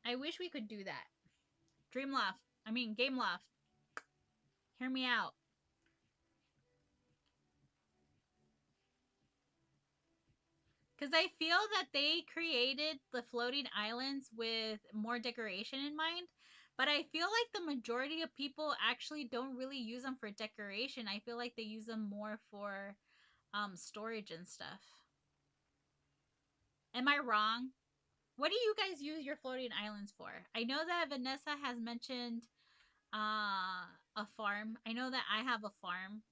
I wish we could do that. Dreamloft. I mean, Gameloft. Hear me out. Because I feel that they created the floating islands with more decoration in mind. But I feel like the majority of people actually don't really use them for decoration. I feel like they use them more for storage and stuff. Am I wrong? What do you guys use your floating islands for? I know that Vanessa has mentioned a farm. I know that I have a farm.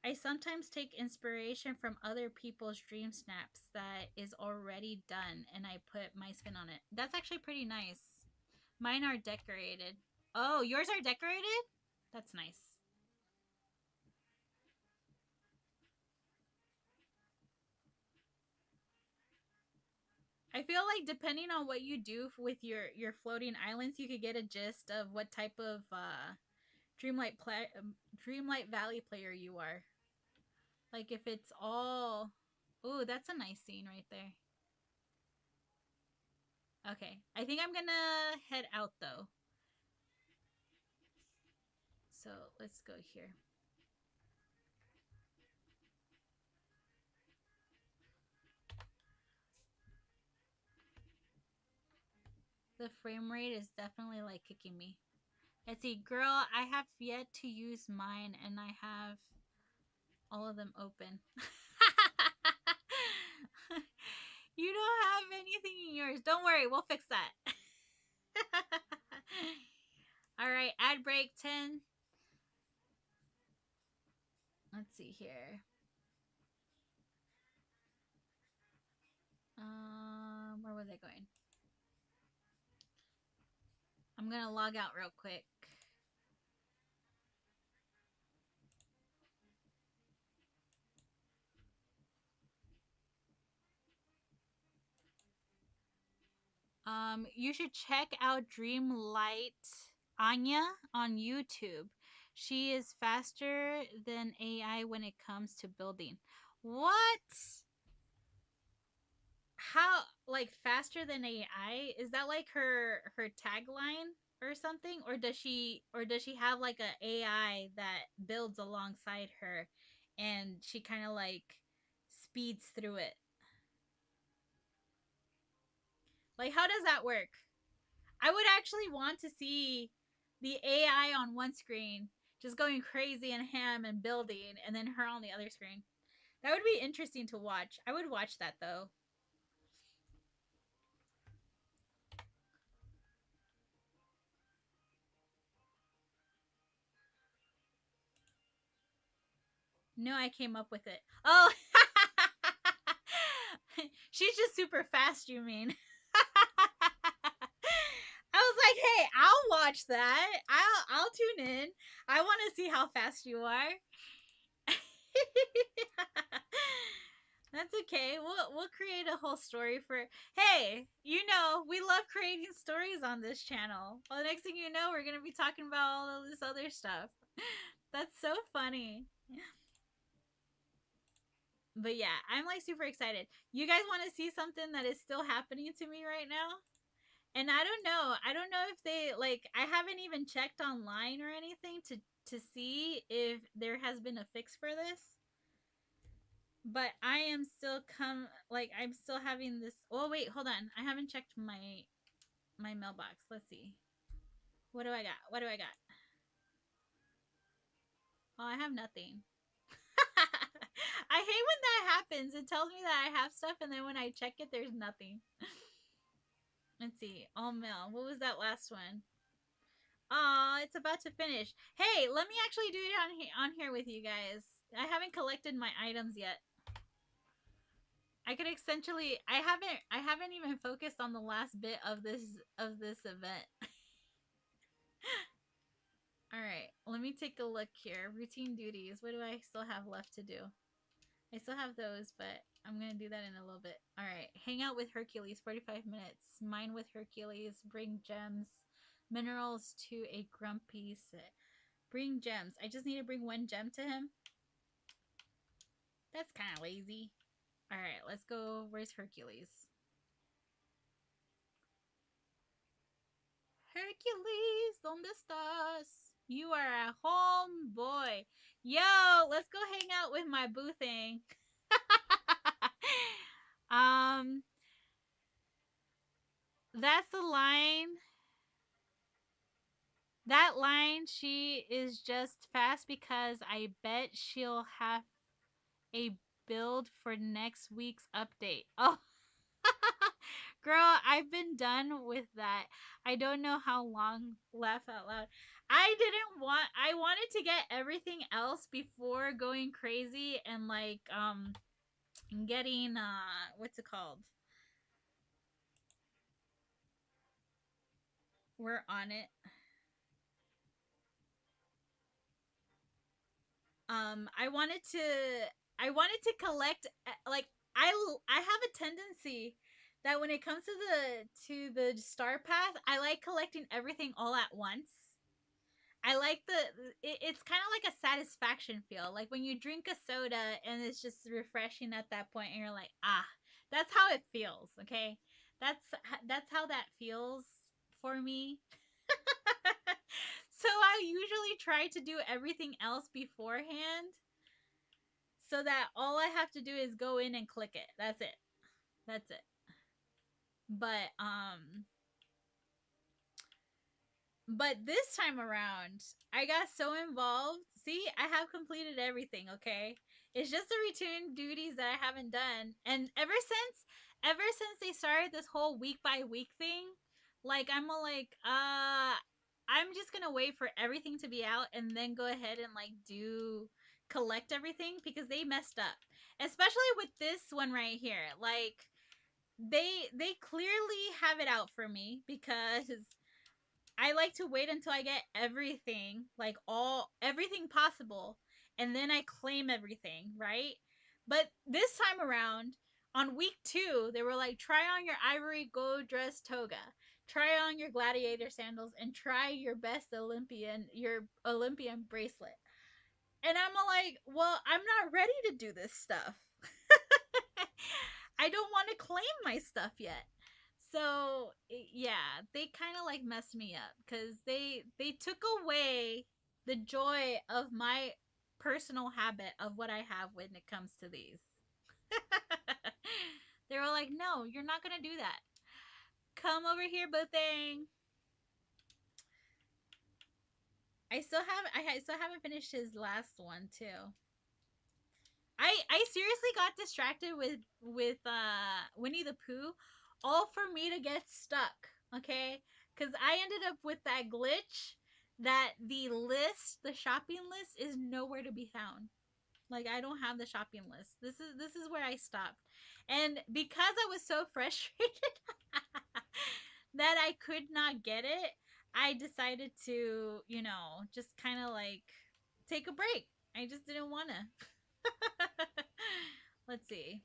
I sometimes take inspiration from other people's dream snaps that is already done and I put my spin on it. That's actually pretty nice. Mine are decorated. Oh, yours are decorated? That's nice. I feel like depending on what you do with your floating islands, you could get a gist of what type of Dreamlight Valley player you are. Like if it's all, ooh, that's a nice scene right there. Okay, I think I'm gonna head out though. So let's go here. The frame rate is definitely like kicking me. Let's see, girl, I have yet to use mine and I have all of them open. You don't have anything in yours. Don't worry, we'll fix that. All right, ad break 10. Let's see here. Where was I going? I'm gonna log out real quick. You should check out Dreamlight Anya on YouTube. She is faster than AI when it comes to building. What? How like faster than AI? Is that like her tagline or something? Or does she have like a AI that builds alongside her and she kind of like speeds through it? Like how does that work? I would actually want to see the AI on one screen just going crazy and ham and building, and then her on the other screen. That would be interesting to watch. I would watch that though. No, I came up with it. Oh, she's just super fast. You mean? I was like, hey, I'll watch that. I'll tune in. I want to see how fast you are. That's okay. We'll create a whole story for. Hey, we love creating stories on this channel. Well, the next thing you know, we're gonna be talking about all of this other stuff. That's so funny. But yeah, I'm like super excited. You guys want to see something that is still happening to me right now? And I don't know. I don't know if they like I haven't even checked online or anything to see if there has been a fix for this. But I am still I'm still having this. Oh wait, hold on. I haven't checked my mailbox. Let's see. What do I got? What do I got? Oh, I have nothing. I hate when that happens. It tells me that I have stuff and then when I check it there's nothing. Let's see. All mail. What was that last one? Aw, it's about to finish. Hey, let me actually do it on here with you guys. I haven't collected my items yet. I could essentially I haven't even focused on the last bit of this event. All right, let me take a look here. Routine duties. What do I still have left to do? I still have those, but I'm going to do that in a little bit. All right, hang out with Hercules 45 minutes. Mine with Hercules, bring gems, minerals to a grumpy sit. Bring gems. I just need to bring one gem to him. That's kind of lazy. All right, let's go. Where's Hercules? Hercules, ¿dónde estás? You are at home, boy. Yo, let's go hang out with my boo thing. um, that's the line. That line, she is just fast because I bet she'll have a build for next week's update. Oh, girl, I've been done with that. I don't know how long. Laugh out loud. I wanted to get everything else before going crazy and like getting what's it called? We're on it. I wanted to collect like I have a tendency that when it comes to the star path, I like collecting everything all at once. I like it's kind of like a satisfaction feel. Like when you drink a soda and it's just refreshing at that point and you're like, "Ah, that's how it feels." Okay? That's that's how that feels for me. So I usually try to do everything else beforehand so that all I have to do is go in and click it. That's it. That's it. But but this time around, I got so involved. See, I have completed everything, okay? It's just the routine duties that I haven't done. And ever since they started this whole week by week thing, like I'm all like, I'm just gonna wait for everything to be out and then go ahead and like do collect everything because they messed up. Especially with this one right here. Like they clearly have it out for me because I like to wait until I get everything, like everything possible, and then I claim everything, right? But this time around, on week 2, they were like, try on your ivory gold dress toga, try on your gladiator sandals, and try your Olympian bracelet. And I'm all like, well, I'm not ready to do this stuff. I don't want to claim my stuff yet. So yeah, they kind of like messed me up because they took away the joy of my personal habit of what I have when it comes to these. They were like, "No, you're not gonna do that. Come over here, Bothang." I still haven't finished his last one too. I seriously got distracted with Winnie the Pooh, all for me to get stuck. Okay, because I ended up with that glitch that the shopping list, is nowhere to be found. Like I don't have the shopping list. This is where I stopped, and because I was so frustrated that I could not get it, I decided to just kind of like take a break. I just didn't want to. Let's see.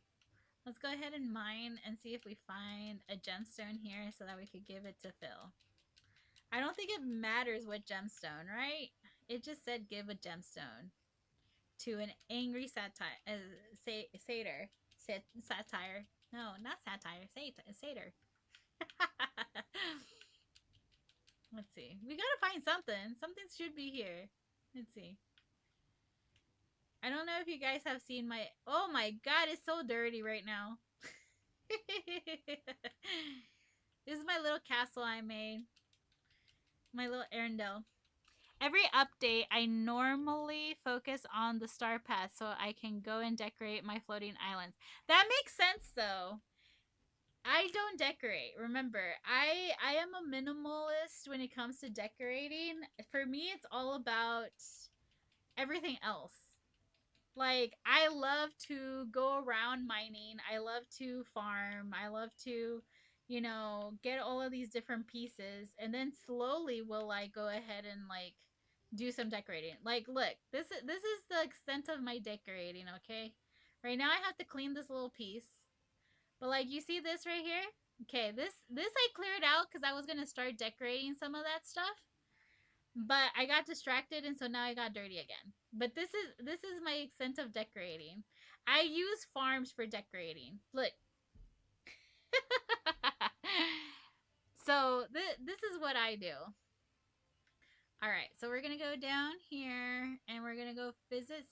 Let's go ahead and mine and see if we find a gemstone here so that we could give it to Phil. I don't think it matters what gemstone, right? It just said give a gemstone to an angry satyr. Satire. No, not satire. Satyr. Let's see. We gotta find something. Something should be here. Let's see. I don't know if you guys have seen my. Oh my god, it's so dirty right now. This is my little castle I made. My little Arendelle. Every update, I normally focus on the star path so I can go and decorate my floating islands. That makes sense though. I don't decorate. Remember, I am a minimalist when it comes to decorating. For me, it's all about everything else. Like I love to go around mining. I love to farm. I love to, get all of these different pieces and then slowly we'll like go ahead and like do some decorating. Like look, this is the extent of my decorating, okay? Right now I have to clean this little piece. But like you see this right here? Okay, this I cleared out cuz I was going to start decorating some of that stuff. But I got distracted and so now I got dirty again. But this is my extent of decorating. I use farms for decorating. Look. So this is what I do. All right, so we're gonna go down here and we're gonna go visit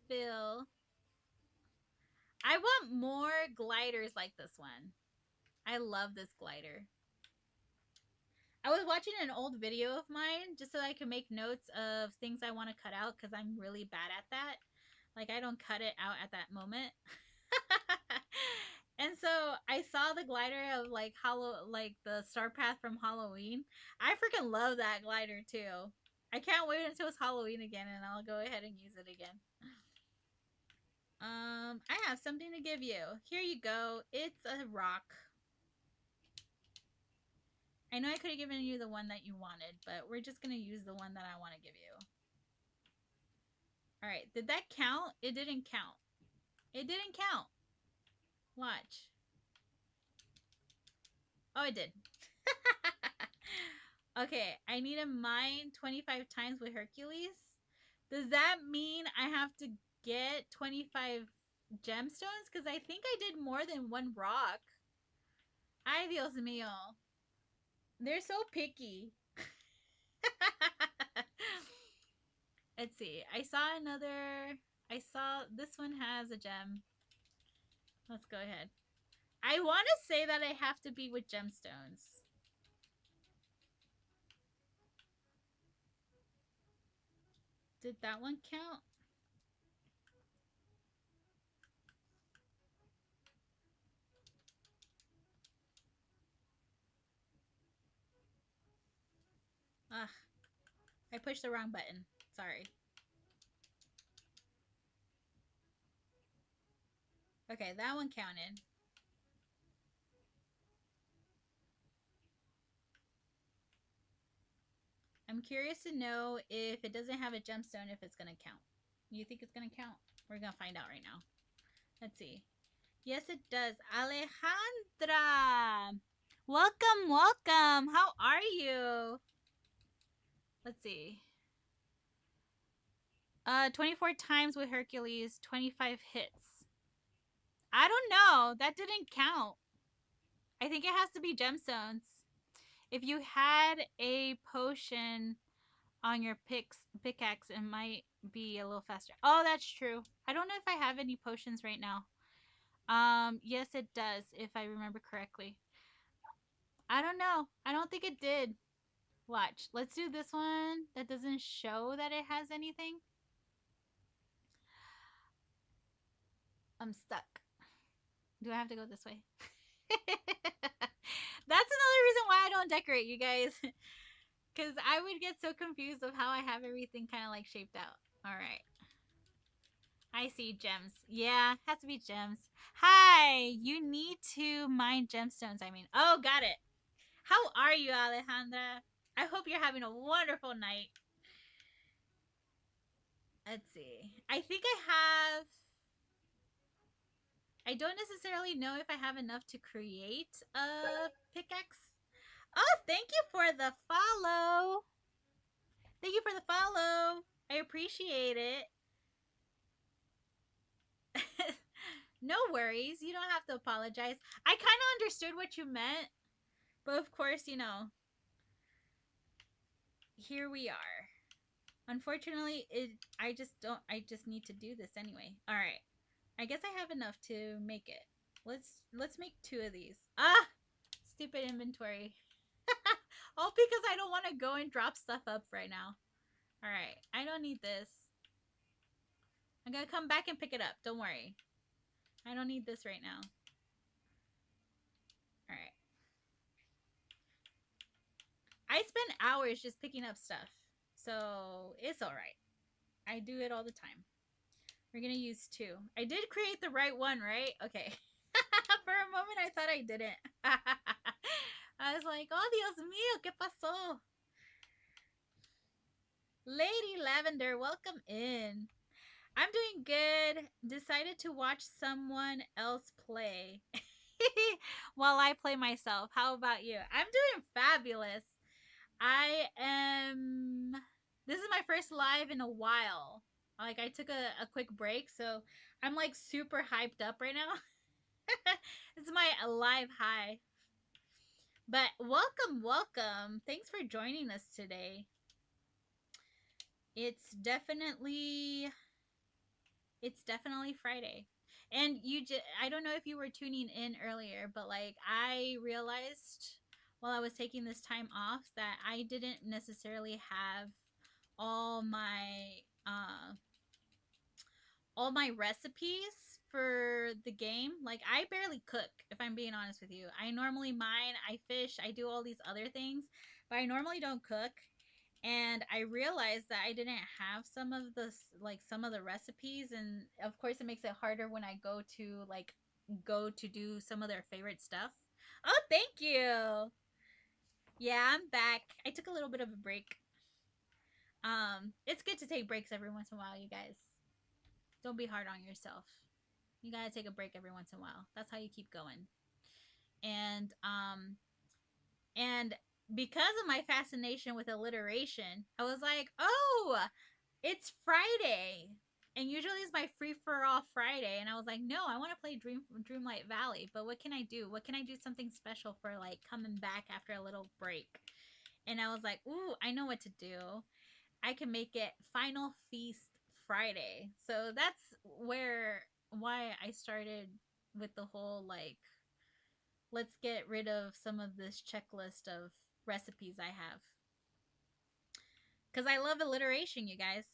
Phil. I want more gliders like this one. I love this glider. I was watching an old video of mine just so I can make notes of things I want to cut out because I'm really bad at that. Like I don't cut it out at that moment. And so I saw the glider of like the Star Path from Halloween. I freaking love that glider too. I can't wait until it's Halloween again and I'll go ahead and use it again. I have something to give you. Here you go. It's a rock. I know I could have given you the one that you wanted, but we're just going to use the one that I want to give you. All right. Did that count? It didn't count. It didn't count. Watch. Oh, it did. Okay. I need a mine 25 times with Hercules. Does that mean I have to get 25 gemstones? Because I think I did more than one rock. Ay, Dios mío. They're so picky. Let's see. I saw another. I saw this one has a gem. Let's go ahead. I want to say that I have to be with gemstones. Did that one count? Ugh. I pushed the wrong button. Sorry. Okay, that one counted. I'm curious to know if it doesn't have a gemstone, if it's going to count. You think it's going to count? We're going to find out right now. Let's see. Yes, it does. Alejandra! Welcome, welcome. How are you? Let's see. 24 times with Hercules, 25 hits. I don't know. That didn't count. I think it has to be gemstones. If you had a potion on your pickaxe, it might be a little faster. Oh, that's true. I don't know if I have any potions right now. Yes, it does, if I remember correctly. I don't know. I don't think it did. Watch. Let's do this one that doesn't show that it has anything. I'm stuck. Do I have to go this way? That's another reason why I don't decorate, you guys. Because I would get so confused of how I have everything kind of like shaped out. All right. I see gems. Yeah, has to be gems. Hi, you need to mine gemstones. I mean, oh, got it. How are you, Alejandra? I hope you're having a wonderful night. Let's see. I think I don't necessarily know if I have enough to create a pickaxe. Oh, thank you for the follow. Thank you for the follow. I appreciate it. No worries. You don't have to apologize. I kind of understood what you meant. But of course, you know, here we are. Unfortunately, I just need to do this anyway. All right. I guess I have enough to make it. Let's make 2 of these. Ah! Stupid inventory. All because I don't want to go and drop stuff up right now. All right. I don't need this. I'm going to come back and pick it up. Don't worry. I don't need this right now. All right. I spend hours just picking up stuff. So it's all right. I do it all the time. We're going to use 2. I did create the right one, right? Okay. For a moment, I thought I didn't. I was like, oh, Dios mío, ¿qué pasó? Lady Lavender, welcome in. I'm doing good. Decided to watch someone else play while I play myself. How about you? I'm doing fabulous. This is my first live in a while. Like, I took a quick break, so I'm like super hyped up right now. It's my live high. But welcome, welcome. Thanks for joining us today. It's definitely it's definitely Friday. And I don't know if you were tuning in earlier, but like I realized while I was taking this time off that I didn't necessarily have all my uh all my recipes for the game. Like I barely cook, if I'm being honest with you. I normally mine, I fish, I do all these other things, but I normally don't cook. And I realized that I didn't have some of the some of the recipes, and of course it makes it harder when I go to do some of their favorite stuff. Oh, thank you. Yeah, I'm back. I took a little bit of a break. It's good to take breaks every once in a while, you guys. Don't be hard on yourself. You gotta take a break every once in a while. That's how you keep going. And and because of my fascination with alliteration, I was like, oh, it's Friday. And usually it's my free for all Friday. And I was like, no, I want to play Dreamlight Valley. But what can I do? What can I do something special for like coming back after a little break? And I was like, ooh, I know what to do. I can make it Final Feast Friday. So that's why I started with the whole like let's get rid of some of this checklist of recipes I have. Cuz I love alliteration, you guys.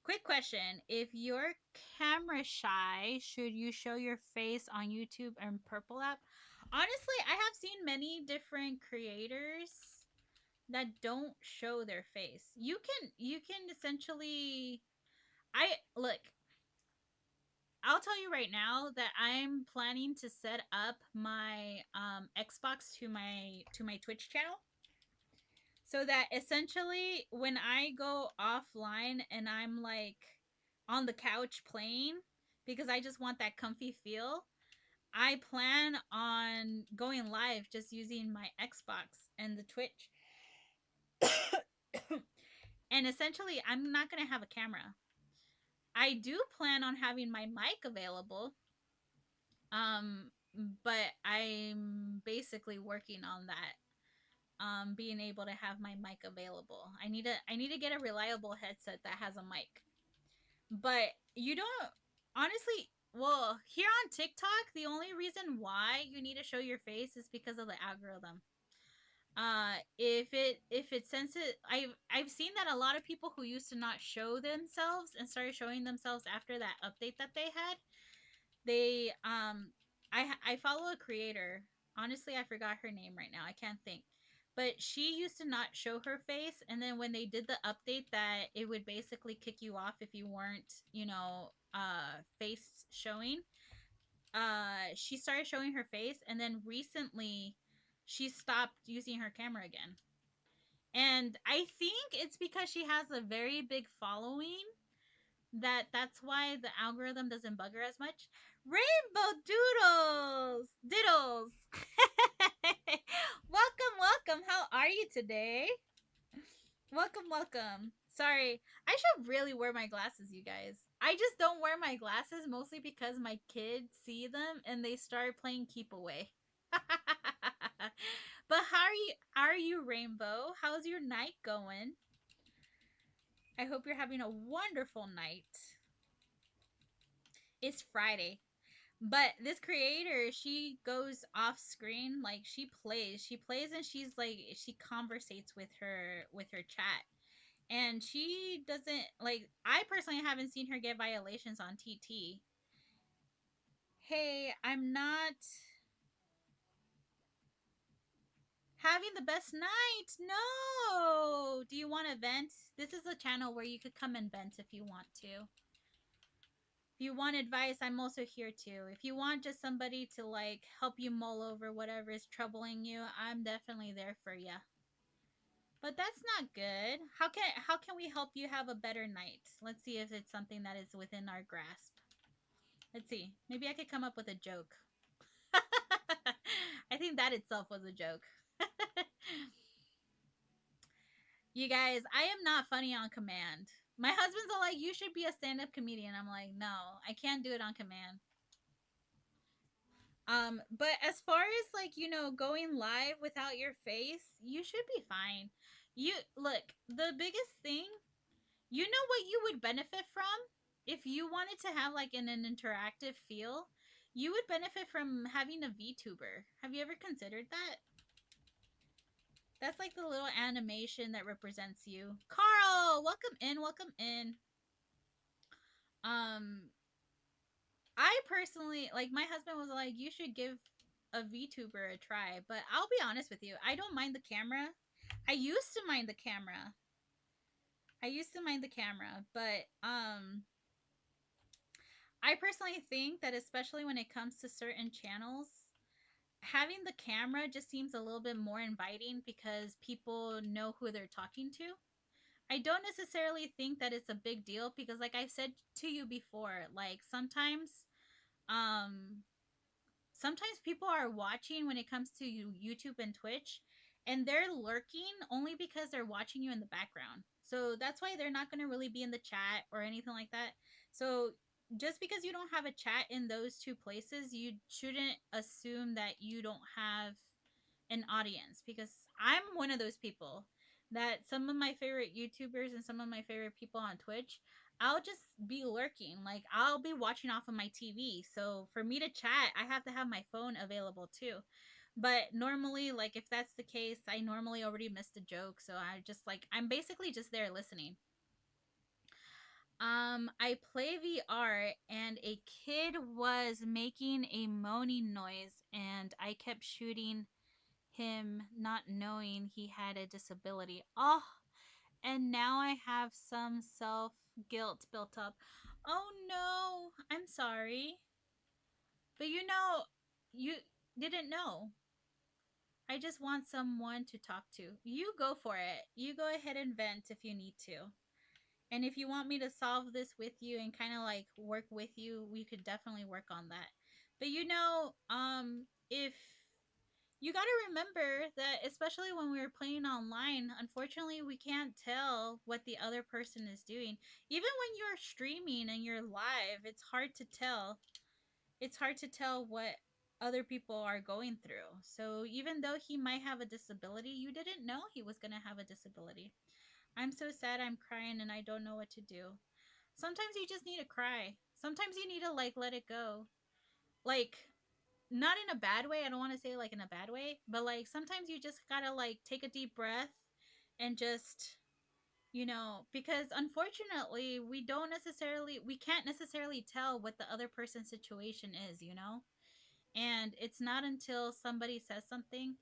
Quick question. If you're camera shy, should you show your face on YouTube and Purple app? Honestly, I have seen many different creators that don't show their face. You can essentially I look, I'll tell you right now that I'm planning to set up my Xbox to my Twitch channel so that essentially when I go offline and I'm like on the couch playing because I just want that comfy feel, I plan on going live just using my Xbox and the Twitch. And essentially, I'm not going to have a camera. I do plan on having my mic available. Um but I'm basically working on that. Being able to have my mic available. I need to get a reliable headset that has a mic. But you don't honestly, well, here on TikTok, the only reason why you need to show your face is because of the algorithm. If it senses, I've seen that a lot of people who used to not show themselves and started showing themselves after that update that they had, they I follow a creator. Honestly, I forgot her name right now. I can't think. But she used to not show her face, and then when they did the update that it would basically kick you off if you weren't, face showing. She started showing her face, and then recently she stopped using her camera again. And I think it's because she has a very big following that's why the algorithm doesn't bug her as much. Rainbow Diddles. Welcome, welcome. How are you today? Welcome, welcome. Sorry, I should really wear my glasses, you guys. I just don't wear my glasses mostly because my kids see them and they start playing keep away. But how are you, Rainbow? How's your night going? I hope you're having a wonderful night. It's Friday. But this creator, she goes off screen, like she plays and she's like she conversates with her chat. And she doesn't like I personally haven't seen her get violations on TT. Hey, I'm not having the best night. No. Do you want to vent? This is a channel where you could come and vent if you want to. If you want advice, I'm also here too. If you want just somebody to like help you mull over whatever is troubling you, I'm definitely there for you. But that's not good. How can we help you have a better night? Let's see if it's something that is within our grasp. Let's see. Maybe I could come up with a joke. I think that itself was a joke. You guys, I am not funny on command. My husband's all like, you should be a stand up comedian. I'm like, no, I can't do it on command. But as far as like, going live without your face, you should be fine. You look, the biggest thing, what you would benefit from if you wanted to have like an interactive feel, you would benefit from having a VTuber. Have you ever considered that? That's like the little animation that represents you. Carl, welcome in, welcome in. Um, I personally like my husband was like, you should give a VTuber a try, but I'll be honest with you, I don't mind the camera. I used to mind the camera. I used to mind the camera, but I personally think that especially when it comes to certain channels, having the camera just seems a little bit more inviting because people know who they're talking to. I don't necessarily think that it's a big deal because like I've said to you before, like um sometimes people are watching when it comes to YouTube and Twitch, and they're lurking only because they're watching you in the background. So that's why they're not going to really be in the chat or anything like that. So just because you don't have a chat in those two places, you shouldn't assume that you don't have an audience, because I'm one of those people that some of my favorite YouTubers and some of my favorite people on Twitch, I'll just be lurking. Like I'll be watching off of my TV. So for me to chat, I have to have my phone available too. But normally, like if that's the case, I normally already missed a joke, so I'm basically just there listening. I play VR and a kid was making a moaning noise and I kept shooting him not knowing he had a disability. Oh, and now I have some self guilt built up. Oh no, I'm sorry. But you didn't know. I just want someone to talk to. You go for it. You go ahead and vent if you need to. And if you want me to solve this with you and kind of like work with you, we could definitely work on that. But if you got to remember that, especially when we're playing online, unfortunately, we can't tell what the other person is doing. Even when you're streaming and you're live, it's hard to tell. It's hard to tell what other people are going through. So even though he might have a disability, you didn't know he was going to have a disability. I'm so sad, I'm crying, and I don't know what to do. Sometimes you just need to cry. Sometimes you need to like let it go. Like, not in a bad way. I don't want to say like in a bad way, but like sometimes you just gotta like take a deep breath and just, because unfortunately we can't necessarily tell what the other person's situation is. And it's not until somebody says something.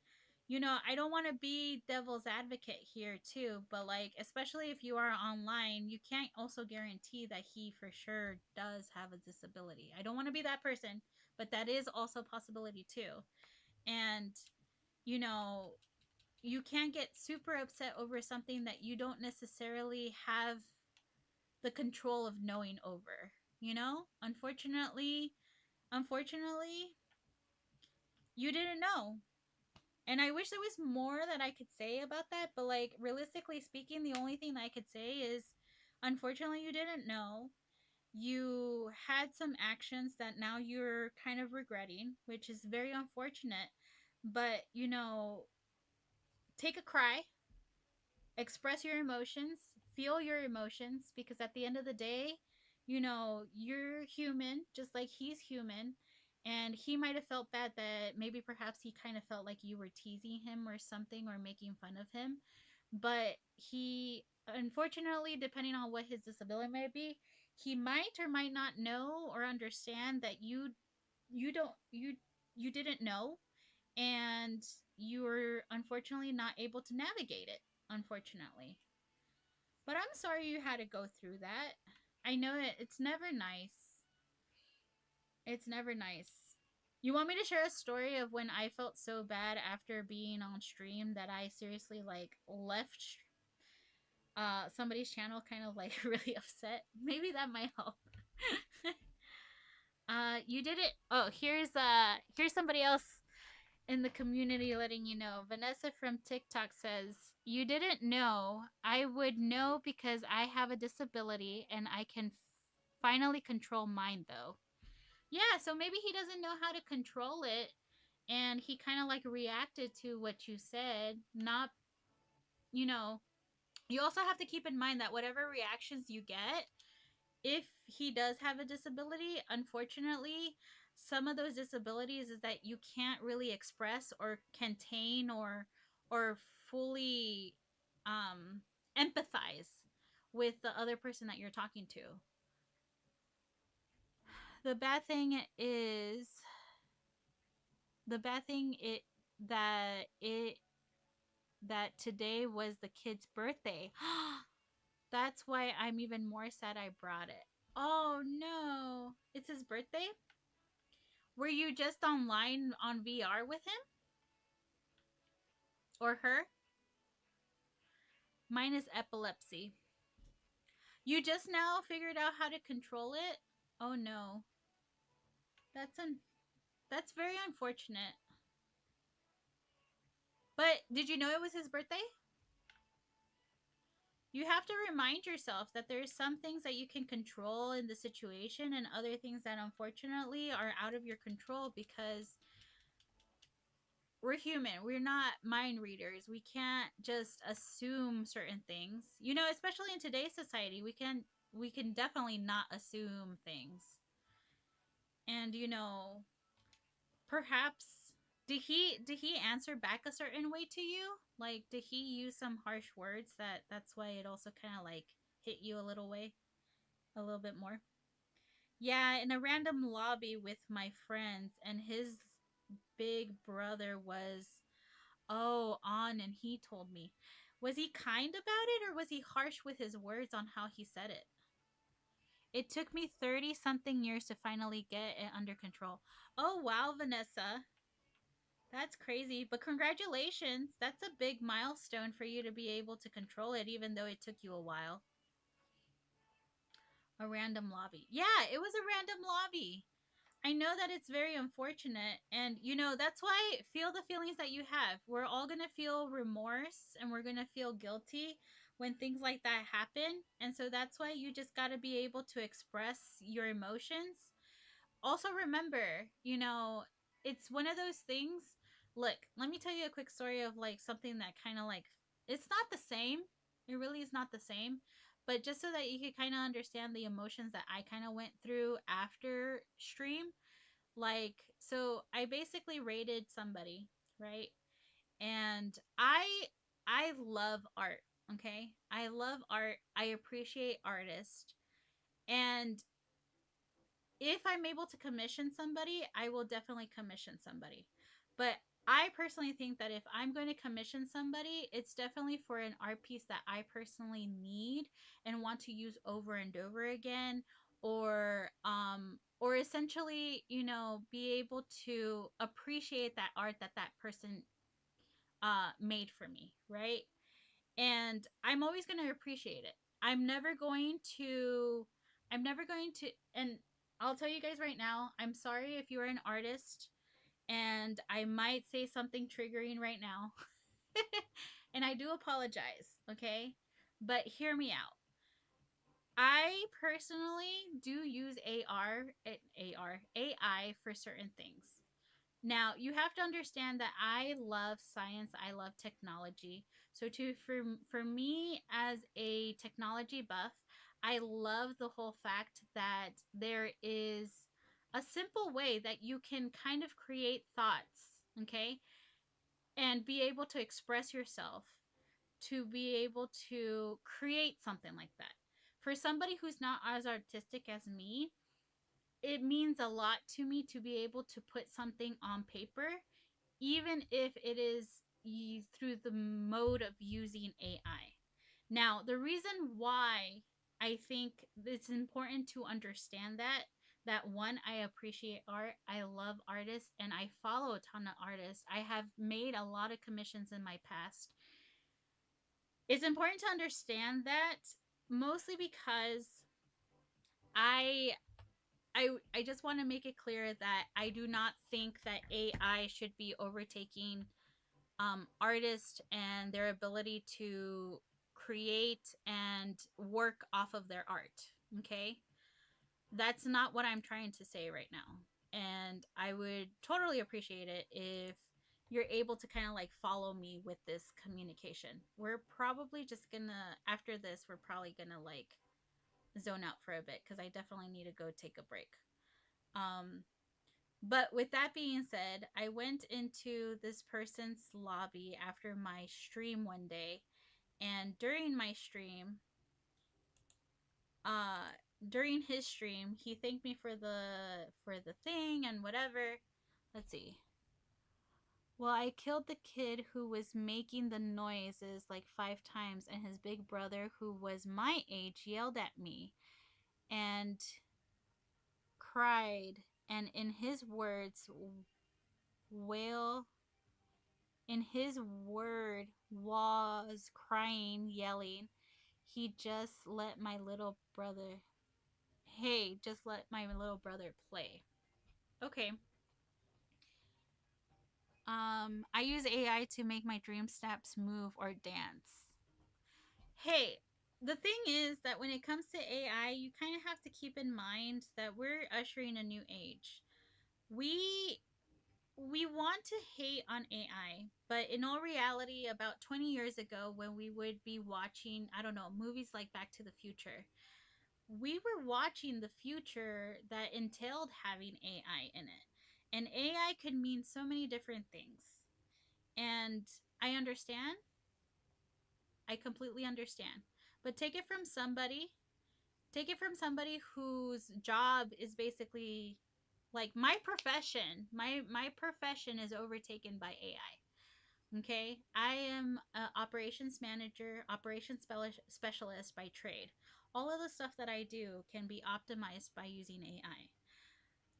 I don't want to be devil's advocate here too, but like especially if you are online, you can't also guarantee that he for sure does have a disability. I don't want to be that person, but that is also a possibility too. And you know, you can't get super upset over something that you don't necessarily have the control of knowing over. Unfortunately, you didn't know. And I wish there was more that I could say about that, but like realistically speaking, the only thing that I could say is unfortunately you didn't know. You had some actions that now you're kind of regretting, which is very unfortunate. But, take a cry, express your emotions, feel your emotions, because at the end of the day, you're human, just like he's human. And he might have felt bad that maybe perhaps he kind of felt like you were teasing him or something or making fun of him. But he, unfortunately, depending on what his disability may be, he might or might not know or understand that you don't you didn't know, and you were unfortunately not able to navigate it, unfortunately. But I'm sorry you had to go through that. I know it's never nice. It's never nice. You want me to share a story of when I felt so bad after being on stream that I seriously like left somebody's channel kind of like really upset? Maybe that might help. You did it. Oh, here's somebody else in the community letting you know. Vanessa from TikTok says, "You didn't know. I would know because I have a disability and I can finally control mine though." Yeah, so maybe he doesn't know how to control it, and he kind of like reacted to what you said. Not, you know, you also have to keep in mind that whatever reactions you get, if he does have a disability, unfortunately, some of those disabilities is that you can't really express or contain or fully um empathize with the other person that you're talking to. The bad thing is the bad thing it that it that today was the kid's birthday. That's why I'm even more sad I brought it. Oh no. It's his birthday? Were you just online on VR with him or her? Mine is epilepsy. You just now figured out how to control it? Oh no. That's that's very unfortunate. But did you know it was his birthday? You have to remind yourself that there's some things that you can control in the situation and other things that unfortunately are out of your control because we're human. We're not mind readers. We can't just assume certain things. You know, especially in today's society, we can definitely not assume things. And you know, perhaps did he answer back a certain way to you? Like did he use some harsh words that's why it also kind of like hit you a little way, a little bit more? Yeah, in a random lobby with my friends and his big brother was on and he told me. Was he kind about it or was he harsh with his words on how he said it? It took me 30 something years to finally get it under control. Oh, wow, Vanessa. That's crazy. But congratulations. That's a big milestone for you to be able to control it, even though it took you a while. A random lobby. Yeah, it was a random lobby. I know that it's very unfortunate. And, you know, that's why feel the feelings that you have. We're all going to feel remorse and we're going to feel guilty when things like that happen. And so that's why you just got to be able to express your emotions. Also, remember, you know, it's one of those things. Look, let me tell you a quick story of like something that kind of like, it's not the same. It really is not the same. But just so that you can kind of understand the emotions that I kind of went through after stream, like, so I basically rated somebody, right? And I love art, okay? I love art. I appreciate artists. And if I'm able to commission somebody, I will definitely commission somebody. But I personally think that if I'm going to commission somebody, it's definitely for an art piece that I personally need and want to use over and over again, or essentially, you know, be able to appreciate that art that that person made for me, right? And I'm always going to appreciate it. I'm never going to I'm never going to and I'll tell you guys right now, I'm sorry if you're an artist and I might say something triggering right now. And I do apologize, okay? But hear me out. I personally do use AI for certain things. Now, you have to understand that I love science, I love technology. So to for me as a technology buff, I love the whole fact that there is a simple way that you can kind of create thoughts, okay? And be able to express yourself, to be able to create something like that. For somebody who's not as artistic as me, it means a lot to me to be able to put something on paper, even if it is through the mode of using AI. Now, the reason why I think it's important to understand that one, I appreciate art, I love artists, and I follow a ton of artists. I have made a lot of commissions in my past. It's important to understand that mostly because I I just want to make it clear that I do not think that AI should be overtaking artists and their ability to create and work off of their art. Okay. That's not what I'm trying to say right now. And I would totally appreciate it if you're able to kind of like follow me with this communication. We're probably just gonna, after this, we're probably gonna like zone out for a bit because I definitely need to go take a break. Um, but with that being said, I went into this person's lobby after my stream one day, and uh during his stream, he thanked me for the thing and whatever. Let's see. Well, I killed the kid who was making the noises like 5 times, and his big brother, who was my age, yelled at me and cried. And wail, in his word, was crying, yelling, he just let my little brother, hey, just let my little brother play. Okay. I use AI to make my dream steps move or dance. Hey, the thing is that when it comes to AI, you kind of have to keep in mind that we're ushering a new age. We we want to hate on AI, but in all reality, about 20 years ago, when we would be watching, I don't know, movies like Back to the Future, we were watching the future that entailed having AI in it. And AI could mean so many different things. And I understand, I completely understand. But take it from somebody whose job is basically like my profession. My profession is overtaken by AI. Okay, I am an operations manager, specialist by trade. All of the stuff that I do can be optimized by using AI.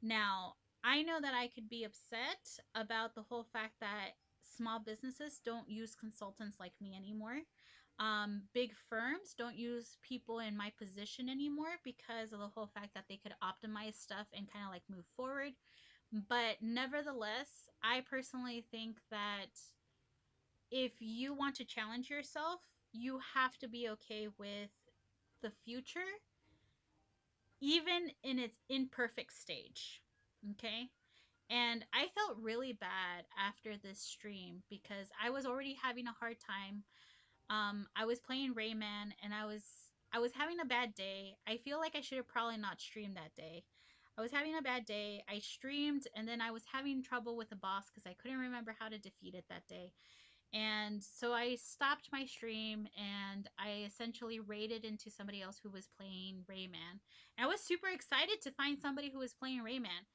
Now, I know that I could be upset about the whole fact that small businesses don't use consultants like me anymore. Big firms don't use people in my position anymore because of the whole fact that they could optimize stuff and kind of like move forward. But nevertheless, I personally think that if you want to challenge yourself, you have to be okay with the future, even in its imperfect stage. Okay? And I felt really bad after this stream because I was already having a hard time. I was playing Rayman and I was having a bad day. I feel like I should have probably not streamed that day. I was having a bad day. I streamed and then I was having trouble with the boss because I couldn't remember how to defeat it that day. And so I stopped my stream and I essentially raided into somebody else who was playing Rayman. And I was super excited to find somebody who was playing Rayman.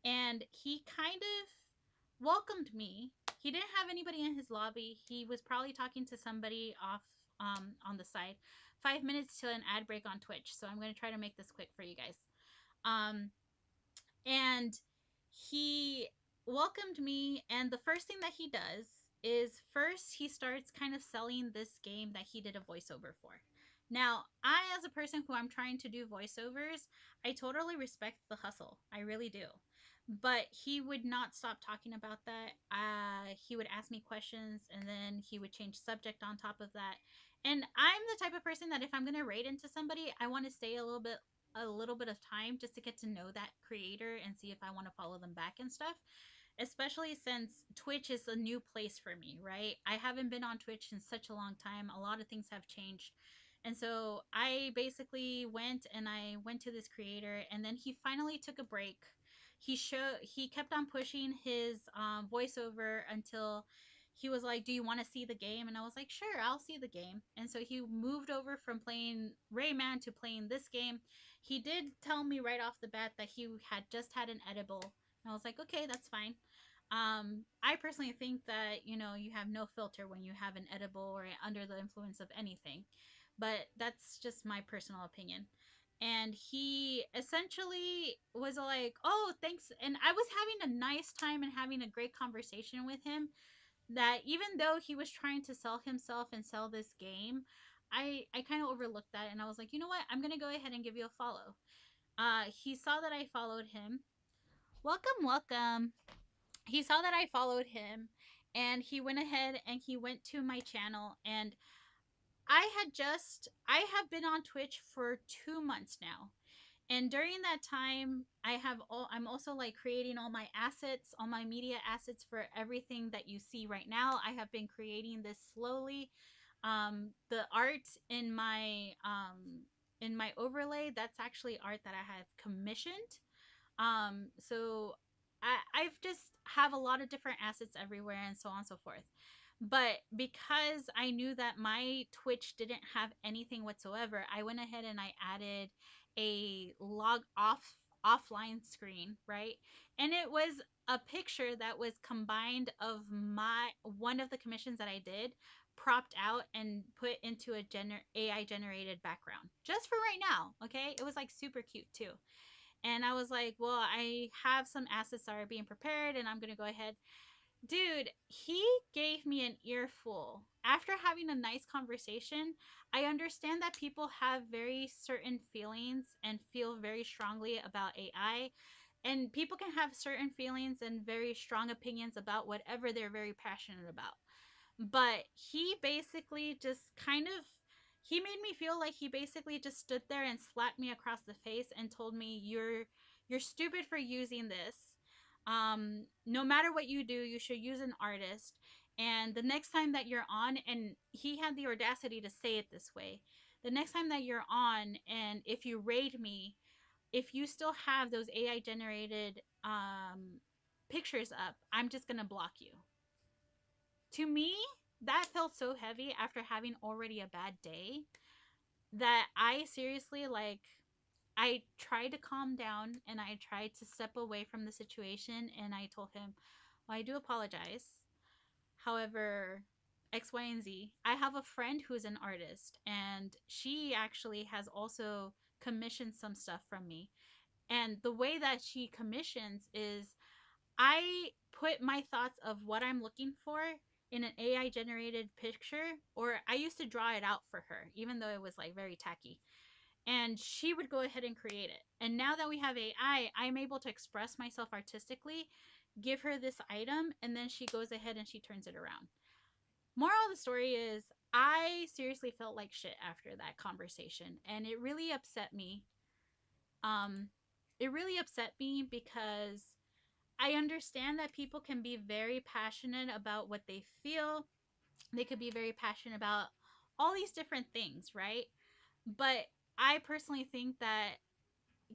And he kind of welcomed me. He didn't have anybody in his lobby. He was probably talking to somebody off on the side. 5 minutes to an ad break on Twitch. So I'm going to try to make this quick for you guys. Um, and he welcomed me, and the first thing that he does is first he starts kind of selling this game that he did a voiceover for. Now, I, as a person who I'm trying to do voiceovers, I totally respect the hustle. I really do. But he would not stop talking about that. He would ask me questions and then he would change subject on top of that. And I'm the type of person that if I'm going to raid into somebody, I want to stay a little bit of time just to get to know that creator and see if I want to follow them back and stuff. Especially since Twitch is a new place for me, right? I haven't been on Twitch in such a long time. A lot of things have changed. And so I basically I went to this creator and then he finally took a break. He kept on pushing his voiceover until he was like, "Do you want to see the game?" And I was like, "Sure, I'll see the game." And so he moved over from playing Rayman to playing this game. He did tell me right off the bat that he had just had an edible. And I was like, "Okay, that's fine." I personally think that, you know, you have no filter when you have an edible or under the influence of anything. But that's just my personal opinion. And he essentially was like, "Oh, thanks." And I was having a nice time and having a great conversation with him, that even though he was trying to sell himself and sell this game, I kind of overlooked that and I was like, "You know what? I'm going to go ahead and give you a follow." He saw that I followed him. Welcome, welcome. He saw that I followed him and he went ahead and he went to my channel, and I have been on Twitch for 2 months now. And during that time, I'm also like creating all my assets, all my media assets for everything that you see right now. I have been creating this slowly. The art in my overlay, that's actually art that I have commissioned. So I've just have a lot of different assets everywhere and so on and so forth. But because I knew that my Twitch didn't have anything whatsoever, I went ahead and I added a log off offline screen, right? And it was a picture that was combined of my one of the commissions that I did propped out and put into a AI generated background just for right now. Okay, it was like super cute too. And I was like, well, I have some assets that are being prepared and I'm going to go ahead. Dude, he gave me an earful. After having a nice conversation, I understand that people have very certain feelings and feel very strongly about AI. And people can have certain feelings and very strong opinions about whatever they're very passionate about. But he basically just kind of he made me feel like he basically just stood there and slapped me across the face and told me you're stupid for using this. No matter what you do, you should use an artist. And the next time that you're on, and he had the audacity to say it this way, the next time that you're on, and if you raid me, if you still have those AI generated pictures up, I'm just gonna block you. To me, that felt so heavy after having already a bad day that I seriously like I tried to calm down and I tried to step away from the situation and I told him, well, I do apologize. However, X, Y, and Z. I have a friend who's an artist and she actually has also commissioned some stuff from me. And the way that she commissions is I put my thoughts of what I'm looking for in an AI generated picture, or I used to draw it out for her, even though it was like very tacky. And she would go ahead and create it. And now that we have AI, I'm able to express myself artistically, give her this item, and then she goes ahead and she turns it around. Moral of the story is, I seriously felt like shit after that conversation, and it really upset me. Um, it really upset me because I understand that people can be very passionate about what they feel. They could be very passionate about all these different things, right? But I personally think that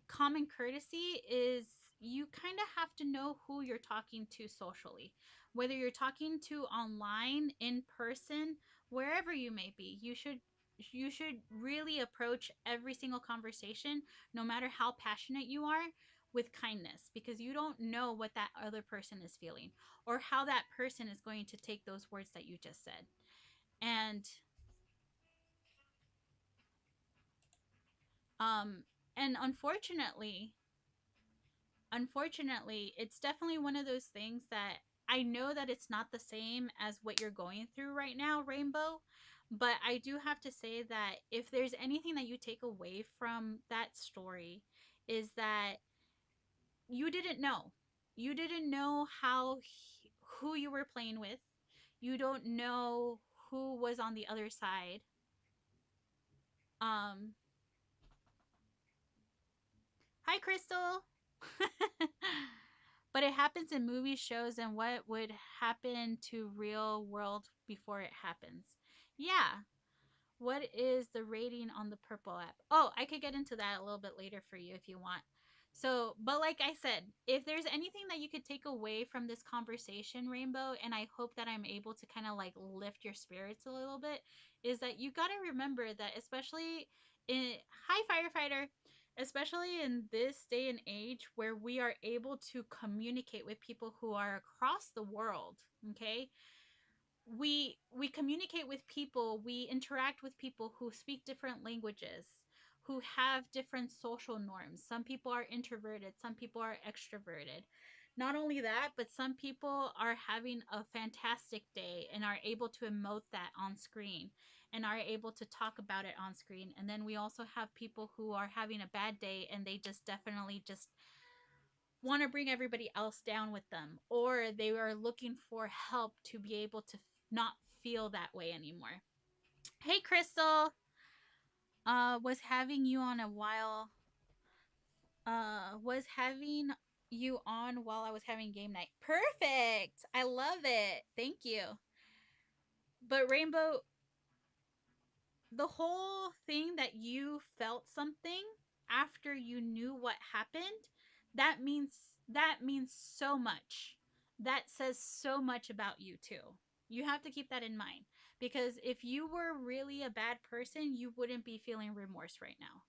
common courtesy is you kind of have to know who you're talking to socially. Whether you're talking to online, in person, wherever you may be, you should really approach every single conversation, no matter how passionate you are, with kindness, because you don't know what that other person is feeling or how that person is going to take those words that you just said. And um and unfortunately, it's definitely one of those things that I know that it's not the same as what you're going through right now, Rainbow. But I do have to say that if there's anything that you take away from that story, is that you didn't know. You didn't know who you were playing with. You don't know who was on the other side. Um, Hi, Crystal. But it happens in movie shows, and what would happen to real world before it happens? Yeah. What is the rating on the Purple app? Oh, I could get into that a little bit later for you if you want. So, but like I said, if there's anything that you could take away from this conversation, Rainbow, and I hope that I'm able to kind of like lift your spirits a little bit, is that you got to remember that, especially in Hi Firefighter, especially in this day and age where we are able to communicate with people who are across the world, okay? We communicate with people, we interact with people who speak different languages, who have different social norms. Some people are introverted, some people are extroverted. Not only that, but some people are having a fantastic day and are able to emote that on screen and are able to talk about it on screen. And then we also have people who are having a bad day and they just definitely just want to bring everybody else down with them, or they are looking for help to be able to not feel that way anymore. Hey, Crystal, was having you on a while. Was having you on while I was having game night. Perfect. I love it. Thank you. But Rainbow, the whole thing that you felt something after you knew what happened, that means that means so much. That says so much about you too. You have to keep that in mind because if you were really a bad person, you wouldn't be feeling remorse right now.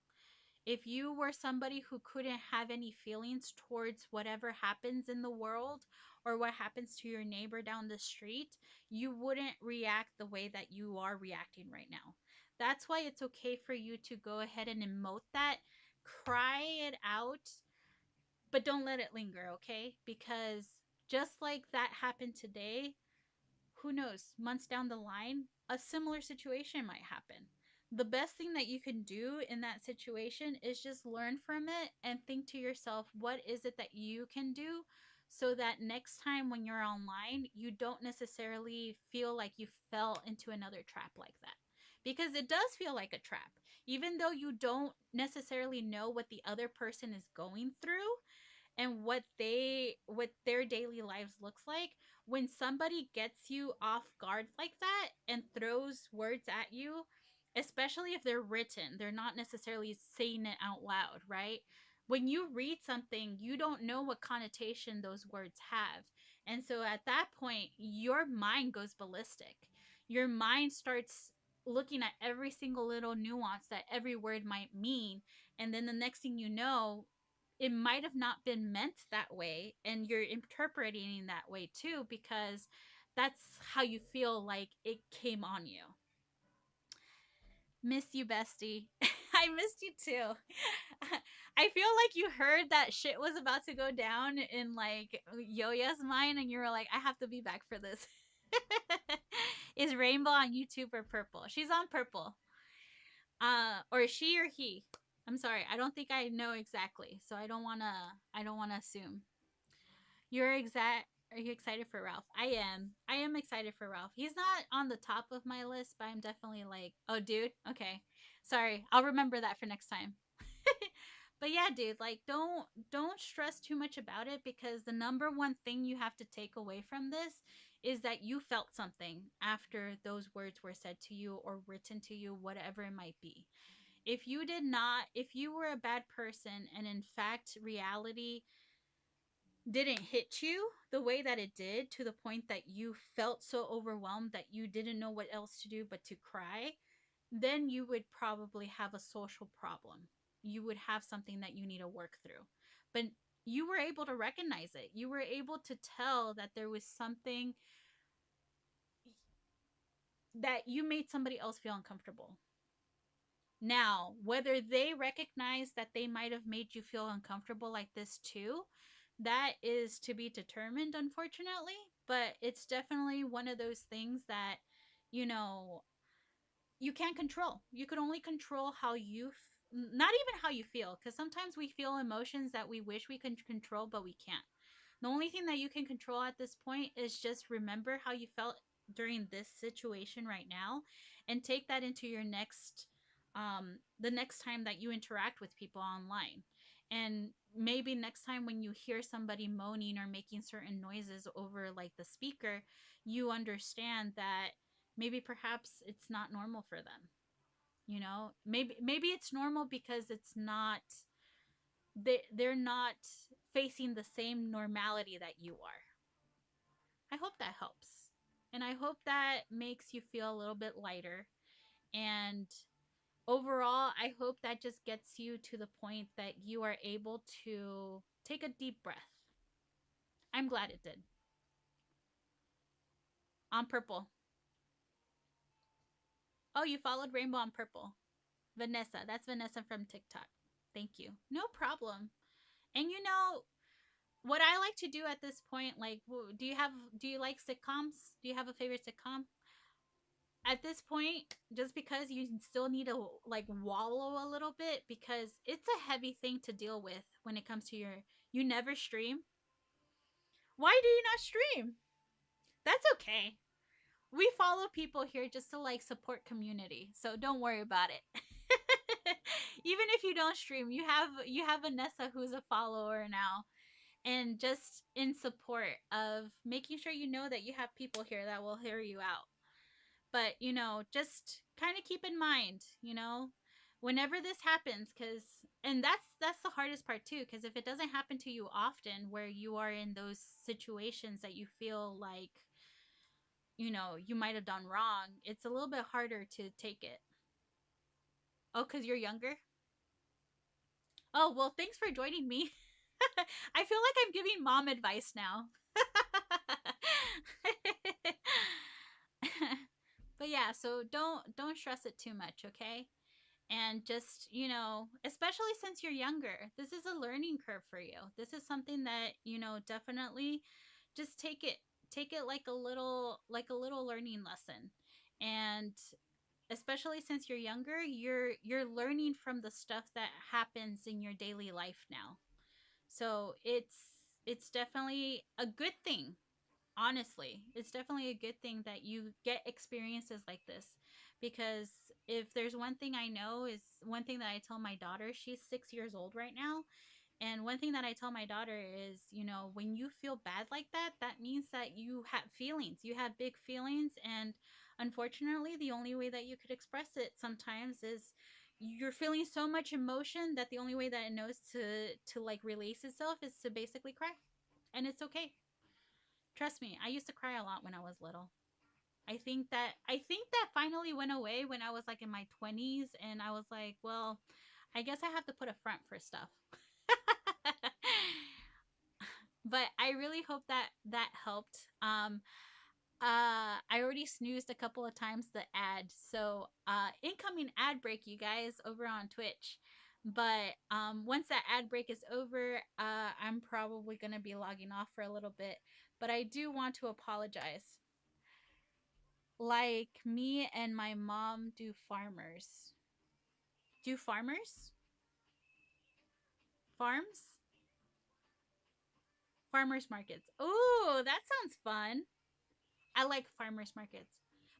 If you were somebody who couldn't have any feelings towards whatever happens in the world or what happens to your neighbor down the street, you wouldn't react the way that you are reacting right now. That's why it's okay for you to go ahead and emote that, cry it out, but don't let it linger, okay? Because just like that happened today, who knows, months down the line, a similar situation might happen. The best thing that you can do in that situation is just learn from it and think to yourself, what is it that you can do so that next time when you're online, you don't necessarily feel like you fell into another trap like that. Because it does feel like a trap. Even though you don't necessarily know what the other person is going through, and what their daily lives looks like, when somebody gets you off guard like that and throws words at you, especially if they're written, they're not necessarily saying it out loud, right? When you read something, you don't know what connotation those words have, and so at that point your mind goes ballistic. Your mind starts looking at every single little nuance that every word might mean, and then the next thing you know, it might have not been meant that way, and you're interpreting it that way too, because that's how you feel like it came on you. Miss you, bestie. I missed you too. I feel like you heard that shit was about to go down in like Yoya's mind, and you were like, I have to be back for this. Is Rainbow on YouTube or Purple? She's on Purple. Or she or he. I'm sorry, I don't think I know exactly, so I don't wanna assume. You're exact. Are you excited for Ralph? I am. I am excited for Ralph. He's not on the top of my list, but I'm definitely like, oh, dude. Okay, sorry. I'll remember that for next time. But yeah, dude. Like, don't stress too much about it, because the number one thing you have to take away from this is that you felt something after those words were said to you or written to you, whatever it might be. If you did not, if you were a bad person and in fact reality didn't hit you the way that it did, to the point that you felt so overwhelmed that you didn't know what else to do but to cry, then you would probably have a social problem. You would have something that you need to work through. But you were able to recognize it. You were able to tell that there was something that you made somebody else feel uncomfortable. Now, whether they recognize that they might have made you feel uncomfortable like this too, that is to be determined, unfortunately. But it's definitely one of those things that, you know, you can't control. You can only control how not even how you feel, because sometimes we feel emotions that we wish we could control, but we can't. The only thing that you can control at this point is just remember how you felt during this situation right now, and take that into your next the next time that you interact with people online. And maybe next time when you hear somebody moaning or making certain noises over like the speaker, you understand that maybe perhaps it's not normal for them. You know, maybe it's normal because it's not, they're not facing the same normality that you are. I hope that helps. And I hope that makes you feel a little bit lighter. And overall, I hope that just gets you to the point that you are able to take a deep breath. I'm glad it did. On Purple. Oh, you followed Rainbow on Purple. Vanessa. That's Vanessa from TikTok. Thank you. No problem. And you know, what I like to do at this point, like, do you like sitcoms? Do you have a favorite sitcom? At this point, just because you still need to like wallow a little bit, because it's a heavy thing to deal with when it comes to you never stream. Why do you not stream? That's okay. We follow people here just to like support community, so don't worry about it. Even if you don't stream, you have Vanessa who's a follower now, and just in support of making sure you know that you have people here that will hear you out. But just kind of keep in mind, whenever this happens, because and that's the hardest part too, because if it doesn't happen to you often, where you are in those situations that you feel like you might have done wrong, it's a little bit harder to take it. Oh, because you're younger. Oh, well, thanks for joining me. I feel like I'm giving mom advice now. But yeah, so don't stress it too much, okay? And just, especially since you're younger, this is a learning curve for you. This is something that, definitely just take it like a little learning lesson. And especially since you're younger, you're learning from the stuff that happens in your daily life now. So it's definitely a good thing. Honestly, it's definitely a good thing that you get experiences like this, because if there's one thing I know, is one thing that I tell my daughter. She's 6 years old right now, and one thing that I tell my daughter is, when you feel bad like that, that means that you have feelings. You have big feelings. And unfortunately, the only way that you could express it sometimes is you're feeling so much emotion that the only way that it knows to like release itself is to basically cry. And it's okay. Trust me, I used to cry a lot when I was little. I think that finally went away when I was like in my 20s, and I was like, well, I guess I have to put a front for stuff. But I really hope that that helped. I already snoozed a couple of times the ad, so incoming ad break, you guys, over on Twitch. But once that ad break is over, I'm probably gonna be logging off for a little bit. But I do want to apologize. Like me and my mom do farmers. Do farmers? Farms? Farmers markets. Oh, that sounds fun. I like farmers markets.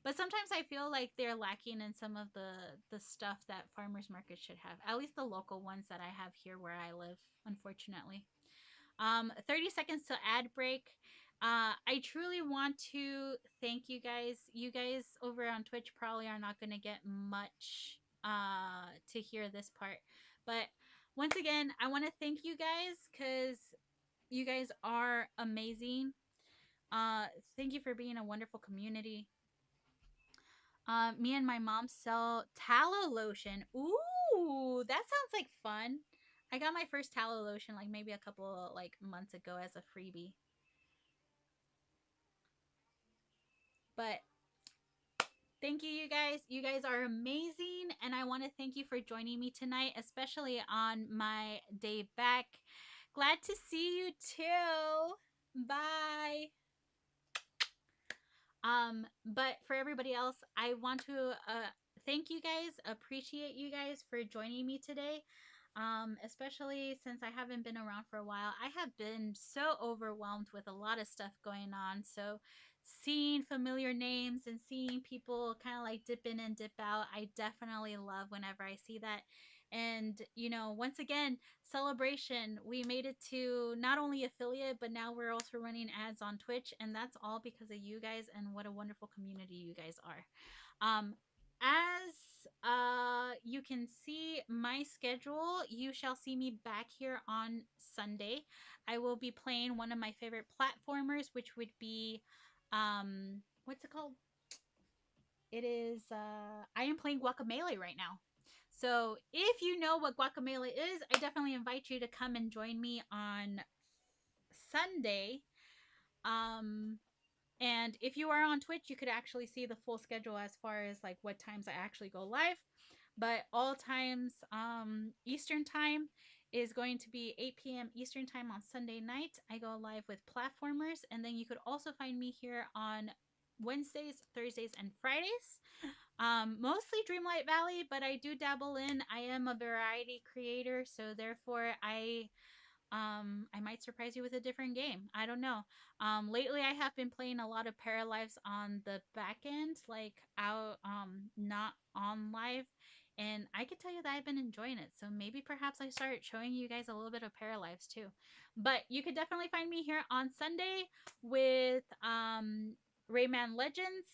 But sometimes I feel like they're lacking in some of the stuff that farmers markets should have. At least the local ones that I have here where I live, unfortunately. 30 seconds to ad break. I truly want to thank you guys. You guys over on Twitch probably are not going to get much to hear this part. But once again, I want to thank you guys because you guys are amazing. Uh, Thank you for being a wonderful community. Me and my mom sell tallow lotion. Ooh, that sounds like fun. I got my first tallow lotion like maybe a couple like months ago as a freebie. But thank you, you guys. You guys are amazing, and I want to thank you for joining me tonight, especially on my day back. Glad to see you too. Bye. But for everybody else, I want to thank you guys, appreciate you guys for joining me today. Especially since I haven't been around for a while. I have been so overwhelmed with a lot of stuff going on. So seeing familiar names and seeing people kind of like dip in and dip out, I definitely love whenever I see that. And, once again, celebration. We made it to not only affiliate, but now we're also running ads on Twitch. And that's all because of you guys and what a wonderful community you guys are. As you can see my schedule, you shall see me back here on Sunday. I will be playing one of my favorite platformers, which would be what's it called? It is I am playing Guacamelee right now. So if you know what Guacamelee is, I definitely invite you to come and join me on Sunday. Um and if you are on Twitch, you could actually see the full schedule as far as like what times I actually go live. But all times Eastern time is going to be 8 p.m. Eastern time on Sunday night. I go live with platformers, and then you could also find me here on Wednesdays, Thursdays, and Fridays. Mostly Dreamlight Valley, but I do dabble in. I am a variety creator, so therefore I might surprise you with a different game. I don't know. Lately I have been playing a lot of Paralives on the back end, like out not on live. And I can tell you that I've been enjoying it. So maybe perhaps I start showing you guys a little bit of Paralives too. But you could definitely find me here on Sunday with Rayman Legends.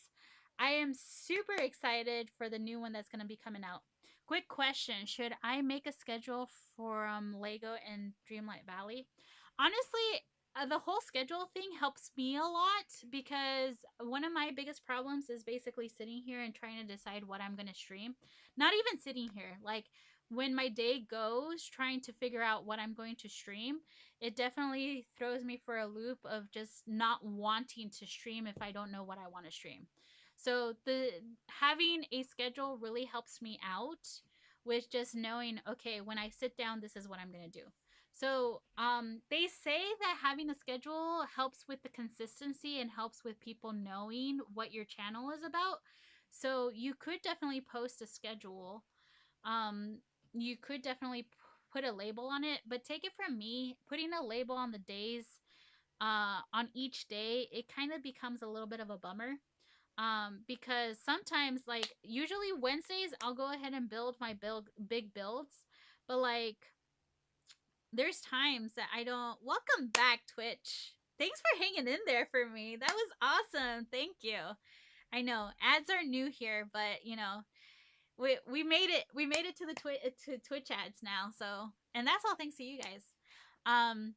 I am super excited for the new one that's going to be coming out. Quick question: should I make a schedule for Lego and Dreamlight Valley? Honestly, the whole schedule thing helps me a lot because one of my biggest problems is basically sitting here and trying to decide what I'm going to stream. Not even sitting here, like when my day goes trying to figure out what I'm going to stream, it definitely throws me for a loop of just not wanting to stream if I don't know what I want to stream. So the having a schedule really helps me out with just knowing, okay, when I sit down, this is what I'm going to do. So they say that having a schedule helps with the consistency and helps with people knowing what your channel is about. So you could definitely post a schedule. Um, you could definitely put a label on it, but take it from me, putting a label on the days on each day, it kind of becomes a little bit of a bummer. Because sometimes, like usually Wednesdays, I'll go ahead and build my big builds, but like there's times that I don't. Welcome back, Twitch. Thanks for hanging in there for me. That was awesome. Thank you. I know ads are new here, but we made it. We made it to the Twitch ads now. So, and that's all thanks to you guys. Um,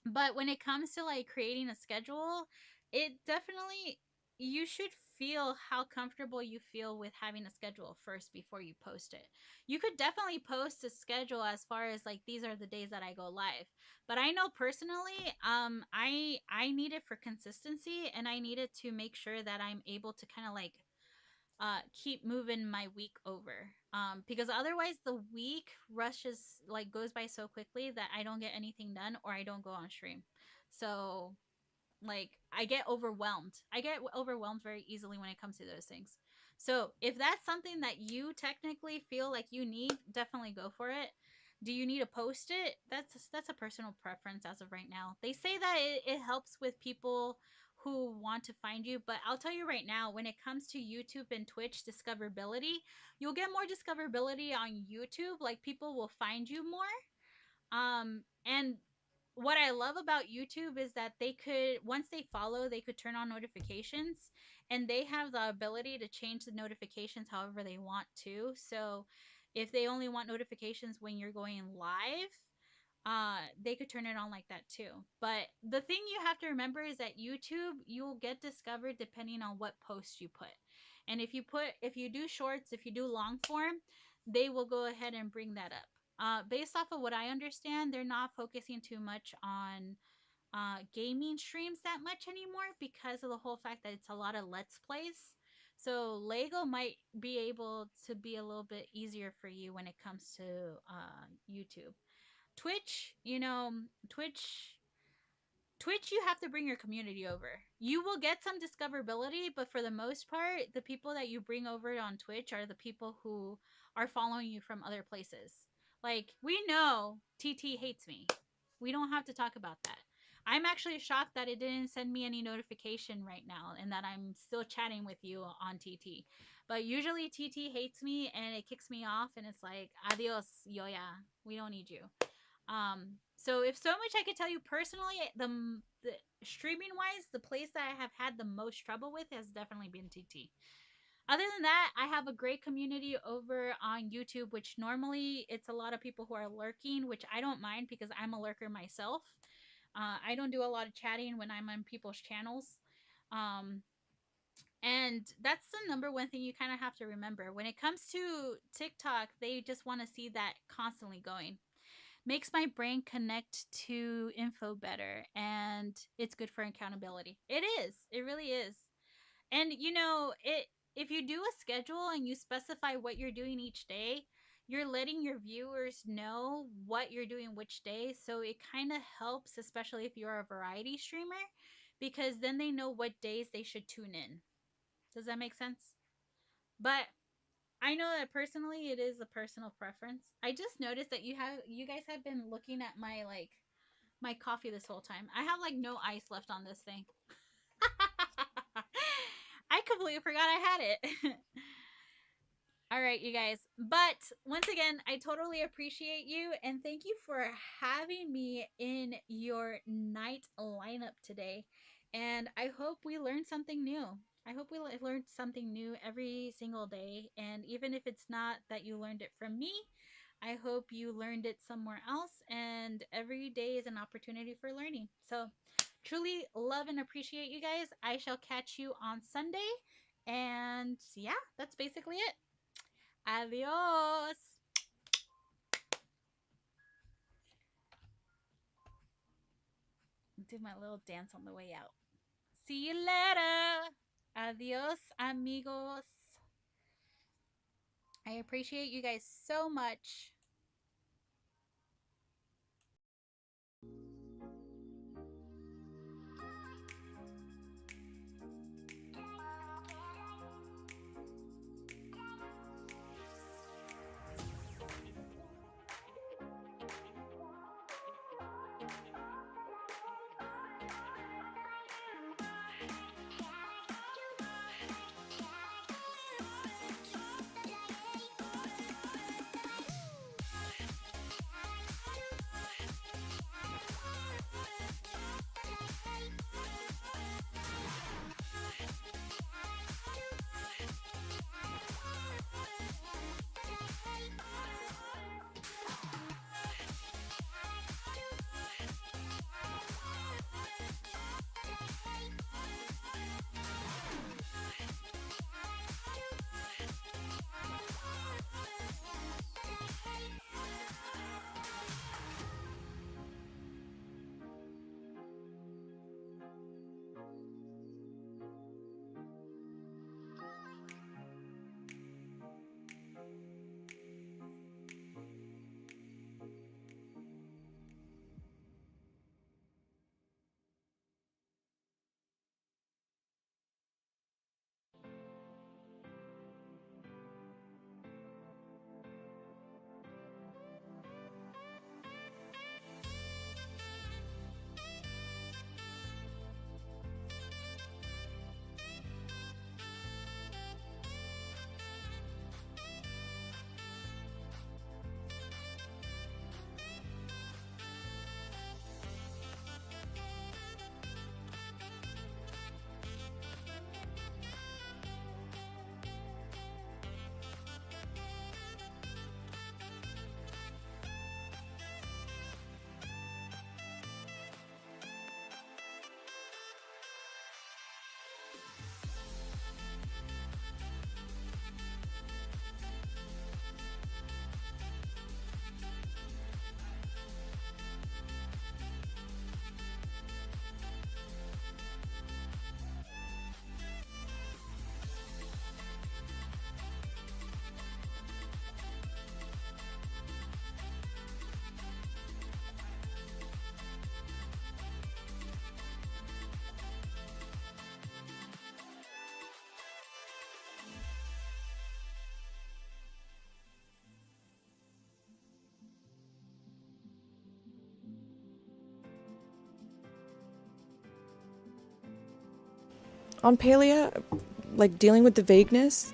but when it comes to like creating a schedule, it definitely, you should feel how comfortable you feel with having a schedule first before you post it. You could definitely post a schedule as far as like these are the days that I go live. But I know personally, I need it for consistency, and I need it to make sure that I'm able to kind of like keep moving my week over, because otherwise the week rushes, like goes by so quickly that I don't get anything done or I don't go on stream. So like I get overwhelmed very easily when it comes to those things. So if that's something that you technically feel like you need, definitely go for it. Do you need to post it? That's a personal preference as of right now. They say that it helps with people who want to find you, but I'll tell you right now, when it comes to YouTube and Twitch discoverability, you'll get more discoverability on YouTube. Like people will find you more. And what I love about YouTube is that they could, once they follow, they could turn on notifications, and they have the ability to change the notifications however they want to. So if they only want notifications when you're going live, they could turn it on like that too. But the thing you have to remember is that YouTube, you'll get discovered depending on what post you put. And if you do shorts, if you do long form, they will go ahead and bring that up. Based off of what I understand, they're not focusing too much on gaming streams that much anymore because of the whole fact that it's a lot of let's plays. So Lego might be able to be a little bit easier for you when it comes to YouTube. Twitch, Twitch, you have to bring your community over. You will get some discoverability, but for the most part, the people that you bring over on Twitch are the people who are following you from other places. Like, we know TT hates me. We don't have to talk about that. I'm actually shocked that it didn't send me any notification right now and that I'm still chatting with you on TT. But usually TT hates me and it kicks me off and it's like, adios, Yoya. We don't need you. So if so much I could tell you personally, the streaming wise, the place that I have had the most trouble with has definitely been TT. Other than that, I have a great community over on YouTube, which normally it's a lot of people who are lurking, which I don't mind because I'm a lurker myself. I don't do a lot of chatting when I'm on people's channels. Um, and that's the number one thing you kind of have to remember. When it comes to TikTok, they just want to see that constantly going. Makes my brain connect to info better, and it's good for accountability. It is. It really is. And if you do a schedule and you specify what you're doing each day, you're letting your viewers know what you're doing which day. So it kind of helps, especially if you're a variety streamer, because then they know what days they should tune in. Does that make sense? But I know that personally it is a personal preference. I just noticed that you guys have been looking at my coffee this whole time. I have like no ice left on this thing. I completely forgot I had it. All right, you guys. But once again, I totally appreciate you and thank you for having me in your night lineup today. And I hope we learned something new. I hope we learned something new every single day. And even if it's not that you learned it from me, I hope you learned it somewhere else. And every day is an opportunity for learning. So, truly love and appreciate you guys. I shall catch you on Sunday. And yeah, that's basically it. Adios. Do my little dance on the way out. See you later. Adios, amigos. I appreciate you guys so much.
On Palea, like dealing with the vagueness.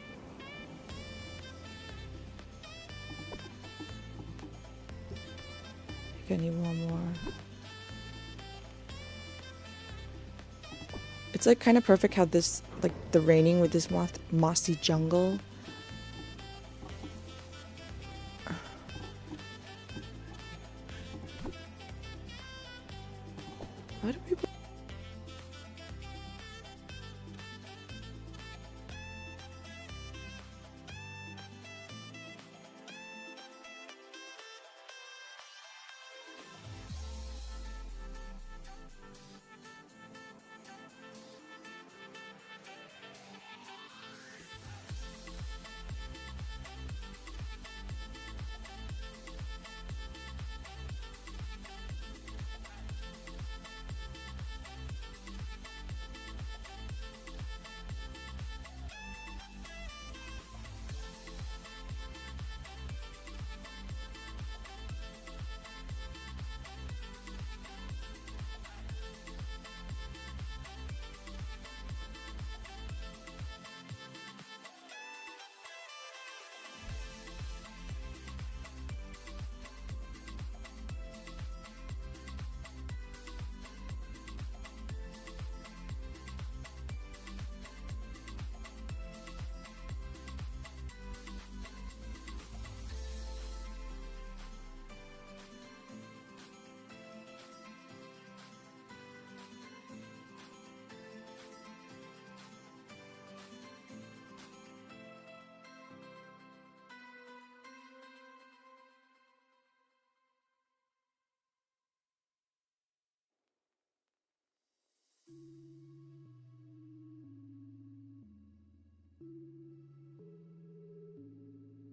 I think I need one more. It's like kind of perfect how this, like the raining with this mossy jungle